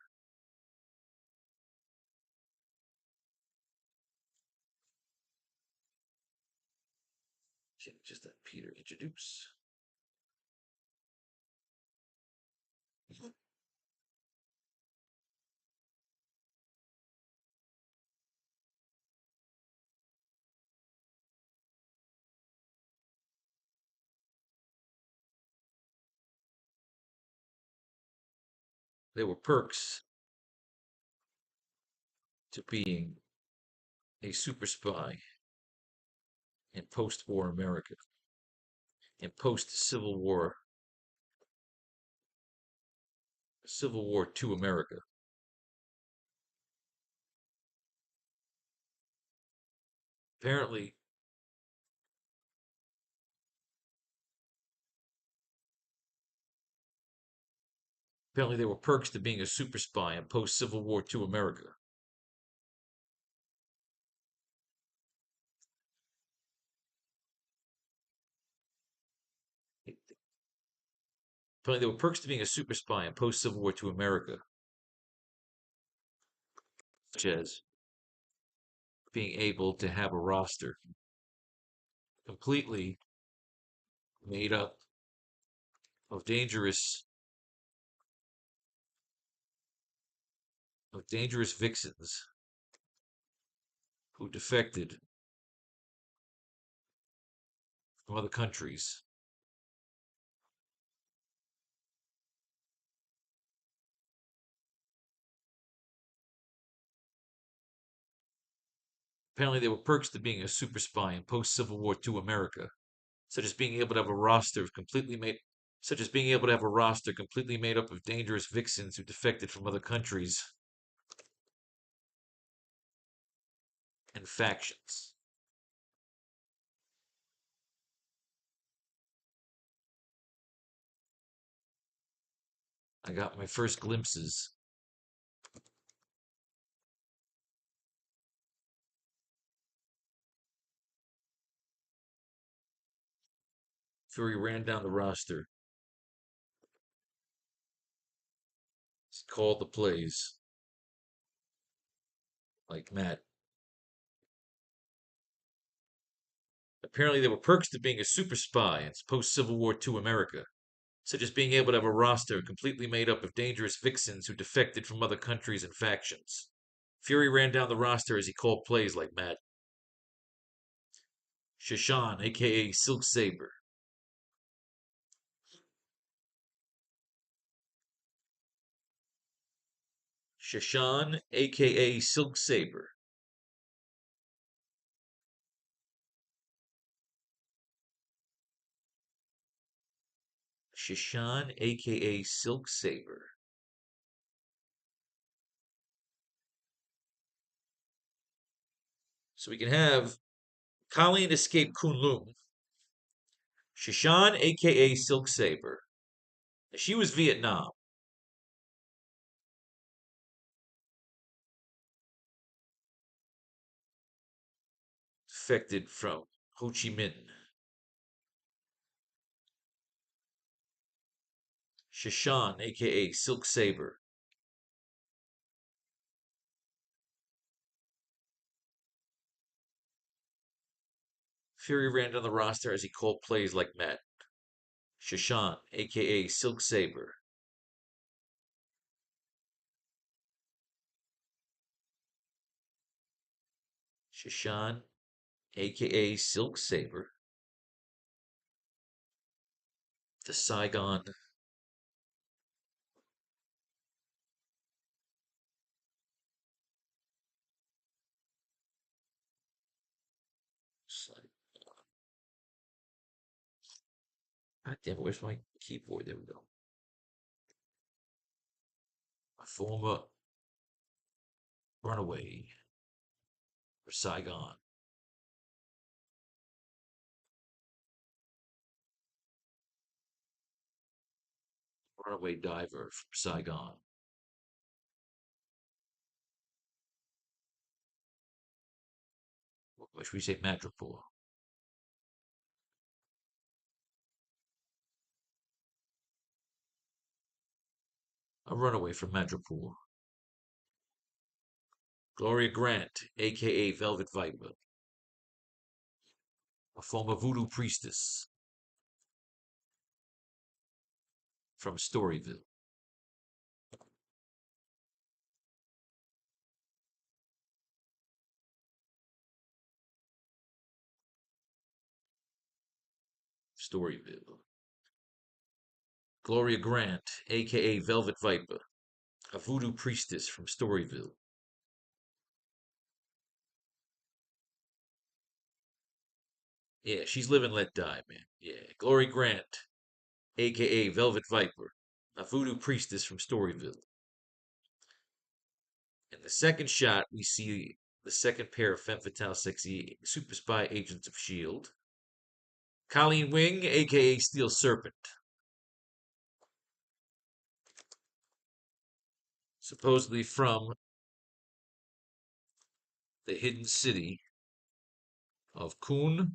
Just let Peter introduce. There were perks to being a super spy in post-war America, in post-Civil War II America. Apparently, apparently there were perks to being a super spy in post-Civil War II America. Apparently there were perks to being a super spy in post-Civil War II America, such as being able to have a roster completely made up of dangerous vixens who defected from other countries. Apparently there were perks to being a super spy in post-Civil War II America, such as being able to have a roster completely made up of dangerous vixens who defected from other countries and factions. I got my first glimpses. Fury ran down the roster. He called the plays like Matt. Apparently, there were perks to being a super spy in post-Civil War II America, such as being able to have a roster completely made up of dangerous vixens who defected from other countries and factions. Fury ran down the roster as he called plays like Matt. Shashan, aka Silk Saber. Shashan, aka Silk Saber. Shashan, aka Silk Saber. So we can have Colleen escape Kunlun. Shashan, aka Silk Saber. She was Vietnam. Defected from Ho Chi Minh. Shashan, aka Silk Saber. Fury ran down the roster as he called plays like Matt. Shashan, aka Silk Saber. Shashan, aka Silk Saber. The Saigon. God damn it, where's my keyboard? There we go. A former runaway for Saigon. Runaway diver from Saigon. What should we say? Madripoor. A runaway from Madripoor. Gloria Grant, aka Velvet Viper. A former voodoo priestess from Storyville. Storyville. Gloria Grant, aka Velvet Viper. A voodoo priestess from Storyville. Yeah, she's live and let die, man. Yeah, Glory Grant, aka Velvet Viper, a voodoo priestess from Storyville. In the second shot, we see the second pair of femme fatale sexy super spy agents of S.H.I.E.L.D. Colleen Wing, aka Steel Serpent. Supposedly from the hidden city of Kunlun.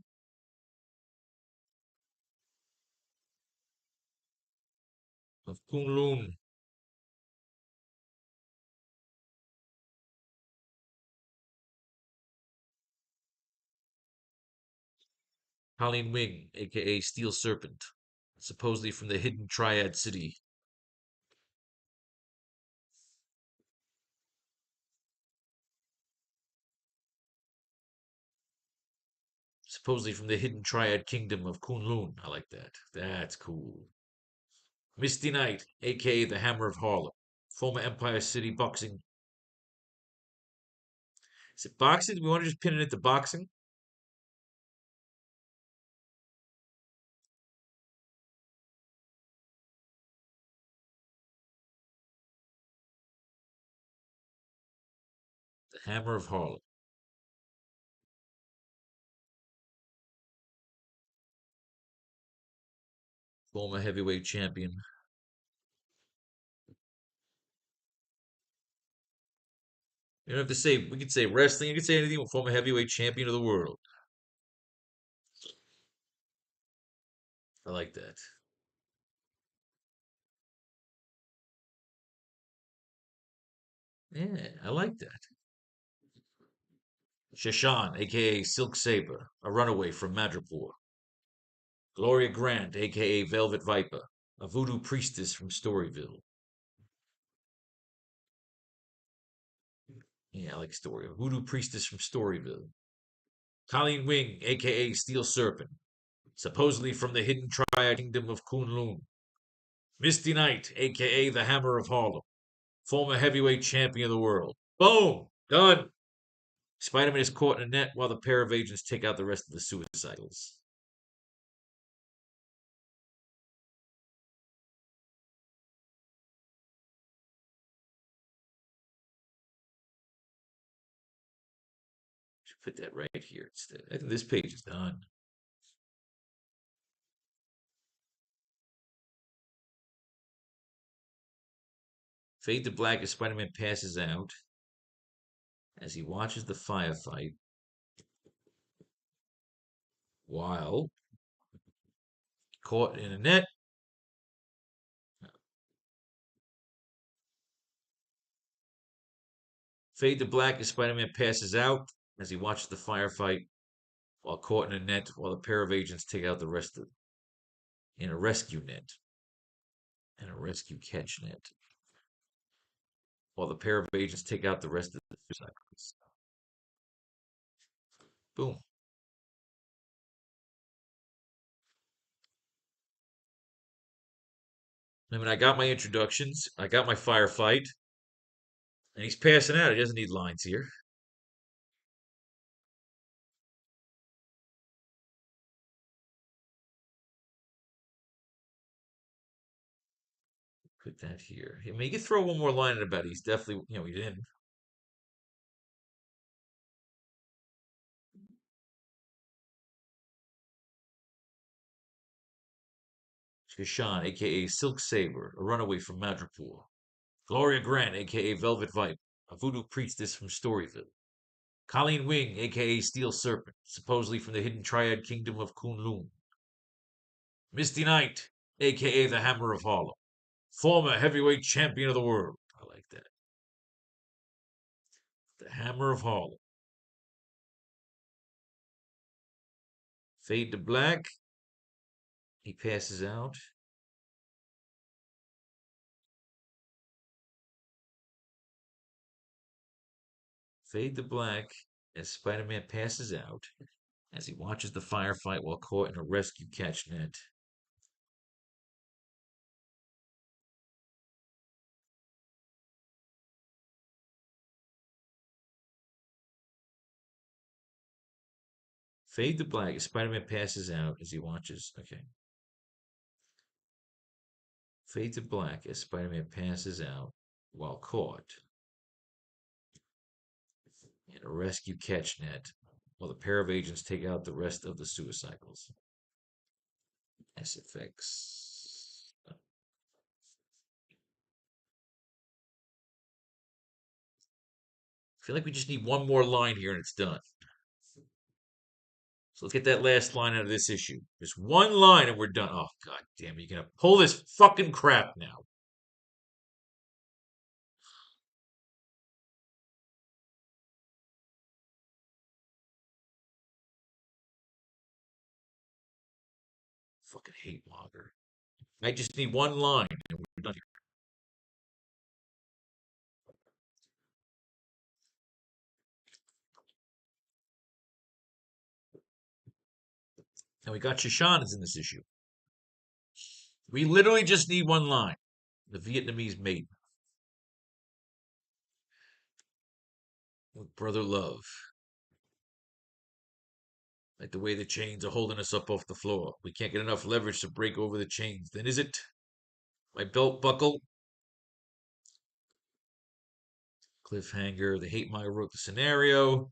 Colleen Wing, aka Steel Serpent. Supposedly from the hidden Triad City. Supposedly from the hidden Triad Kingdom of Kunlun. I like that. That's cool. Misty Knight, aka the Hammer of Harlem. Former Empire City boxing. Is it boxing? Do we want to just pin it into boxing? The Hammer of Harlem. Former heavyweight champion. You don't have to say, we could say wrestling, you could say anything, former heavyweight champion of the world. I like that. Yeah, I like that. Shashan, aka Silk Saber, a runaway from Madripoor. Gloria Grant, aka Velvet Viper, a voodoo priestess from Storyville. Yeah, I like Story. A voodoo priestess from Storyville. Colleen Wing, aka Steel Serpent, supposedly from the hidden Triad Kingdom of Kunlun. Misty Knight, aka the Hammer of Harlem. Former heavyweight champion of the world. Boom! Done! Spider-Man is caught in a net while the pair of agents take out the rest of the suicidals. Should put that right here instead. I think this page is done. Fade to black as Spider-Man passes out as he watches the firefight while caught in a net. Fade to black as Spider-Man passes out as he watches the firefight while caught in a net while the pair of agents take out the rest of in a rescue net and a rescue catch net while the pair of agents take out the rest of the suicides. Boom. I mean, I got my introductions, I got my firefight, and he's passing out. He doesn't need lines here. Put that here. I mean, you could throw one more line in about it. He's definitely, he didn't. Kashan, aka Silk Saber, a runaway from Madripoor. Gloria Grant, aka Velvet Viper, a voodoo priestess from Storyville. Colleen Wing, aka Steel Serpent, supposedly from the hidden triad kingdom of Kunlun. Misty Knight, aka the Hammer of Harlem, former heavyweight champion of the world. I like that. The Hammer of Harlem. Fade to black. He passes out. Fade to black as Spider-Man passes out as he watches the firefight while caught in a rescue catch net. Fade to black as Spider-Man passes out as he watches. Okay. Fade to black as Spider-Man passes out while caught in a rescue catch net while the pair of agents take out the rest of the suicidals. SFX. I feel like we just need one more line here and it's done. So let's get that last line out of this issue. Just one line and we're done. Oh, god damn it. You're going to pull this fucking crap now. Fucking hate logger. I just need one line and we're done here. And we got Shoshanas in this issue. We literally just need one line. The Vietnamese maiden. Brother love. Like the way the chains are holding us up off the floor. We can't get enough leverage to break over the chains. Then is it? My belt buckle. Cliffhanger. They hate my wrote the scenario.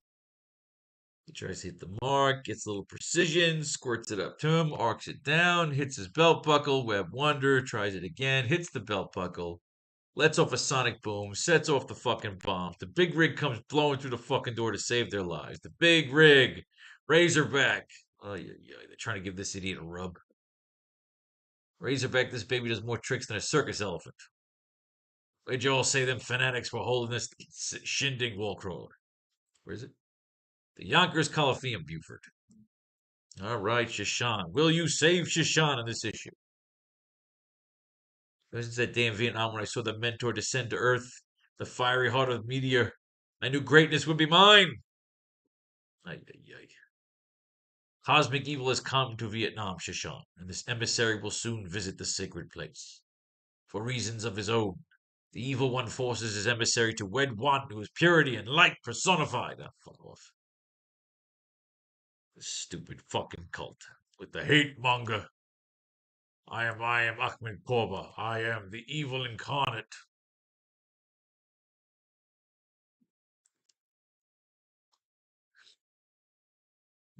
He tries to hit the mark, gets a little precision, squirts it up to him, arcs it down, hits his belt buckle. Web Wonder tries it again, hits the belt buckle, lets off a sonic boom, sets off the fucking bombs. The big rig comes blowing through the fucking door to save their lives. The big rig, Razorback. Oh, yeah, they're trying to give this idiot a rub. Razorback, this baby does more tricks than a circus elephant. Where'd you all say them fanatics were holding this shindig, Wallcrawler? Where is it? The Yonkers Coliseum, Buford. All right, Shashan. Will you save Shashan in this issue? Ever since that day in Vietnam when I saw the Mentor descend to Earth, the fiery heart of the meteor, I knew greatness would be mine. Ay, ay, ay. Cosmic evil has come to Vietnam, Shashan, and this emissary will soon visit the sacred place. For reasons of his own, The evil one forces his emissary to wed one who is purity and light personified. Ah, fuck off. This stupid fucking cult with the hate monger. I am Ahmed Korba. I am the evil incarnate.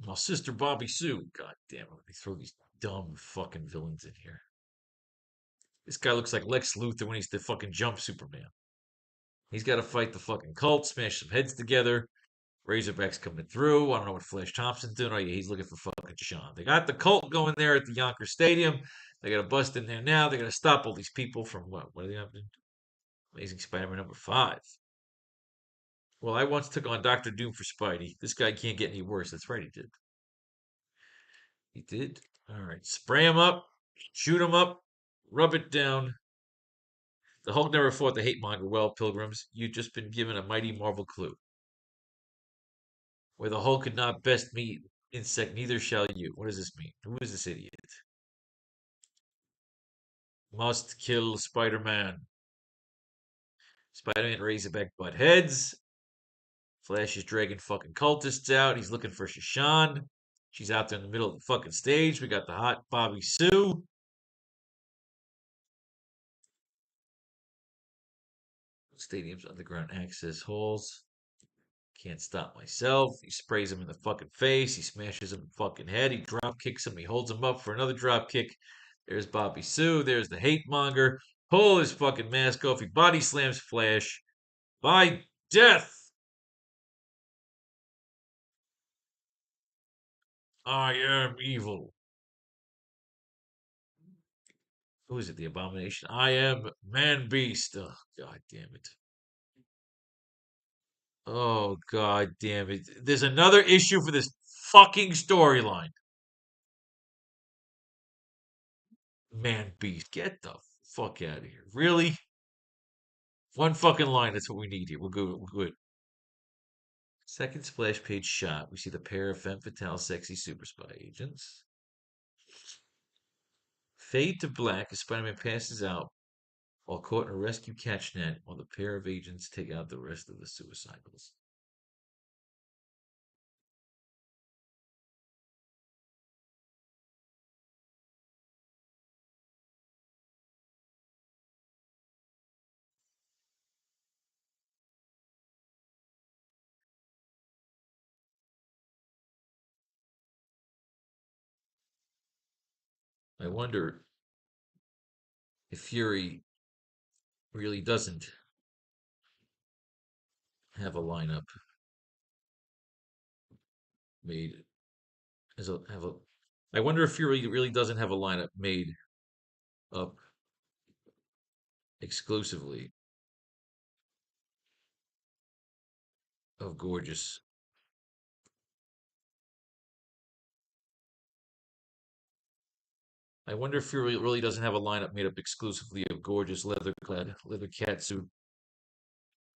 My sister Bobby Sue. God damn it. They throw these dumb fucking villains in here. This guy looks like Lex Luthor when he's the fucking jump Superman. He's got to fight the fucking cult, smash some heads together. Razorback's coming through. I don't know what Flash Thompson's doing. Oh, yeah, he's looking for fucking Sean. They got the cult going there at the Yonkers Stadium. They got to bust in there now. They got to stop all these people from what? What are they up to? Amazing Spider-Man #5. Well, I once took on Doctor Doom for Spidey. This guy can't get any worse. That's right, he did. He did. All right, spray him up, shoot him up, rub it down. The Hulk never fought the hate monger well, Pilgrims. You've just been given a mighty Marvel clue. Where the Hulk could not best meet insect, neither shall you. What does this mean? Who is this idiot? Must kill Spider-Man. Spider-Man Razorback butt heads. Flash is dragging fucking cultists out. He's looking for Shashan. She's out there in the middle of the fucking stage. We got the hot Bobby Sue. Stadium's underground access holes. Can't stop myself. He sprays him in the fucking face. He smashes him in the fucking head. He drop kicks him. He holds him up for another drop kick. There's Bobby Sue. There's the hate monger. Pull his fucking mask off. He body slams Flash. By death. I am evil. Who is it? The Abomination? I am Man Beast. Oh, God damn it. Oh, God damn it. There's another issue for this fucking storyline. Man Beast. Get the fuck out of here. Really? One fucking line. That's what we need here. We're good. We're good. Second splash page shot. We see the pair of femme fatale sexy super spy agents. Fade to black as Spider-Man passes out while caught in a rescue catch net while the pair of agents take out the rest of the suicidals. I wonder if Fury really doesn't have a lineup made as a have a. I wonder if Fury really doesn't have a lineup made up exclusively of gorgeous. I wonder if Fury really doesn't have a lineup made up exclusively of gorgeous leather catsuit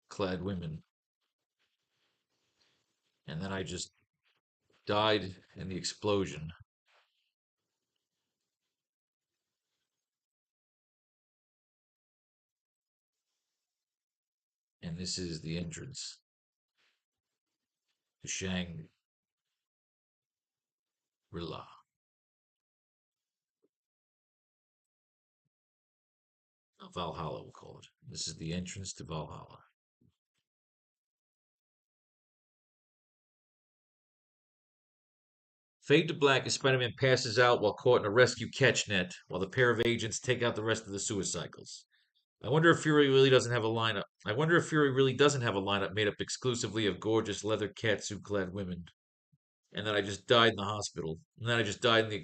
clad women. And then I just died in the explosion. And this is the entrance to Shangri-La. Valhalla, we'll call it. This is the entrance to Valhalla. Fade to black as Spider-Man passes out while caught in a rescue catch net, while the pair of agents take out the rest of the suicycles. I wonder if Fury really doesn't have a lineup. I wonder if Fury really doesn't have a lineup made up exclusively of gorgeous leather catsuit-clad women. And then I just died in the hospital. And then I just died in the.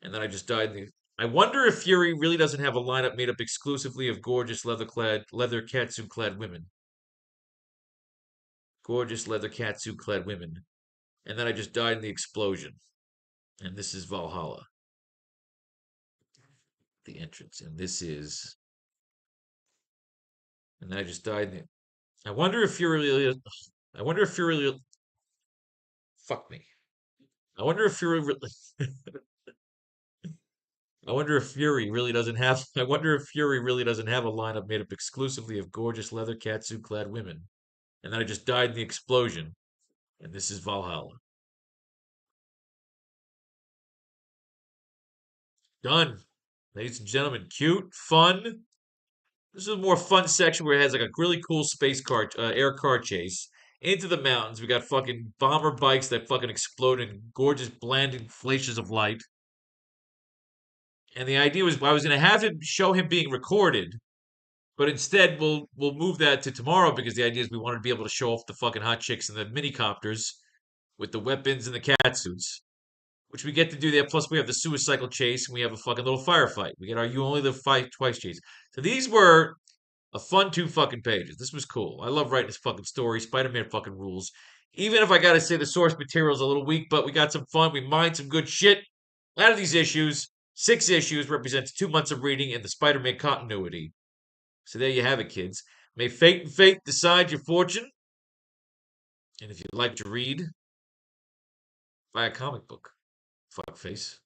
And then I just died in the. I wonder if Fury really doesn't have a lineup made up exclusively of gorgeous leather catsuit-clad women. Gorgeous leather catsuit-clad women. And then I just died in the explosion. And this is Valhalla, the entrance. And this is. And then I just died in the. I wonder if Fury really. I wonder if Fury really. Fuck me. I wonder if Fury really. I wonder if Fury really doesn't have. I wonder if Fury really doesn't have a lineup made up exclusively of gorgeous leather catsuit-clad women, and then I just died in the explosion, and this is Valhalla. Done, ladies and gentlemen. Cute, fun. This is a more fun section where it has like a really cool space car, air car chase into the mountains. We got fucking bomber bikes that fucking explode in gorgeous, blinding flashes of light. And the idea was I was going to have him show him being recorded, but instead we'll move that to tomorrow because the idea is we wanted to be able to show off the fucking hot chicks and the mini copters with the weapons and the cat suits, which we get to do there. Plus we have the suicidal chase and we have a fucking little firefight. We get our you only live fight twice chase. So these were a fun 2 fucking pages. This was cool. I love writing this fucking story. Spider-Man fucking rules. Even if I gotta say the source material is a little weak, but we got some fun. We mined some good shit out of these issues. 6 issues represents 2 months of reading in the Spider-Man continuity. So there you have it, kids. May fate and fate decide your fortune. And if you'd like to read, buy a comic book. Fuckface.